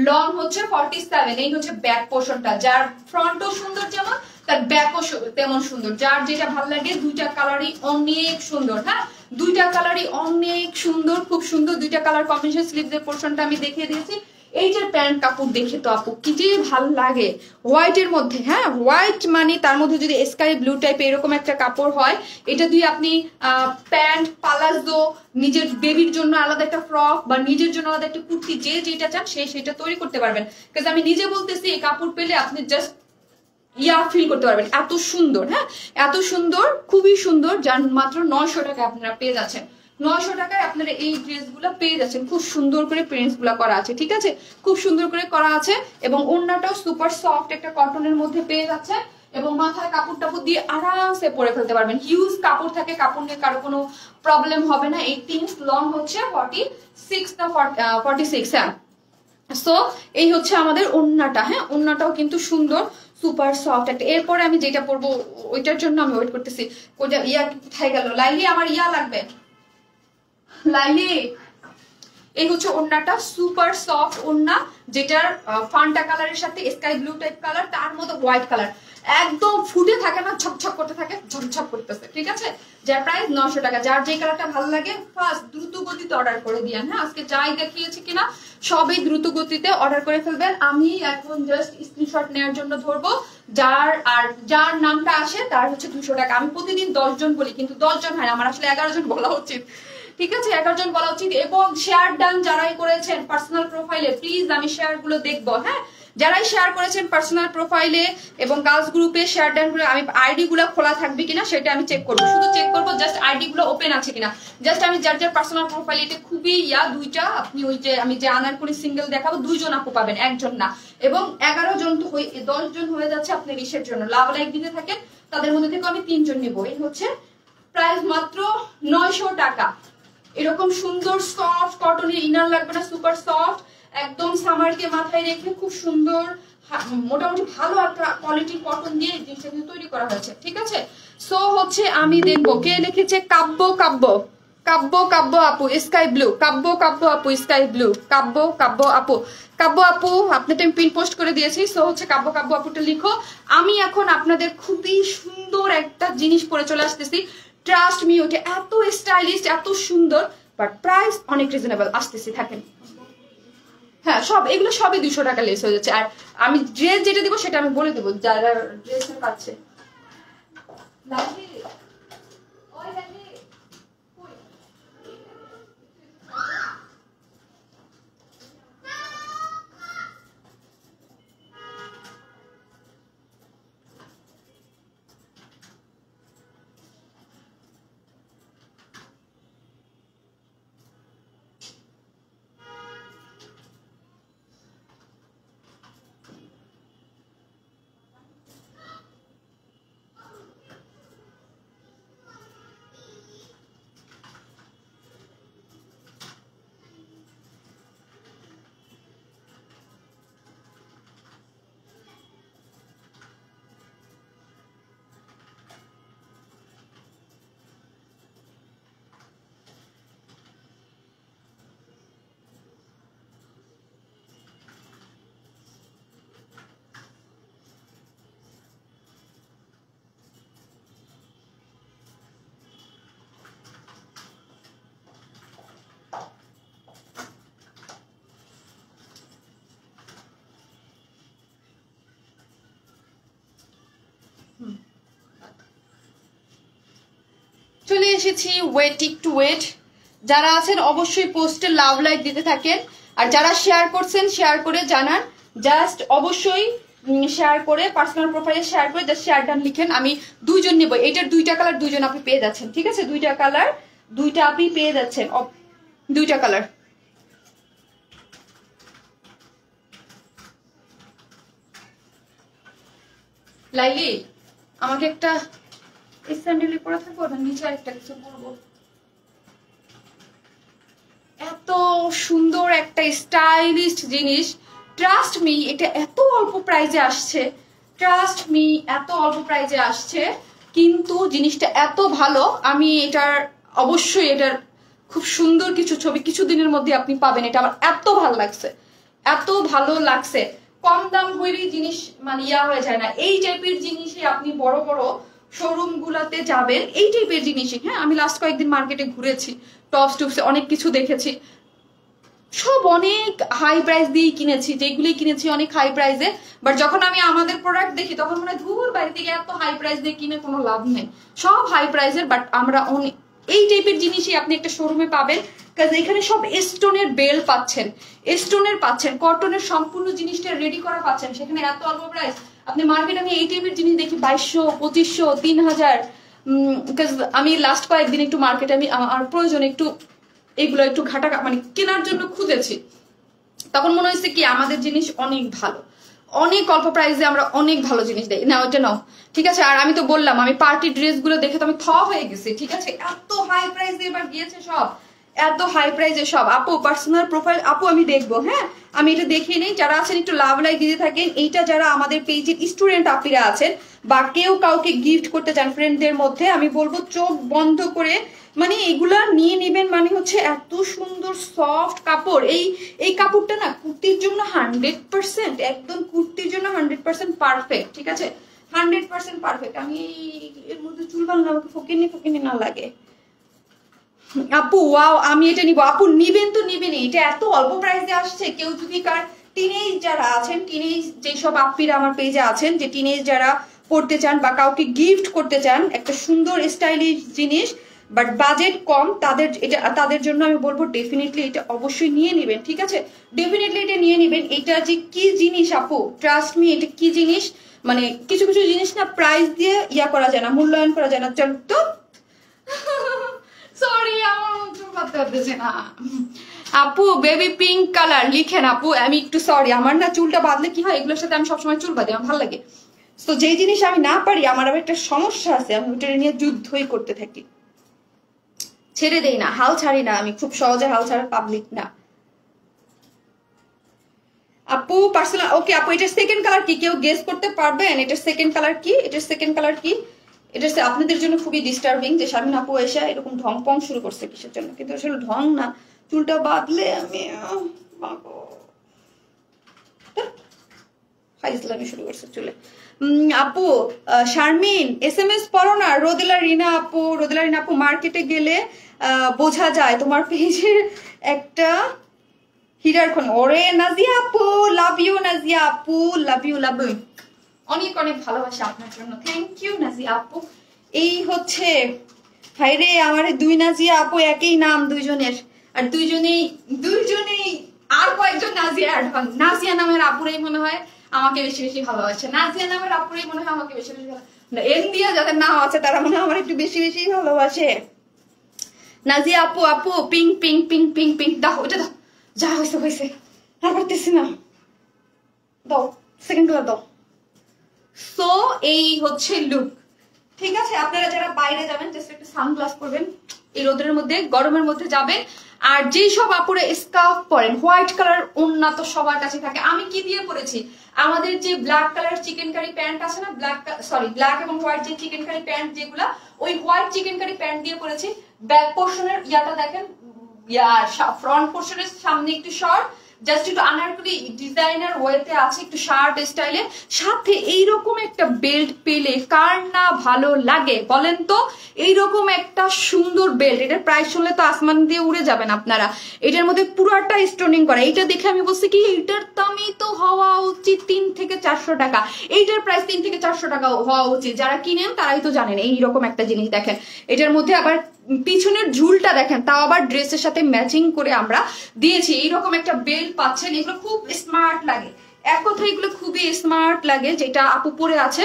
লং হচ্ছে 47। এই হচ্ছে ব্যাক পোর্শনটা, যার ফ্রন্টও সুন্দর যেমন তার ব্যাকও তেমন সুন্দর, যার যেটা ভালো লাগে। দুইটা কালারই অনেক সুন্দর। হ্যাঁ, দুইটা কালারই অনেক সুন্দর, খুব সুন্দর দুইটা কালার কম্বিনেশন। স্লিভসের পোর্শনটা আমি দেখিয়ে দিয়েছি। এই যে প্যান্ট কাপড় দেখে তো আপু কি যে ভালো লাগে, হোয়াইটের মধ্যে। হ্যাঁ, হোয়াইট মানে তার মধ্যে যদি স্কাই ব্লু টাইপ এরকম একটা কাপড় হয়, এটা দিয়ে আপনি প্যান্ট, পালাজো, নিজের বেবির জন্য আলাদা একটা ফ্রক বা নিজের জন্য আলাদা একটা কুর্তি, যে যেটা চান সেটা তৈরি করতে পারবেন। কারণ আমি নিজে বলতেছি, এই কাপড় পেলে আপনি জাস্ট ফিল করতে পারবেন, এত সুন্দর। হ্যাঁ, এত সুন্দর, খুবই সুন্দর, যার মাত্র 900 টাকা আপনারা পেয়ে যাচ্ছেন। 900 টাকায় আপনারা এই ড্রেসগুলো পেয়ে যাচ্ছেন, খুব সুন্দর করে প্রিন্টস গুলা করা আছে, ঠিক আছে, খুব সুন্দর করে করা আছে। এবং ওড়নাটাও সুপার সফট একটা কটনের মধ্যে পেয়ে যাচ্ছে, এবং মাথায় কাপড় টাপড় দিয়ে আরামসে পরে ফেলতে পারবেন। হিউজ কাপড় থাকে, কাপড় নিয়ে কারো কোনো প্রবলেম হবে না। 18 ইঞ্চ, লং হচ্ছে 46 না 46। হ্যাঁ, সো এই হচ্ছে আমাদের ওড়নাটা। হ্যাঁ, ওড়নাটাও কিন্তু সুন্দর, সুপার সফট একটা। এরপরে আমি যেটা পরবো ওইটার জন্য আমি ওয়েট করতেছি। ওইটা কোথায় গেল? লাইলি, আমার লাগবে লাইলি। এই হচ্ছে ওড়নাটা, সুপার সফট ওড়না, যেটার ফান্টা কালারের সাথে স্কাই ব্লু টাইপ কালার, তার মধ্যে হোয়াইট কালার, একদম ফুটে থাকে না, ছকছক করতে থাকে, ঝকঝক করতেছে, ঠিক আছে। যার প্রাইস 900 টাকা। যার যে কালারটা ভালো লাগে ফার্স্ট দ্রুত গতিতে অর্ডার করে দিয়েন। হ্যাঁ, আজকে যাই দেখিয়েছি কিনা সবই দ্রুত গতিতে অর্ডার করে ফেলবেন। আমি এখন জাস্ট স্ক্রিনশট নেওয়ার জন্য ধরবো, যার নামটা আসে তার হচ্ছে 200 টাকা। আমি প্রতিদিন 10 জন বলি, কিন্তু 10 জন হয় না, আমার আসলে 11 জন বলা উচিত, ঠিক আছে, 11 জন বলা উচিত। এবং শেয়ার ডান যারাই করেছেন পার্সোনাল প্রোফাইলে, প্লিজ আমি শেয়ার গুলো দেখবো। হ্যাঁ, যারাই শেয়ার করেছেন পার্সোনাল প্রোফাইলে এবং গার্লস গ্রুপে শেয়ার ডান করে, আমি আইডি গুলো খোলা থাকবে কিনা সেটা আমি চেক করবো, শুধু চেক করবো জাস্ট আইডি গুলো ওপেন আছে কিনা। জাস্ট আমি যার যার পার্সোনাল প্রোফাইল, এটা খুবই দুইটা, আপনি ওই যে আমি যে আনারকলি সিঙ্গেল দেখাবো, 2 জন আপু পাবেন, 1 জন না। এবং 11 জন তো 10 জন হয়ে যাচ্ছে আপনার ইসের জন্য, লাভ লাইক দিতে থাকেন, তাদের মধ্যে থেকে আমি 3 জন নেবো। এই হচ্ছে প্রাইস মাত্র 900 টাকা। এরকম সুন্দর সফট কটনের ইনার লাগবে না, সুপার সফট, একদম সামারকে মাথায় রেখে খুব সুন্দর মোটামুটি ভালো একটা কোয়ালিটির কটন দিয়ে জিনিসটা কিন্তু তৈরি করা হয়েছে, ঠিক আছে। সো হচ্ছে আমি দেখবো কে লিখেছে কাব্য কাব্য কাব্য কাব্য আপু স্কাই ব্লু, কাব্য কাব্য আপু স্কাই ব্লু, কাব্য কাব্য আপু, কাব্য আপু আপনাদের আমি পিন পোস্ট করে দিয়েছি। সো হচ্ছে কাব্য কাব্য আপুটা লিখো। আমি এখন আপনাদের খুবই সুন্দর একটা জিনিস পরে চলে আসতেছি, ট্রাস্ট মি, ওটা এত স্টাইলিশ এত সুন্দর, বাট প্রাইস অনেক রিজনেবল। আসতেছি থাকেন। হ্যাঁ সব এগুলো সবই 200 টাকা লেস হয়ে যাচ্ছে। আর আমি ড্রেস যেটা দিব সেটা আমি বলে দেবো যারা ড্রেসের পাচ্ছে। চলে এসেছি, ওয়েট একটু ওয়েট। যারা আছেন অবশ্যই পোস্টে লাভ লাইক দিতে থাকেন, আর যারা শেয়ার করছেন শেয়ার করে জানান, জাস্ট অবশ্যই শেয়ার করে পার্সোনাল প্রোফাইলে শেয়ার করে জাস্ট শেয়ার ডান লিখেন। আমি 2 জন নেব, এটার 2টা কালার 2 জন আপনি পেয়ে যাচ্ছেন, ঠিক আছে। 2টা কালার 2টা আপনি পেয়ে যাচ্ছেন, 2টা কালার। লাইলি আমাকে একটা স্যান্ডেলে পরে থাকবো না, নিচে আরেকটা কিছু পরবো। এত সুন্দর একটা স্টাইলিশ জিনিস, ট্রাস্ট মি এটা এত অল্প প্রাইজে আসছে, ট্রাস্ট মি এত অল্প প্রাইজে আসছে, কিন্তু জিনিসটা এত ভালো। আমি এটার অবশ্যই এটার খুব সুন্দর কিছু ছবি কিছুদিনের মধ্যে আপনি পাবেন। এটা আমার এত ভালো লাগছে, এত ভালো লাগছে। কম দাম হইলেই জিনিস মানে ইয়া হয়ে যায় না, এই টাইপের জিনিসে আপনি বড় বড় শোরুম গুলাতে যাবেন, এই টাইপের জিনিসই। হ্যাঁ আমি লাস্ট কয়েকদিন মার্কেটে ঘুরেছি, টপস টপসে অনেক কিছু দেখেছি, সব অনেক হাই প্রাইস দিয়ে কিনেছি, যেগুলি কিনেছি অনেক হাই প্রাইসে। বাট যখন আমি আমাদের প্রোডাক্ট দেখি তখন মনে হয় ধুর বাড়ি থেকে এত হাই প্রাইস দিয়ে কিনে কোনো লাভ নেই, সব হাই প্রাইসের। বাট আমরা এই টাইপের জিনিসই আপনি একটা শোরুমে পাবেন, কারণ এখানে সব স্টোনের বেল পাচ্ছেন, স্টোনের পাচ্ছেন, কটনের সম্পূর্ণ জিনিসটা রেডি করা পাচ্ছেন, সেখানে এত অল্প প্রাইস। আপনি মার্কেটে আমি এই টাইপের জিনিস দেখি 2200, 2500, 3000। আমি লাস্ট কয়েকদিন একটু মার্কেটে আমি আমার প্রয়োজন একটু এগুলো একটু ঘাটা মানে কেনার জন্য খুঁজেছি, তখন মনে হয়েছে কি আমাদের জিনিস অনেক ভালো, অনেক অল্প প্রাইসে আমরা অনেক ভালো জিনিস দেই না, ওইটা নাও ঠিক আছে। আর আমি তো বললাম আমি পার্টি ড্রেস গুলো দেখে তো আমি থ হয়ে গেছি, ঠিক আছে। এত হাই প্রাইসে এবার গিয়েছে সব, এত হাই প্রাইসে সব। আপু পার্সোনাল প্রোফাইল আপু আমি দেখবো, হ্যাঁ আমি এটা দেখে নেই। যারা আছেন একটু লাভ লাইক দিতে থাকেন। এইটা যারা আমাদের পেজের স্টুডেন্ট আপিরা আছেন বা কেউ কাউকে গিফট করতে চান ফ্রেন্ডদের মধ্যে, আমি বলবো চোখ বন্ধ করে মানে এগুলা নিয়ে নেবেন। মানে হচ্ছে এত সুন্দর সফট কাপড়, এই কাপড়টা না কুর্তির জন্য 100%, একদম কুর্তির জন্য 100% পারফেক্ট, ঠিক আছে, 100% পারফেক্ট। আমি এর মধ্যে চুল বাঁধলে আমাকে ফকিনি না লাগে। আপু ওয়াও আমি এটা নিবো। আপু নিবেন তো নিবেনই, এটা এত অল্প প্রাইসে আসছে। কেউ যদি কার টিনেজ যারা আছেন, টিনেজ যেসব আপিরা আমার পেজে আছেন, যে টিনেজ যারা পড়তে চান বা কাউকে গিফট করতে চান একটা সুন্দর স্টাইলিশ জিনিস, বাট বাজেট কম, তাদের জন্য আমি বলবো ডেফিনেটলি এটা অবশ্যই নিয়ে নেবেন, ঠিক আছে, ডেফিনেটলি এটা নিয়ে নেবেন। এটা যে কি জিনিস আপু, ট্রাস্ট মি এটা কি জিনিস, মানে কিছু কিছু জিনিস না প্রাইস দিয়ে ইয়া করা যায় না, মূল্যায়ন করা যায় না। চল তো সরি আমার চুল বাঁধতে পারতেছে না। আপু বেবি পিঙ্ক কালার লিখেন আপু, আমি একটু সরি, আমার না চুলটা বাঁধলে কি হয়, এগুলোর সাথে আমি সবসময় চুল বাঁধি, আমার ভালো লাগে। তো যেই জিনিস আমি না পারি, আমার আবার একটা সমস্যা আছে, আমি ওটা নিয়ে যুদ্ধই করতে থাকি। ছেড়ে দেই না, হাল ছাড়ি না, আমি খুব সহজে হাল ছাড়ার পাবলিক না। আপু পার্সোনাল, ওকে আপু এটার সেকেন্ড কালার কি কেউ গেস করতে পারবেন? এটার সেকেন্ড কালার কি? এটার সেকেন্ড কালার কি? এটা আপনাদের জন্য খুবই ডিস্টার্বিং যে শারমিন আপু এসে এরকম ঢং পং শুরু করছে কিসের জন্য, কিন্তু আসলে ঢং না, চুলটা বাঁধলে আমি ফাইজলামি শুরু করছে চুলে। আপু শারমিন SMS পড়ো না। রোদেলা রিনা আপু মার্কেটে গেলে বোঝা যায় তোমার পেজে একটা হীরার খনি। ওরে নাজিয়া আপু, লাভ ইউ নাজিয়া আপু, লাভ ইউ অনেক অনেক ভালোবাসা আপনার জন্য, থ্যাংক ইউ নাজিয়া আপু। এই হচ্ছে হাইরে আমার দুই নাজিয়া আপু, একই নাম দুইজনের, আর দুইজনেই আর কয়েকজন নাজিয়া অ্যাড হন। নাজিয়া নামের আপুরাই মনে হয় আমাকে বেশি বেশি ভালোবাসে, নাজিয়া নামের আপুরাই মনে হয় আমাকে বেশি বেশি ভালোবাসে, এন দিয়া যাদের নাম আছে তারা মনে হয় আমার একটু বেশি বেশি ভালোবাসে। নাজিয়া আপু ping ping ping ping ping দাও, ওটা দাও, যা হয়েছে আর পারতেছি না, দাও সেকেন্ড কালার দাও। সো এই হচ্ছে লুক, ঠিক আছে? আপনারা যারা বাইরে যাবেন জাস্ট একটা সানগ্লাস পরবেন, এই রোদের মধ্যে গরমের মধ্যে যাবেন। আর যেই সব আপুরে স্কার্ফ পরেন, হোয়াইট কালার ওড়না তো সবার কাছে থাকে। আমি কি দিয়ে পরেছি? আমাদের যে black colour chicken curry pant আছে না, ব্ল্যাক এবং হোয়াইট যে চিকেন কারি প্যান্ট যেগুলা, ওই হোয়াইট চিকেন কারি প্যান্ট দিয়ে পরেছি। ব্যাক পোর্শনের ইয়াটা দেখেন, ফ্রন্ট পোর্শনের সামনে একটু শর্ট, জাস্ট একটু আনারকলি ডিজাইনার ওয়েতে আছে, একটু শার্ট স্টাইলে, সাথে এইরকম একটা বেল্ট পেলে কার না ভালো লাগে বলেন তো? এইরকম একটা সুন্দর বেল্ট, এটার প্রাইস শুনলে তো আসমান দিয়ে উড়ে যাবেন আপনারা। এটার মধ্যে পুরোটা স্টোনিং করা, এইটা দেখে আমি বলছি কি এটার দামই তো হওয়া উচিত 3 থেকে 400 টাকা, এইটার প্রাইস 3 থেকে 400 টাকা হওয়া উচিত। যারা কিনেন তারাই তো জানেন। এইরকম একটা জিনিস দেখেন, এটার মধ্যে আবার পিছনের ঝুলটা দেখেন, তাও আবার ড্রেসের সাথে ম্যাচিং করে আমরা দিয়েছি। এইরকম একটা বেল্ট পাচ্ছেন, এগুলো খুব স্মার্ট লাগে, এক কথায় এগুলো খুবই স্মার্ট লাগে। যেটা আপু পরে আছে,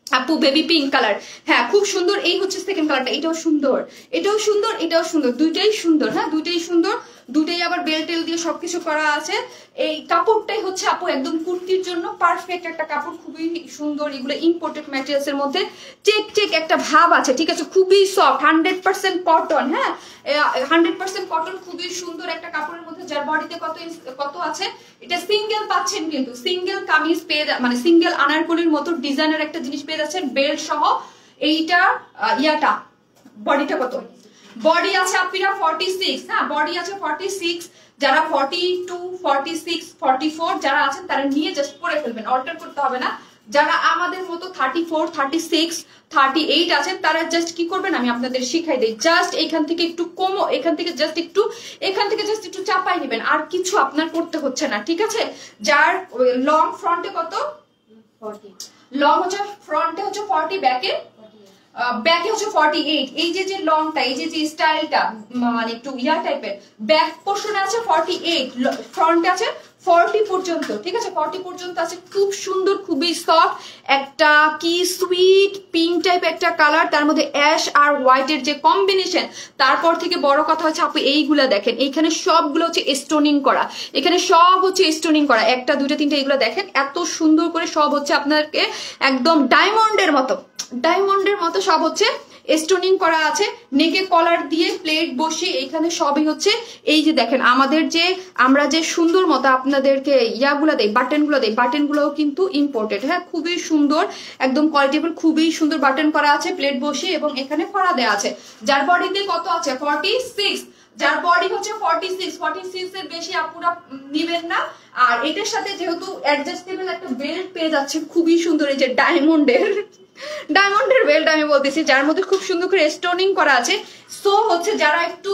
আপু বেবি পিঙ্ক কালার, হ্যাঁ খুব সুন্দর। এই হচ্ছে সেকেন্ড কালারটা, এটাও সুন্দর, এটাও সুন্দর, এটাও সুন্দর, দুইটাই সুন্দর, হ্যাঁ দুইটাই সুন্দর, দুইটাই আবার বেল্ট টেল দিয়ে সবকিছু করা আছে। এই কাপড়টাই হচ্ছে আপু একদম কুর্তির জন্য পারফেক্ট একটা কাপড়, খুবই সুন্দর। এগুলো ইম্পোর্টেড ম্যাটেরিয়ালস এর মধ্যে চেক একটা ভাব আছে, ঠিক আছে? খুবই সফট, 100% কটন, হ্যাঁ 100% কটন, খুবই সুন্দর একটা কাপড়ের মধ্যে। যার বডিতে কত আছে, এটা সিঙ্গেল পাচ্ছেন, কিন্তু সিঙ্গেল কামিজ পেয়ে, মানে সিঙ্গেল আনারকলির মতো ডিজাইনের একটা জিনিস পেয়ে যাচ্ছেন বেল্ট সহ। এইটা ইয়াটা বডিটা কত, বডি আছে আপনারা 46, হ্যাঁ বডি আছে 46। যারা 42, 46, 44 যারা আছেন তারা নিয়ে জাস্ট পরে ফেলবেন, অল্টার করতে হবে না। যারা আমাদের মতো 34, 36, 38 আছেন তারা জাস্ট কি করবেন আমি আপনাদের শিখাই দিই। জাস্ট এখান থেকে একটু কমো, এখান থেকে জাস্ট একটু চাপাই নেবেন, আর কিছু আপনার করতে হচ্ছে না, ঠিক আছে? যার লং ফ্রন্টে কত, 40 লং হচ্ছে ফ্রন্টে হচ্ছে 40, ব্যাকে হচ্ছে 48। এই যে লংটা, এই যে স্টাইলটা মানে একটু ইয়া টাইপের, ব্যাক পোর্শনে আছে 48, ফ্রন্টে আছে 40 পর্যন্ত, ঠিক আছে? 40 পর্যন্ত আছে, খুব সুন্দর, খুবই সফট একটা কি সুইট পিঙ্ক টাইপ একটা কালার, তার মধ্যে অ্যাশ আর হোয়াইটের যে কম্বিনেশন। তারপর থেকে বড় কথা হচ্ছে আপু এইগুলা দেখেন, এইখানে সবগুলো হচ্ছে স্টোনিং করা, এখানে সব হচ্ছে স্টোনিং করা, একটা দুইটা তিনটা এগুলো দেখেন এত সুন্দর করে সব হচ্ছে আপনাকে একদম ডায়মন্ডের মতো সব হচ্ছে স্টোনিং করা আছে। নেকে কলার দিয়ে প্লেট বসিয়ে এখানে সবই হচ্ছে এই যে দেখেন আমাদের যে আমরা যে সুন্দর মতো আপনাদেরকে ইয়াগুলো দেই, বাটনগুলোও কিন্তু ইম্পোর্টেড, হ্যাঁ খুবই সুন্দর, একদম কোয়ালিটিফুল, খুবই সুন্দর বাটন করা আছে প্লেট বসিয়ে, এবং এখানে ফড়া দেওয়া আছে। যার বডিতে কত আছে 46, যার বডি হচ্ছে 46 এর বেশি আপুরা নিবেন না। আর এটার সাথে যেহেতু অ্যাডজাস্টেবল একটা বেল্ট পেয়ে যাচ্ছে, খুবই সুন্দর, এই যে ডায়মন্ডের বেল্ট আমি বলতেছি, যার মধ্যে খুব সুন্দর করে স্টোনিং করা আছে। সো হচ্ছে যারা একটু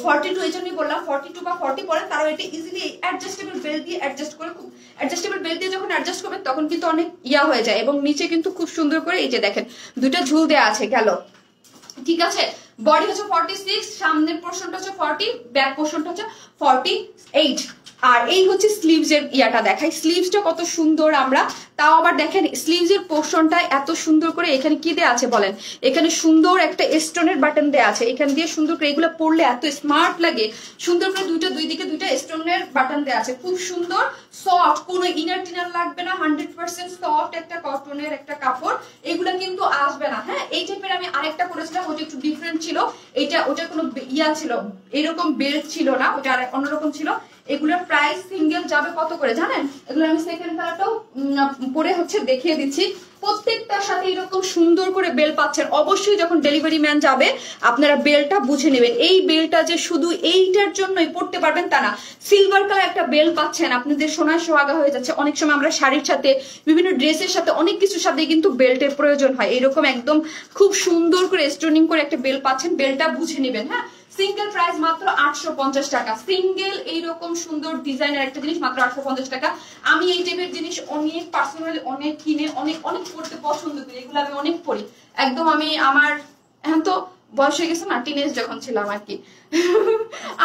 42, এই জন্যই বললাম 42 বা 40 পরে, তারা এটা ইজিলি অ্যাডজাস্টেবল বেল্ট দিয়ে অ্যাডজাস্ট করে, খুব অ্যাডজাস্টেবল বেল্ট দিয়ে যখন অ্যাডজাস্ট করবেন তখন কিন্তু অনেক ইয়া হয়ে যায়। এবং নিচে কিন্তু খুব সুন্দর করে এই যে দেখেন দুইটা ঝুল দেওয়া আছে, গেল, ঠিক আছে? বডি হচ্ছে 46, সামনের পোর্শনটা হচ্ছে 40, ব্যাক পোর্শনটা হচ্ছে 48, আর এই হচ্ছে স্লিভস এর ইয়াটা দেখাই, স্লিভসটা কত সুন্দর। আমরা তাও আবার দেখেন স্লিভস এর পোর্শনটা এত সুন্দর করে, এখানে কি দেয়া আছে বলেন, এখানে সুন্দর একটা স্টোনের বাটন দেয়া আছে, এখান দিয়ে সুন্দর করে, এগুলো পরলে এত স্মার্ট লাগে, সুন্দর করে দুই দিকে দুইটা স্টোনের বাটন দেয়া আছে, খুব সুন্দর সফট, কোনো ইনার টিনার লাগবে না, 100% সফট একটা কটনের একটা কাপড়, এগুলা কিন্তু আসবে না। হ্যাঁ, এই টাইপের আমি আরেকটা করেছিলাম, ওটা একটু ডিফারেন্ট ছিল, ওটা কোনো ইয়া ছিল, এরকম বেল্ট ছিল না, ওটা আর অন্যরকম ছিল। এগুলোর প্রাইস সিঙ্গেল যাবে কত করে জানেন? এগুলো আমি সেকেন্ড কালারটাও পরে হচ্ছে দেখিয়ে দিচ্ছি। প্রত্যেকটার সাথে এরকম সুন্দর করে বেল পাচ্ছেন। অবশ্যই যখন ডেলিভারি ম্যান যাবে আপনারা বেলটা বুঝে নেবেন, এই বেলটা যে শুধু এইটার জন্যই পড়তে পারবেন তা না। সিলভার কালার একটা বেল পাচ্ছেন, আপনাদের সোনার সোহাগা হয়ে যাচ্ছে। অনেক সময় আমরা শাড়ির সাথে, বিভিন্ন ড্রেসের সাথে, অনেক কিছুর সাথে কিন্তু বেল্টের প্রয়োজন হয়। এরকম একদম খুব সুন্দর করে স্টোনিং করে একটা বেল পাচ্ছেন, বেলটা বুঝে নেবেন। হ্যাঁ, সিঙ্গেল প্রাইস মাত্র 850 টাকা। সিঙ্গেল এইরকম সুন্দর ডিজাইনের একটা জিনিস মাত্র 850 টাকা। আমি এই টাইপের জিনিস অনেক পার্সোনালি অনেক কিনে অনেক পড়তে পছন্দ করি, এগুলো আমি অনেক পড়ি। একদম আমি আমার এখন তো বয়স হয়ে গেছে না, টিনেজ যখন ছিলাম আর কি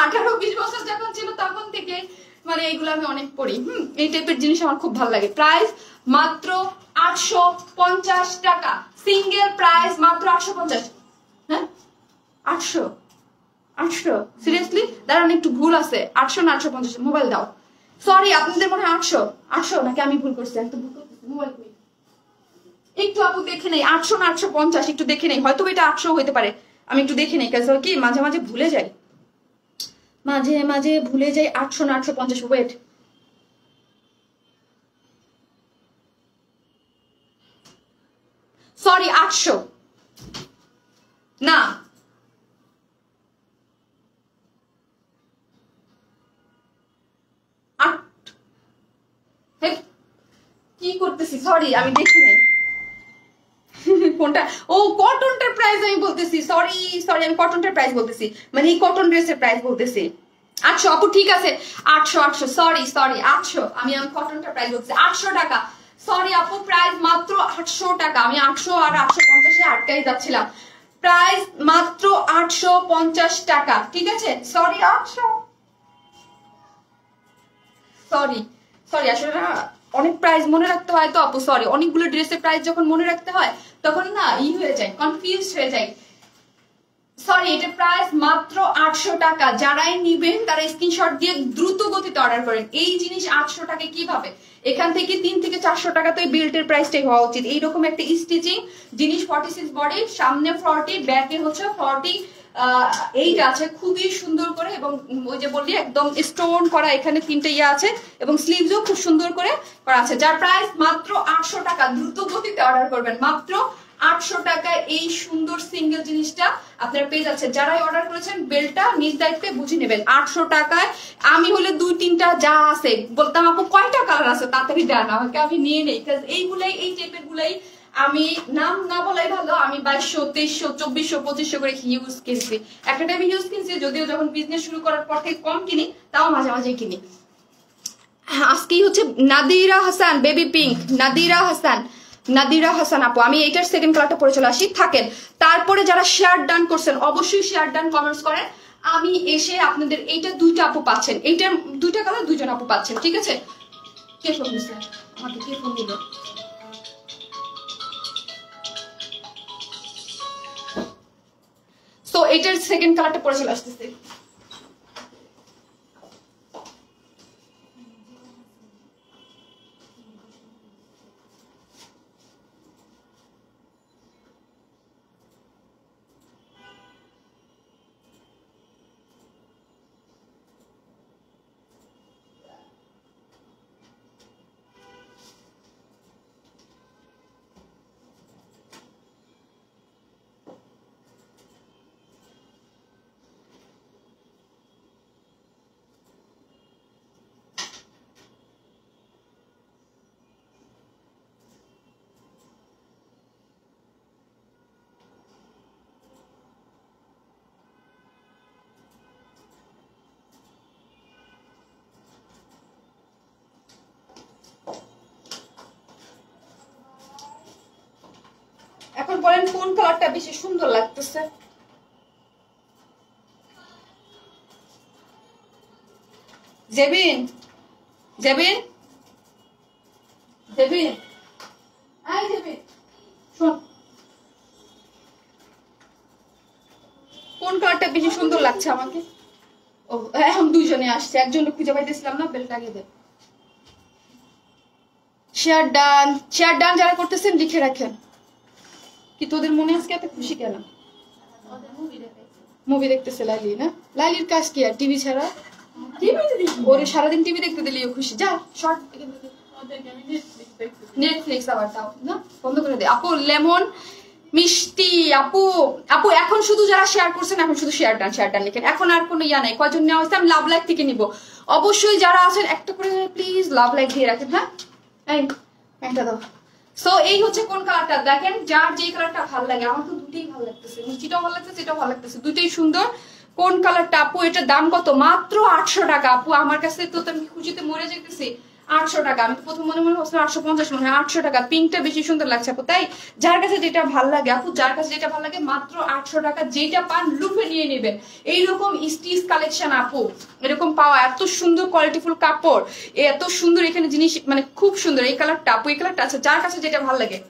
18-20 বছর যখন ছিল তখন থেকে মানে এগুলো আমি অনেক পড়ি। এই টাইপের জিনিস আমার খুব ভালো লাগে। প্রাইস মাত্র 850 টাকা, সিঙ্গেল প্রাইস মাত্র 850। হ্যাঁ, 800 সিরিয়াসলি? দাঁড়ান, একটু ভুল আছে, 800 না 850। মোবাইল দাও। সরি, আপনাদের মনে হয় 800 নাকি আমি ভুল করছি? একটু ভুল করতেছি, মোবাইল কই? একটু আপু দেখে নেই, 800 না 850 একটু দেখে নেই, হয়তো এটা 800 হইতে পারে। আমি একটু দেখে নেই, কাজ কি মাঝে মাঝে ভুলে যাই, মাঝে মাঝে ভুলে যাই। 800 না 850? ওয়েট, সরি 800 না, কি করতেছি, সরি আমি দেখি নাই কোনটা। ও, কটনটার প্রাইস আমি বলতেছি, সরি আমি কটনটার প্রাইস বলতেছি, মানে এই কটন ড্রেসের প্রাইস বলতেছি। 800 আপু, ঠিক আছে 800 সরি 800, আমি কটনটার প্রাইস বলতেছি 800 টাকা। সরি আপু, প্রাইস মাত্র 800 টাকা। আমি 800 আর 850 এ আটকাই যাচ্ছিলাম। প্রাইস মাত্র 850 টাকা, ঠিক আছে? সরি 800, সরি আসলে না অনেক প্রাইস মনে রাখতে হয় তো আপু, সরি। অনেকগুলো ড্রেসের প্রাইস যখন মনে রাখতে হয় তখন না হয়ে যায়, কনফিউজ হয়ে যায়। সরি, এটা প্রাইস মাত্র 800 টাকা। যারাই নিবেন তারা স্ক্রিনশট দিয়ে দ্রুত গতিতে অর্ডার করেন। এই জিনিস 800 টাকা কিভাবে? এখান থেকে 3 থেকে 400 টাকা তো এই বেল্টের প্রাইসটাই হওয়া উচিত। এইরকম একটা স্টিচিং জিনিস, 46 বডি, সামনে 40, ব্যাকে হচ্ছে 48 আছে, খুবই সুন্দর করে। এবং ওই যে বললি একদম স্টোন করা, এখানে 3টে ইয়ে আছে এবং স্লিভসও খুব সুন্দর করে করা আছে। যার প্রাইস মাত্র 800 টাকা। দ্রুত গতিতে অর্ডার করবেন, মাত্র 800 টাকায় এই সুন্দর সিঙ্গেল জিনিসটা আপনারা পেয়ে যাচ্ছেন। যারাই অর্ডার করেছেন বেলটা নিজ দায়িত্বে বুঝে নেবেন। 800 টাকায় আমি হলে 2-3টা যা আছে বলতাম আপু কয়টা কালার আছে তাড়াতাড়ি দেন আমাকে, আমি নিয়ে নেই। এইগুলাই, এই টাইপের গুলাই আমি নাম না বলাই ভালো, আমি 2200, 2300, 2400, 2500 করে হিউজ কিনছি। একটা টাইমে হিউজ কিনছি, যদিও যখন বিজনেস শুরু করার পর থেকে কম কিনি, তাও মাঝে মাঝে কিনি। আজকেই হচ্ছে নাদিরা হাসান, বেবি পিঙ্ক, নাদিরা হাসান আপু, আমি এইটার সেকেন্ড কালারটা পরে চলে আসি, থাকেন। তারপরে যারা শেয়ার ডান করছেন অবশ্যই শেয়ার ডান কমেন্টস করেন। আমি এসে আপনাদের এইটা 2টা আপু পাচ্ছেন, এইটার 2টা কালার 2জন আপু পাচ্ছেন, ঠিক আছে? কে ফোন দিচ্ছে আমাকে? কে ফোন দিল? তো এইটার সেকেন্ড কালারটা পরে চলে আসতেছে। এখন বলেন কোন কালারটা বেশি সুন্দর লাগতেছে? জেবিন দেবেন দেবেন আই দেবেন শোন, কোন কালারটা বেশি সুন্দর লাগছে আমাকে? ও এখন দুইজনে আসছে, একজন খুঁজে পাইতেছিলাম না, বেলটা আগে দেন। শেয়ার ডান, শেয়ার ডান যারা করতেছেন লিখে রাখেন। কি তোদের মনে আজকে এত খুশি কেন? মুভি দেখতেছে লাইলি না? লাইলির কাজ কি আর টিভি ছাড়া? ওরে সারাদিন টিভি দেখতে দিলেও খুশি। যা শর্ট নেটফ্লিক্স আবার তাও না বন্ধ করে দে। আপু লেমন মিষ্টি, আপু আপু এখন শুধু যারা শেয়ার করছেন এখন শুধু শেয়ার ডান লিখেন, এখন আর কোনো ইয়া নাই। কয়জন নেওয়া হয়েছে আমি লাভ লাইক থেকে নিব। অবশ্যই যারা আছেন একটা করে প্লিজ লাভ লাইক দিয়ে রাখেন। হ্যাঁ এই একটা দাও। সো এই হচ্ছে কোন কালারটা, দেখেন যার যে কালারটা ভালো লাগে। আমার তো দুটোই ভালো লাগতেছে, মিষ্টিটাও ভালো লাগতেছে, এটাও ভালো লাগতেছে, দুটোই সুন্দর। কোন কালারটা আপু? এটার দাম কত? মাত্র 800 টাকা। আপু আমার কাছে তো আমি খুশিতে মরে যেতেছি। 800 টাকা। আমি প্রথম মনে ভাবছিলাম 850, মনে হয় 800 টাকা। পিঙ্কটা বেশি সুন্দর লাগছে আপু, তাই যার কাছে যেটা ভালো লাগে আপু, যার কাছে যেটা ভালো লাগে মাত্র 800 টাকা। যেটা পান লুফে নিয়ে নেবেন। এইরকম স্টিচ কালেকশন আপু এরকম পাওয়া, এত সুন্দর কোয়ালিটিফুল কাপড়, এত সুন্দর এখানে জিনিস, মানে খুব সুন্দর। এই কালারটা আপু, এই কালারটা আছে, যার কাছে যেটা ভালো লাগে।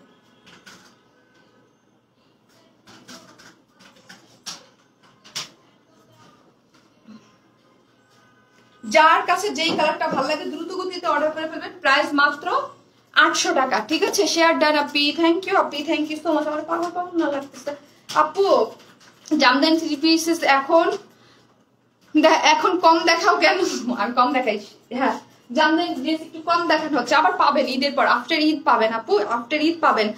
যার কাছে যেই কালারটা ভালো লাগে দ্রুত গতিতে অর্ডার করে ফেলবেন। প্রাইস মাত্র 800 টাকা। ঠিক আছে, শেয়ার ডান আপি, থ্যাংক ইউ আপি, থ্যাংক ইউ সো মাচ। আমার পাগল পাগল না লাগতেছে আপু। জামদানি 3 পিসেস এখন কম দেখাও কেন? আমি কম দেখাই। হ্যাঁ জামদানি ড্রেস একটু কম দেখানো হচ্ছে, আবার পাবেন ঈদের পর, আফটার ঈদ পাবেন আপু, আফটার ঈদ পাবেন।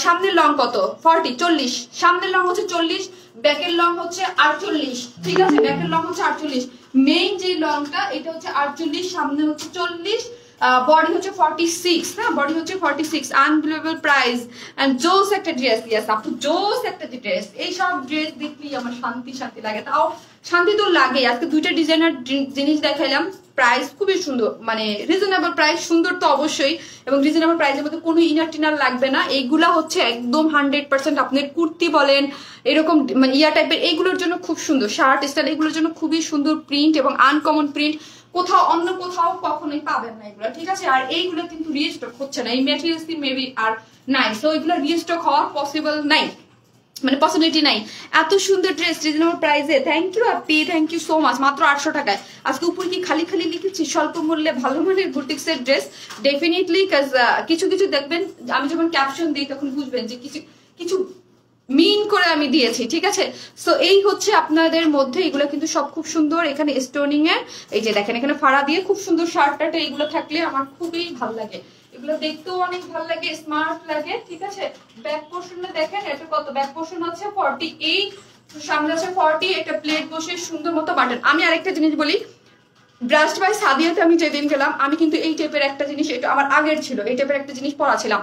সামনের লং কত? 40 সামনের লং হচ্ছে 40, ব্যাকের লং হচ্ছে 48। ঠিক আছে, ব্যাকের লং হচ্ছে 48। মেইন যে লংটা এটা হচ্ছে 48, সামনে হচ্ছে 40, বডি হচ্ছে 46। হ্যাঁ বডি হচ্ছে 46। আনবিলিভেবল প্রাইস এন্ড জোস একটা ড্রেস। ইয়েস আপু জোস একটা ড্রেস। এই সব ড্রেস দেখলেই আমার শান্তি শান্তি লাগে। তাও শান্তি তো লাগে। আজকে দুইটা ডিজাইনার জিনিস দেখাইলাম, প্রাইস খুবই সুন্দর, মানে রিজনেবল প্রাইস। সুন্দর তো অবশ্যই, এবং রিজনেবল প্রাইসের মধ্যে কোনো ইনার টিনার লাগবে না। এইগুলা হচ্ছে একদম 100% আপনার কুর্তি বলেন এরকম মানে ইয়া টাইপের, এইগুলোর জন্য খুব সুন্দর। শার্ট স্টাইল এগুলোর জন্য খুবই সুন্দর প্রিন্ট এবং আনকমন প্রিন্ট, কোথাও অন্য কোথাও কখনোই পাবেন না এগুলো। ঠিক আছে, আর এইগুলো কিন্তু রিস্টক হচ্ছে না, এই ম্যাটেরিয়ালস মেবি আর নাই। সো এগুলো রিস্টক হওয়ার পসিবল নাই, মানে পসিবিলিটি নাই। এত সুন্দর ড্রেস রিজনেবল প্রাইসে। থ্যাংক ইউ আপি, থ্যাংক ইউ সো মাচ। মাত্র 800 টাকায়। আজকে উপর কি খালি খালি লিখেছি স্বল্প মূল্যে ভালো মানের বুটিক্সের ড্রেস? ডেফিনেটলি, কাজ কিছু কিছু দেখবেন আমি যখন ক্যাপশন দিই তখন বুঝবেন যে কিছু কিছু মিন করে আমি দিয়েছি। ঠিক আছে, সো এই হচ্ছে আপনাদের মধ্যে, এগুলো কিন্তু সব খুব সুন্দর। এখানে স্টোনিং এর এই যে দেখেন এখানে ফাড়া দিয়ে খুব সুন্দর শার্টটা, এইগুলো থাকলে আমার খুবই ভালো লাগে। এগুলো দেখতেও অনেক ভালো লাগে, স্মার্ট লাগে। ঠিক আছে, ব্যাক পোর্শনটা দেখেন, এটা কত ব্যাক পোর্শন আছে 48, সামনে আছে 40, একটা প্লেট বসে সুন্দর মতো বাটন। আমি আরেকটা জিনিস বলি, ব্রাস্ট বাই সাদিয়াতে আমি যেদিন গেলাম আমি কিন্তু এই টাইপের একটা জিনিস, এটা আমার আগের ছিল, এই টাইপের একটা জিনিস পরা ছিলাম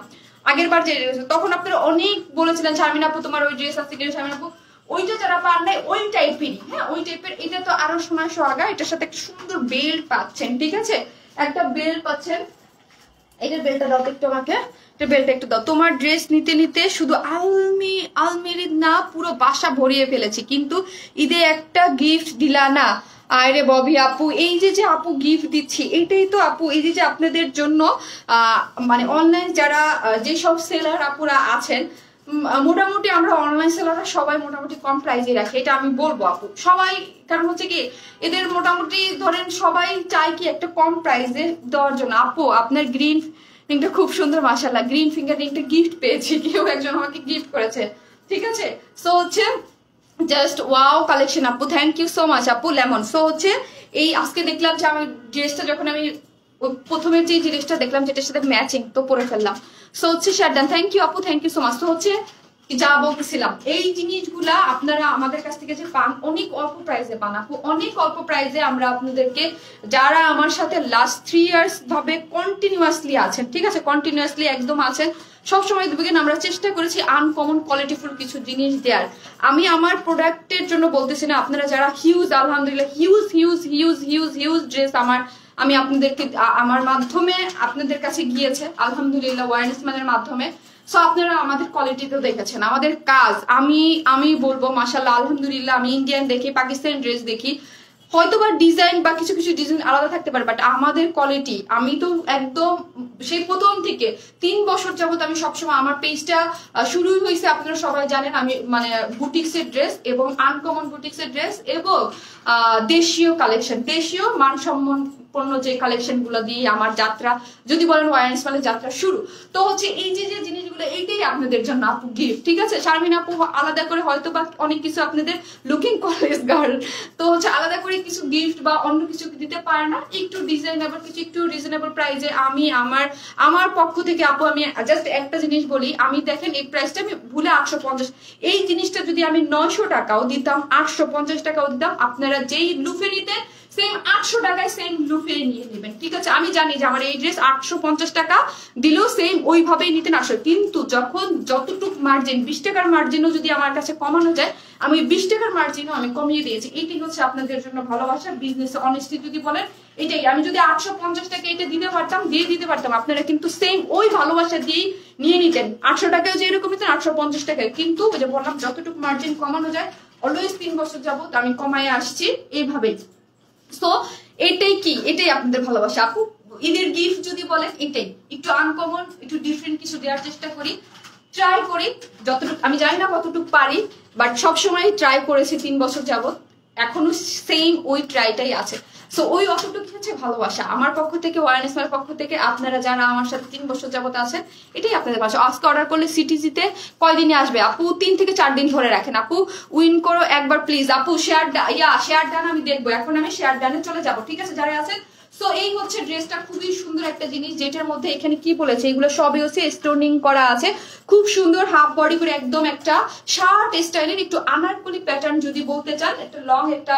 আগের বার যে, তখন আপনারা অনেক বলেছিলেন শারমিন আপু তোমার ওই ড্রেস আছে, শারমিন আপু ওইটা যারা পান নাই ওই টাইপেরই। হ্যাঁ ওই টাইপের। এটা তো আরো সময় সোহাগা, এটার সাথে একটা সুন্দর বেল্ট পাচ্ছেন। ঠিক আছে, একটা বেল্ট পাচ্ছেন। এটার বেল্টটা দাও একটু আমাকে, এটা বেল্টটা একটু দাও। তোমার ড্রেস নিতে নিতে শুধু আলমিরি না পুরো বাসা ভরিয়ে ফেলেছি, কিন্তু ঈদে একটা গিফট দিলা না। আরে ববি আপু, এই যে যে আপু গিফট দিচ্ছি এইটাই তো আপু, এই যে যে আপনাদের জন্য মানে অনলাইন যারা যেসব সেলার আপুরা আছেন, মোটামুটি আমরা অনলাইন সেলাররা সবাই মোটামুটি কম প্রাইসে রাখি, এটা আমি বলবো আপু সবাই। কারণ হচ্ছে কি এদের মোটামুটি ধরেন সবাই চাই কি একটা কম প্রাইসে দেওয়ার জন্য। আপু আপনার গ্রিন রিংটা খুব সুন্দর, মাশাআল্লাহ। গ্রিন ফিঙ্গার রিংটা গিফট পেয়েছি, কেউ একজন আমাকে গিফট করেছে। ঠিক আছে, সো হচ্ছে জাস্ট ওয়াও কালেকশন আপু, থ্যাংক ইউ সো মাচ আপু লেমন। সো হচ্ছে এই আজকে দেখলাম যে আমি ড্রেসটা যখন আমি প্রথমের যে ড্রেসটা দেখলাম যেটার সাথে ম্যাচিং, তো পরে ফেললাম। সো হচ্ছে শারদান, থ্যাংক ইউ আপু, থ্যাংক ইউ সো মাচ। তো হচ্ছে যা বলতেছিলাম, এই জিনিসগুলা আপনারা আমাদের কাছ থেকে যে পান অনেক অল্প প্রাইসে পান আপু, অনেক অল্প প্রাইসে। আমরা আপনাদেরকে, যারা আমার সাথে লাস্ট 3 ইয়ার্স ভাবে কন্টিনিউয়াসলি আছেন, ঠিক আছে কন্টিনিউয়াসলি একদম আছেন, সবসময় দেখবেন আমরা চেষ্টা করেছি আনকমন কোয়ালিটিফুল কিছু জিনিস দেওয়ার। আমি আমার প্রোডাক্টের জন্য বলতেছি না, আপনারা যারা হিউজ আলহামদুলিল্লাহ huge huge huge huge huge dress আমি আপনাদেরকে আমার মাধ্যমে আপনাদের কাছে গিয়েছে আলহামদুলিল্লাহ, ওয়ারনেস ম্যানের মাধ্যমে। সো আপনারা আমাদের কোয়ালিটিতেও দেখেছেন আমাদের কাজ। আমি বলবো মাশাআল্লাহ আলহামদুলিল্লাহ, আমি ইন্ডিয়ান দেখি, পাকিস্তানি ড্রেস দেখি, হয়তোবা ডিজাইন বা কিছু কিছু ডিজাইন আলাদা থাকতে পারে, বাট আমাদের কোয়ালিটি, আমি তো একদম সেই প্রথম থেকে 3 বছর যাবত আমি সবসময় আমার পেজটা শুরু হয়েছে, আপনারা সবাই জানেন আমি মানে বুটিক্সের ড্রেস এবং আনকমন বুটিক্সের ড্রেস এবং দেশীয় কালেকশন, দেশীয় মানসম্পন্ন যে কালেকশন গুলো দিয়ে আমার যাত্রা, যদি বলেন ওয়ারেন্স মানে যাত্রা শুরু। তো হচ্ছে এই যে যে জিনিসগুলো, এইটাই আপনাদের জন্য আপু গিফট, ঠিক আছে। শারমিন আপু আলাদা করে হয়তো বা অনেক কিছু আপনাদের লুকিং কলেজ গার্ল, তো হচ্ছে আলাদা করে কিছু গিফট বা অন্য কিছু দিতে পারে না, একটু ডিজাইনেবল কিছু, একটু রিজনেবল প্রাইসে আমি আমার পক্ষ থেকে আপু আমি জাস্ট একটা জিনিস বলি, আমি দেখেন এই প্রাইসটা আমি ভুলে 850, এই জিনিসটা যদি আমি 900 টাকাও দিতাম, 850 টাকাও দিতাম, আপনারা যেই লুফে নিতেন সেম 800 টাকায় সেম লুফে নিয়ে নেবেন, ঠিক আছে। আমি জানি যে আমার এই ড্রেস 850 টাকা দিলেও সেম ওইভাবেই নিতেন 800, কিন্তু যখন যতটুক মার্জিন 20 টাকার মার্জিনও যদি আমার কাছে কমানো যায়, আমি 20 টাকার মার্জিনও আমি কমিয়ে দিয়েছি। এইটাই হচ্ছে আপনাদের জন্য ভালোবাসা, বিজনেস অনেস্টি যদি বলেন এটাই। আমি যদি 850 টাকা এটা দিতে পারতাম, দিয়ে দিতে পারতাম, আপনারা কিন্তু সেম ওই ভালোবাসা দিয়েই নিয়ে নিতেন। 800 টাকায় যে এরকম নিতেন 850 টাকায়, কিন্তু ওই যে বললাম যতটুকু মার্জিন কমানো যায়, অলওয়েজ 3 বছর যাবত আমি কমায় আসছি এইভাবেই। সো এটাই কি, এটাই আপনাদের ভালোবাসা আপু। ঈদের গিফট যদি বলেন এটাই, একটু আনকমন একটু ডিফারেন্ট কিছু দেওয়ার চেষ্টা করি, ট্রাই করি যতটুকু, আমি জানি না কতটুকু পারি, বাট সবসময় ট্রাই করেছি 3 বছর যাবত, এখনো সেম ওই ট্রাইটাই আছে। সো ওই অতটুকু হচ্ছে ভালোবাসা আমার পক্ষ থেকে, ওয়ারনেসের পক্ষ থেকে, আপনারা যারা আমার সাথে 3 বছর যাবত আছেন, এটাই আপনাদের ভালোবাসা। আজকে অর্ডার করলে সিটিজিতে কয়দিনে আসবে আপু? 3 থেকে 4 দিন ধরে রাখেন আপু, উইন করো একবার প্লিজ আপু। শেয়ার ডান আমি দেখবো, এখন আমি শেয়ার ডানে চলে যাবো, ঠিক আছে যারা আছেন। সো এই হচ্ছে ড্রেসটা, খুবই সুন্দর একটা জিনিস, যেটার মধ্যে এখানে কি বলেছে, এগুলো সবই হচ্ছে স্টোনিং করা আছে, খুব সুন্দর হাফ বডি করে, একদম একটা শার্ট স্টাইলের, একটু আনারকলি প্যাটার্ন যদি বলতে চান, একটা লং একটা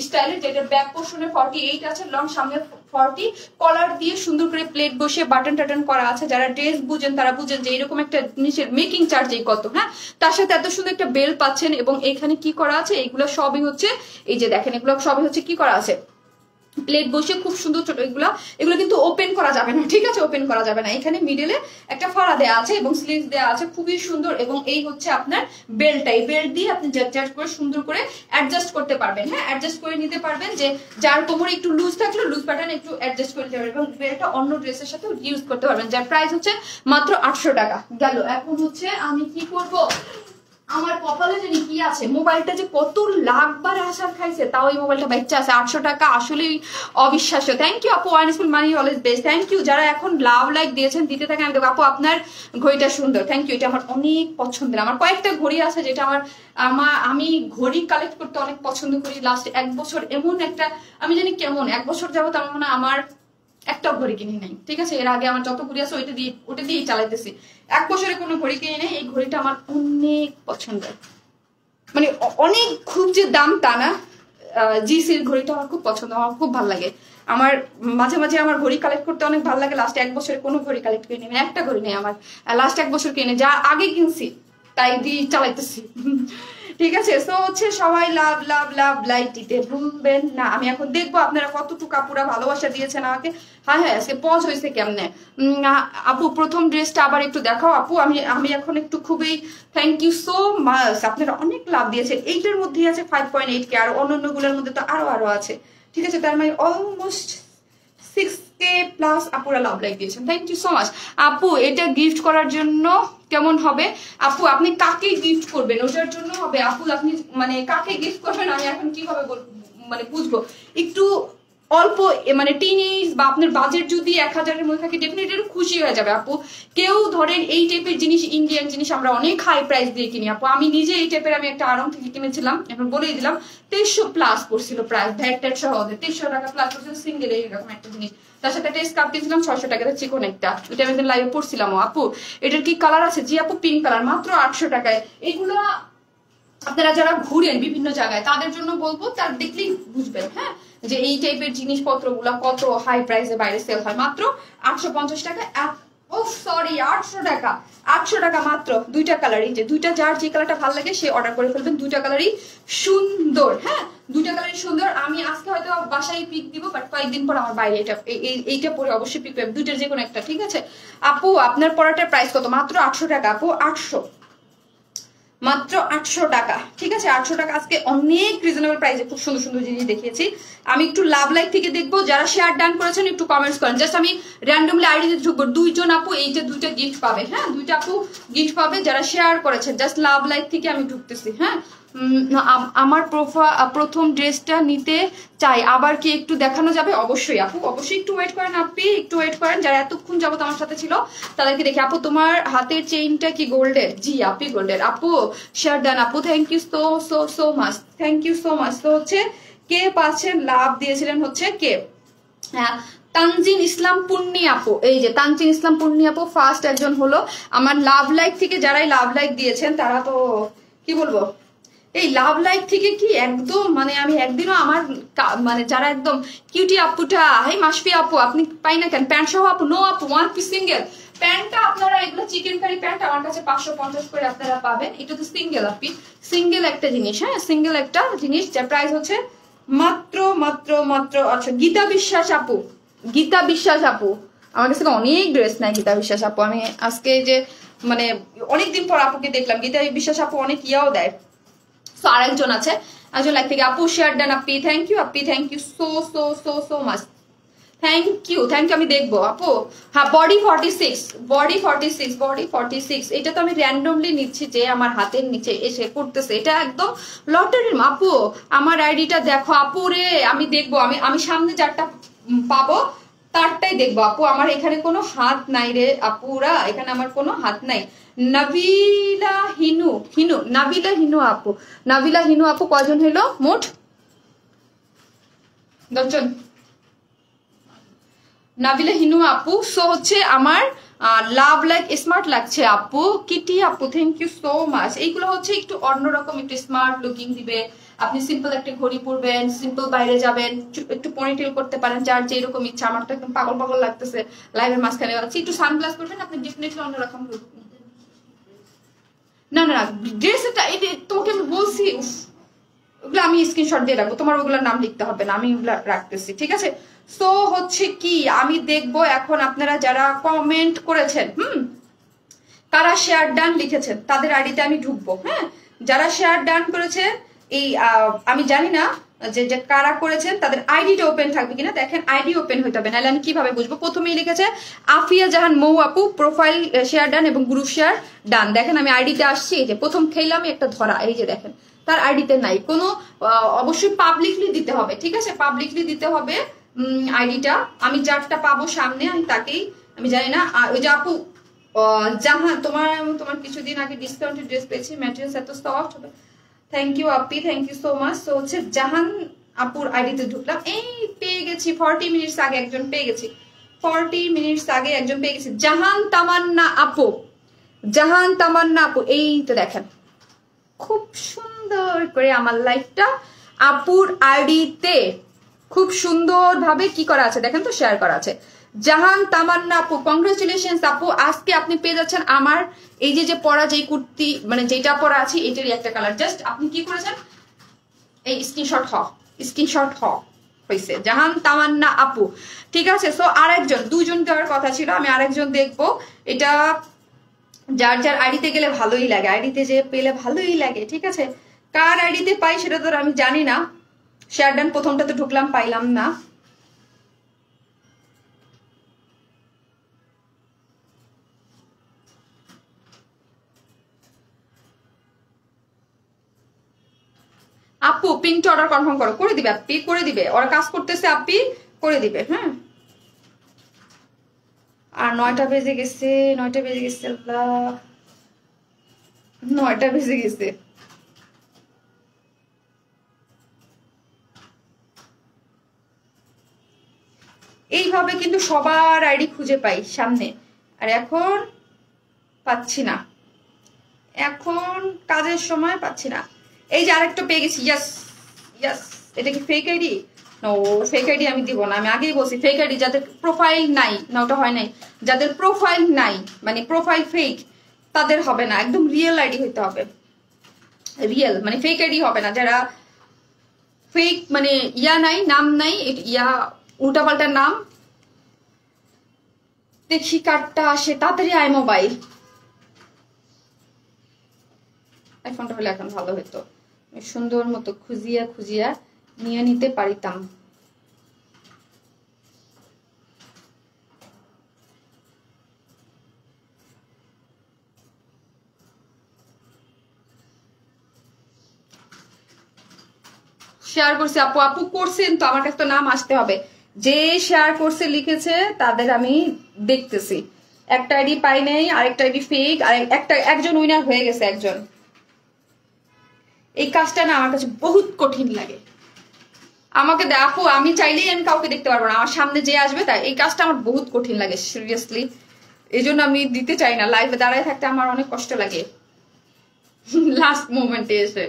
স্টাইলের, যেটা ব্যাক পোর্শনে 48 আছে, লং সামনে 40, কলার দিয়ে সুন্দর করে প্লেট বসে বাটন টাটন করা আছে। যারা ড্রেস বুঝেন তারা বুঝেন যে এরকম একটা জিনিসের মেকিং চার্জ এই কত, হ্যাঁ। তার সাথে এত সুন্দর একটা বেল পাচ্ছেন, এবং এখানে কি করা আছে, এগুলো সবই হচ্ছে, এই যে দেখেন এগুলো সবই হচ্ছে কি করা আছে, প্লেট বসে খুব সুন্দর ছোট, এগুলো কিন্তু ওপেন করা যাবে না, ঠিক আছে, ওপেন করা যাবে না। এখানে মিডলে একটা ফাড়া দেওয়া আছে এবং স্লিভস দেওয়া আছে, খুবই সুন্দর। এবং এই হচ্ছে আপনার বেল্টটা, এই বেল্ট দিয়ে আপনি জ্যাট করে সুন্দর করে অ্যাডজাস্ট করতে পারবেন, হ্যাঁ, অ্যাডজাস্ট করে নিতে পারবেন, যে যার কোমরে একটু লুজ থাকলে লুজ প্যাটার্ন একটু অ্যাডজাস্ট করে নিতে পারবেন, এবং বেল্টটা অন্য ড্রেসের সাথে ইউজ করতে পারবেন, যার প্রাইস হচ্ছে মাত্র 800 টাকা। গেল, এখন হচ্ছে আমি কি করব, আমার কপালে জানি কি আছে, মোবাইলটা যে কত লাখবার আসার খাইছে, তাও এই মোবাইলটা বাচ্চা আছে 800 টাকা, আসলেই অবিশ্বাস্য। থ্যাংক ইউ আপু, ওয়াইনফুল মানি অলওয়েজ বেস্ট, থ্যাংক ইউ। যারা এখন লাভ লাইক দিয়েছেন, দিতে থাকেন। আমি দেখো আপু আপনার ঘড়িটা সুন্দর, থ্যাংক ইউ, এটা আমার অনেক পছন্দের। আমার কয়েকটা ঘড়ি আছে যেটা আমি ঘড়ি কালেক্ট করতে অনেক পছন্দ করি। লাস্ট 1 বছর এমন একটা, আমি জানি কেমন 1 বছর যাবত আমার মনে হয় আমার একটা ঘড়ি কিনে নাই, ঠিক আছে। এর আগে আমার যত ঘড়ি আছে ওটা দিয়েই চালাইতেছি, 1 বছরে কোনো ঘড়ি কিনে নেই। এই ঘড়িটা আমার অনেক পছন্দের, মানে অনেক, খুব যে দাম তা না, জিসির ঘড়িটা আমার খুব পছন্দ, আমার খুব ভালো লাগে। আমার মাঝে মাঝে আমার ঘড়ি কালেক্ট করতে অনেক ভালো লাগে। লাস্ট 1 বছরে কোনো ঘড়ি কালেক্ট করে নেই, একটা ঘড়ি নেই আমার, লাস্ট 1 বছর কিনে, যা আগে কিনছি তাই দিয়ে চালাইতেছি, ঠিক আছে। সো হচ্ছে সবাই লাভ লাভ লাভ লাইক দিতে ভুলবেন না। আমি এখন দেখবো আপনারা কতটুকু আপুরা ভালোবাসা দিয়েছেন আমাকে। হ্যাঁ হ্যাঁ, আজকে পজ হয়েছে কেমনে আপু, প্রথম ড্রেসটা আবার একটু দেখাও আপু। আমি এখন একটু খুবই থ্যাংক ইউ সো মাচ, আপনারা অনেক লাভ দিয়েছেন। এইটার মধ্যেই আছে 5.8K, আর অন্যান্য গুলোর মধ্যে তো আরো আছে, ঠিক আছে। তার মানে অলমোস্ট 6K প্লাস আপুরা লাভ লাইক দিয়েছেন, থ্যাংক ইউ সো মাচ আপু। এটা গিফট করার জন্য কেমন হবে আপু? আপনি কাকে গিফট করবেন ওটার জন্য হবে আপু। আপনি মানে কাকে গিফট করবেন আমি এখন কিভাবে মানে বুঝবো? একটু অল্প মানে টিনেজ বা আপনার বাজেট যদি 1000-এর মধ্যে থাকে, ডেফিনেটলি খুশি হয়ে যাবে আপু। কেউ ধরেন এই টাইপের জিনিস, ইন্ডিয়ান জিনিস আমরা অনেক হাই প্রাইস দিয়ে কিনি আপু। আমি নিজে এই টাইপের আমি একটা আড়ং থেকে কিনেছিলাম, এখন বলেই দিলাম 2300 প্লাস পড়ছিল প্রাইস, ভ্যাট সহ 2300 টাকা প্লাস পড়ছিল সিঙ্গেল এরকম একটা জিনিস। তার সাথে একটা স্কার্ফ কিনছিলাম 600 টাকা, চিকন একটা, ওইটা আমি লাইভে পড়ছিলাম আপু। এটার কি কালার আছে? জি আপু, পিঙ্ক কালার, মাত্র 800 টাকায়। এইগুলা আপনারা যারা ঘুরেন বিভিন্ন জায়গায় তাদের জন্য বলবো, তার দেখলেই বুঝবেন, হ্যাঁ, যে এই টাইপের জিনিসপত্র গুলা কত হাই প্রাইসে বাইরে সেল হয়। মাত্র 850 টাকা, ও সরি 800 টাকা, 800 টাকা মাত্র। 2টা কালারই, যে 2টা যার যে কালারটা ভালো লাগে সে অর্ডার করে ফেলবেন। 2টা কালারই সুন্দর, হ্যাঁ, 2টা কালারই সুন্দর। আমি আজকে হয়তো বাসায় পিক দিব, বাট কয়েকদিন পর আমার বাইরে এইটা পরে অবশ্যই পিক পাবেন, 2টার যে কোনো একটা, ঠিক আছে। আপু আপনার পড়াটার প্রাইস কত? মাত্র 800 টাকা আপু, 800, মাত্র 800 টাকা, ঠিক আছে 800 টাকা। আজকে অনেক রিজনেবল প্রাইসে খুব সুন্দর সুন্দর জিনিস দেখিয়েছি। আমি একটু লাভ লাইক থেকে দেখবো, যারা শেয়ার ডান করেছেন একটু কমেন্টস করেন। জাস্ট আমি র্যান্ডমলি আইডিতে ঢুকবো, 2 জন আপু এই যে 2টা গিফট পাবে, হ্যাঁ 2টা আপু গিফট পাবে যারা শেয়ার করেছেন। জাস্ট লাভ লাইক থেকে আমি ঢুকতেছি। হ্যাঁ আমার প্রথম ড্রেসটা নিতে চাই, আবার কি একটু দেখানো যাবে? অবশ্যই আপু, অবশ্যই একটু ওয়েট করেন আপনি, একটু ওয়েট করেন। যারা এতক্ষণ যাবত আমার সাথে ছিল তাদেরকে দেখি। আপু তোমার হাতের চেইনটা কি গোল্ডের? জি আপনি গোল্ডের। আপু শেয়ার ডান আপু, thank you so so so much, thank you so much. তো হচ্ছে কে পাচ্ছেন লাভ দিয়েছিলেন হচ্ছে কে? হ্যাঁ তানজিন ইসলাম পুন্নি আপু, এই যে তানজিন ইসলাম পুন্নি আপু ফার্স্ট একজন হলো। আমার লাভ লাইক থেকে যারাই লাভ লাইক দিয়েছেন তারা তো কি বলবো, এই লাভ লাইক থেকে কি একদম মানে আমি একদিনও আমার মানে যারা একদম কিউটি আপুটা, হাই মাসফি আপু আপনি পাই না কেন প্যান্ট সহ? আপু নো আপু, 1 পিস সিঙ্গেল প্যান্টটা আপনারা, এগুলো চিকেন কারি প্যান্ট আমার কাছে 550 করে আপনারা পাবেন। এটা তো সিঙ্গেল আপনি, সিঙ্গেল একটা জিনিস, হ্যাঁ সিঙ্গেল একটা জিনিস, যার প্রাইস হচ্ছে মাত্র মাত্র মাত্র। আচ্ছা গীতা বিশ্বাস আপু, গীতা বিশ্বাস আপু আমার কাছে অনেক ড্রেস নাই। গীতা বিশ্বাস আপু আমি আজকে যে মানে অনেকদিন পর আপুকে দেখলাম। গীতা বিশ্বাস আপু অনেক ইয়াও দেয়। সো আরেকজন আছে, একজন লাইক থেকে আপু শেয়ার ডান আপি, থ্যাংক ইউ আপি, thank you so so so so much, thank you thank you. আমি দেখবো আপু। হ্যাঁ বডি 46, বডি 46, বডি 46। এটা তো আমি র্যান্ডমলি নিচ্ছি যে আমার হাতের নিচে এসে পড়তেছে, এটা একদম লটারির। আপু আমার আইডিটা দেখো আপু রে, আমি দেখবো, আমি সামনে যারটা পাবো তারটাই দেখবো আপু। আমার এখানে কোনো হাত নাই রে আপুরা, এখানে আমার কোনো হাত নাই। নাবিলা হিনু, নাবিলা হিনু আপু, নাবিলা হিনু আপু কয়জন হইলো মোট? 10 জন। নাবিলা হিনু আপু। সো হচ্ছে আমার লাভ লাইক স্মার্ট লাগছে আপু। কিটি আপু থ্যাংক ইউ সো মাচ। এইগুলো হচ্ছে একটু অন্যরকম, একটু স্মার্ট লুকিং দিবে। আপনি সিম্পল একটা ঘড়ি পরবেন, সিম্পল বাইরে যাবেন, একটু পনিটেল করতে পারেন, যার যেরকম ইচ্ছা। আমার তো একদম পাগল পাগল লাগতেছে লাইভের মাঝখানে যাচ্ছি। একটু সানগ্লাস করবেন, আপনি ডেফিনেটলি অন্যরকম লুক। না না ড্রেস এটা তোমাকে আমি বলছি, ওগুলো আমি স্ক্রিনশট দিয়ে রাখবো, তোমার ওগুলোর নাম লিখতে হবে না, আমি ওগুলো রাখতেছি, ঠিক আছে। সো হচ্ছে কি আমি দেখবো এখন আপনারা যারা কমেন্ট করেছেন, কারা শেয়ার ডান লিখেছেন তাদের আইডিতে আমি ঢুকবো। হ্যাঁ যারা শেয়ার ডান করেছে এই আমি জানি না যে কারা করেছেন তাদের আইডিটা ওপেন থাকবে কিনা। দেখেন আইডি ওপেন হইতে হবে, নাহলে আমি কিভাবে বুঝবো? প্রথমেই লিখেছে আফিয়া জাহান মৌ আপু, প্রোফাইল শেয়ার ডান এবং গ্রুপ শেয়ার ডান। দেখেন আমি আইডিতে আসছি, এই যে প্রথম খেলাম একটা ধরা, এই যে দেখেন তার আইডিতে নাই কোনো। অবশ্যই পাবলিকলি দিতে হবে, ঠিক আছে পাবলিকলি দিতে হবে আইডিটা। আমি যারটা পাবো সামনে আমি তাকেই, আমি জানি না। ওই যে আপু জাহান তোমার কিছুদিন আগে ডিসকাউন্টেড ড্রেস পেয়েছি, ম্যাটেরিয়ালস এত সফট হবে, থ্যাংক ইউ আপি, থ্যাংক ইউ সো মাচ। তো হচ্ছে জাহান আপুর আইডিতে ঢুকলাম, এই পেয়ে গেছি 40 মিনিটস আগে একজন পেয়ে গেছি, 40 মিনিটস আগে একজন পেয়ে গেছি। জাহান তামান্না আপু, জাহান তামান্না আপু, এই তো দেখেন খুব সুন্দর করে আমার লাইফটা আপুর আইডিতে খুব সুন্দর ভাবে কি করা আছে দেখেন তো, শেয়ার করা আছে। জাহান তামান্না আপু কংগ্রেচুলেশনস আপু, আজকে আপনি পেয়ে যাচ্ছেন আমার এই যে পরা যে কুর্তি, মানে যেটা পরা আছে এটারই একটা কালার। জাস্ট আপনি কি করেছেন, এই স্ক্রিনশট হয়েছে জাহান তামান্না আপু, ঠিক আছে। সো আরেকজন, 2 জন দেওয়ার কথা ছিল, আমি আরেকজন দেখবো। এটা যার যার আইডিতে গেলে ভালোই লাগে, আইডিতে যে পেলে ভালোই লাগে, ঠিক আছে। কার আইডিতে পাই সেটা তো আমি জানি না। শেয়ার ডান প্রথমটাতে ঢুকলাম, পাইলাম না। আপু পিঙ্কটা অর্ডার কনফার্ম করো, করে দিবে আপনি, করে দিবে, ওরা কাজ করতেছে আপনি করে দিবে। হ্যাঁ আর 9টা বেজে গেছে, 9টা বেজে গেছে, 9টা বেজে গেছে। এইভাবে কিন্তু সবার আইডি খুঁজে পাই সামনে, আর এখন পাচ্ছি না, এখন কাজের সময় পাচ্ছি না। এই যে আরেকটা পেয়ে গেছি, ইয়াস ইয়াস। এটা কি fake ID? No fake ID আমি দিব না, আমি আগেই বলছি ফেক আইডি যাদের প্রোফাইল নাই, না ওটা হয় নাই, যাদের প্রোফাইল নাই মানে প্রোফাইল ফেক তাদের হবে না, একদম রিয়েল আইডি হইতে হবে, রিয়েল মানে ফেক আইডি হবে না। যারা ফেক মানে ইয়া নাই, নাম নাই, ইয়া উল্টাপাল্টা নাম। দেখি কার্ডটা আসে তাড়াতাড়ি, আয় মোবাইল আইফোনটা হলে এখন ভালো হতো, সুন্দর মতো খুঁজিয়া খুঁজিয়া নিয়ে নিতে পারিতাম। শেয়ার করছে আপু, আপু করছেন তো, আমার কাছে তো নাম আসতে হবে। যে শেয়ার করছে লিখেছে তাদের আমি দেখতেছি। একটা আইডি পাই নাই, আরেকটা আইডি ফেক, আর একজন উইনার হয়ে গেছে একজন। এই কাজটা না আমার কাছে বহুত কঠিন লাগে। আমাকে আপু আমি চাইলেই আমি কাউকে দেখতে পারবো না, আমার সামনে যে আসবে তাই। এই কাজটা আমার বহুত কঠিন লাগে সিরিয়াসলি, এই জন্য আমি দিতে চাই না। লাইভে দাঁড়ায় থাকতে আমার অনেক কষ্ট লাগে লাস্ট মোমেন্টে এসে।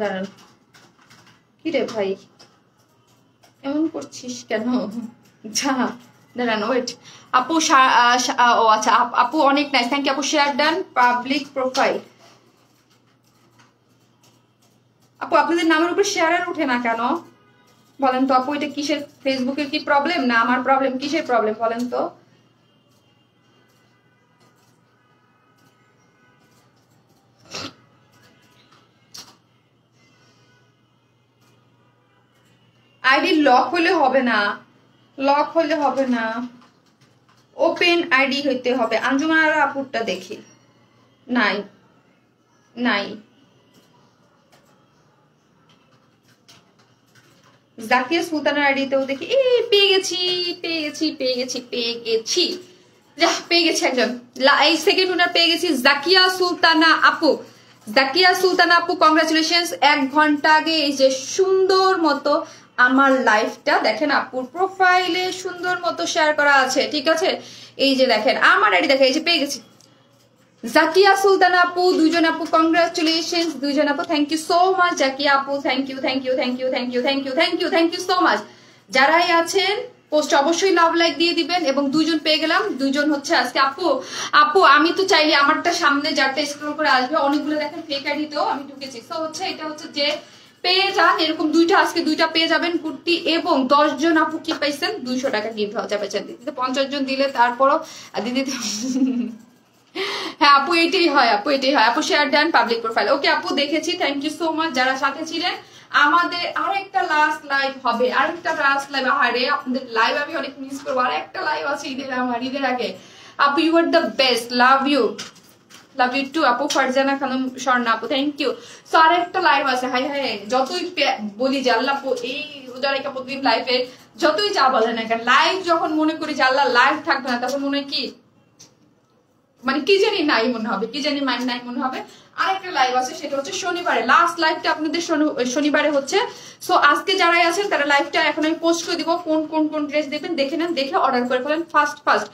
দাঁড়ান, কি রে ভাই এমন করছিস কেন? যা, দাঁড়ান ওয়েট। আপু ও আচ্ছা, আপু অনেক নাইস, থ্যাংক ইউ আপু। শেয়ার ডান, পাবলিক প্রোফাইল। আপু আপনাদের নামের উপর শেয়ার আর উঠে না কেন বলেন তো আপু? এটা কিসের, ফেসবুকের কি প্রবলেম না আমার প্রবলেম? কিসের প্রবলেম বলেন তো? আইডি লক হলে হবে না, লক হলে হবে না, ওপেন আইডি হইতে হবে। আঞ্জুমান আর আপুরটা দেখি, নাই নাই। জাকিয়া সুলতানের আইডিতেও দেখি, এই পেয়ে গেছি পেয়ে গেছি পেয়ে গেছি পেয়ে গেছি, যা পেয়ে গেছি একজন। এই সেকেন্ড উইনার পেয়ে গেছি, জাকিয়া সুলতানা আপু। জাকিয়া সুলতানা আপু কংগ্রাচুলেশনস। 1 ঘন্টা আগে এই যে সুন্দর মতো আমার লাইফটা দেখেন, আপুর প্রোফাইলে সুন্দর মতো শেয়ার করা আছে, ঠিক আছে? এই যে দেখেন আমার আইডি দেখেন, এই যে পেয়ে গেছি জাকিয়া সুলতানা আপু। 2 জন আপু কংগ্রাচুলেশনস, 2 জন আপু, thank you so much Zakia আপু, thank you thank you thank you thank you thank you thank you thank you so much. যারাই আছেন পোস্ট অবশ্যই লাভ লাইক দিয়ে দিবেন। এবং 2 জন পেয়ে গেলাম, 2 জন হচ্ছে আজকে আপু। আপু আমি তো চাইলে আমারটা সামনে যারটা স্ক্রল করে আসবে, অনেকগুলো দেখেন ফেক আইডিতেও আমি ঢুকেছি। সো হচ্ছে এটা হচ্ছে যে পেয়ে যান এরকম 2টা, আজকে 2টা পেয়ে যাবেন কুর্তি। এবং 10 জন আপু কি পাইছেন 200 টাকা গিফট ভাউচার পাইছেন। দিদিতে 50 জন দিলে তারপরও দিদিতে হ্যাঁ আপু এটাই হয়, আপু এটাই হয়। আপু শেয়ার ডান, পাবলিক প্রোফাইল। ওকে আপু দেখেছি, থ্যাংক ইউ সো মাচ যারা সাথে ছিলেন। আমাদের আরেকটা লাস্ট লাইভ হবে, আরেকটা লাস্ট লাইভ। আরে আপনাদের লাইভ আমি অনেক মিস করবো। আরেকটা লাইভ আছে ঈদের, আমার ঈদের আগে। আপু you are the best, love you, love you too আপু। ফারজানা খানম স্বর্ণা আপু, থ্যাংক ইউ। সো আরেকটা লাইভ আছে। হাই হাই, যতই বলি যে আল্লাহ এই উদারিকা প্রতিদিন লাইভে যতই যা বলে না কেন, লাইভ যখন মনে করি যে আল্লাহ লাইভ থাকবে না, তখন মনে হয় কি মানে কি জানি নাই মনে হবে, কি জানি মাইন্ড নাই মনে হবে। আরেকটা লাইভ আছে, সেটা হচ্ছে শনিবারে। লাস্ট লাইভটা আপনাদের শনিবারে হচ্ছে। সো আজকে যারাই আছেন তারা লাইভটা এখন আমি পোস্ট করে দিব। কোন কোন কোন ড্রেস দেখবেন দেখে নেন, দেখে অর্ডার করে ফেলেন ফার্স্ট ফার্স্ট।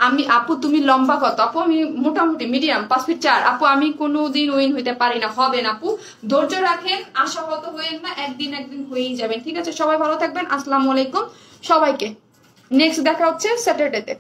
আমি আপু তুমি লম্বা কত? আপু আমি মোটামুটি মিডিয়াম 5 ফিট 4। আপু আমি কোনোদিন উইন হইতে পারি না, হবে না আপু, ধৈর্য রাখেন, আশাহত হইেন না, একদিন একদিন হয়েই যাবেন, ঠিক আছে? সবাই ভালো থাকবেন, আসসালামু আলাইকুম সবাইকে। নেক্সট দেখা হচ্ছে স্যাটারডেতে।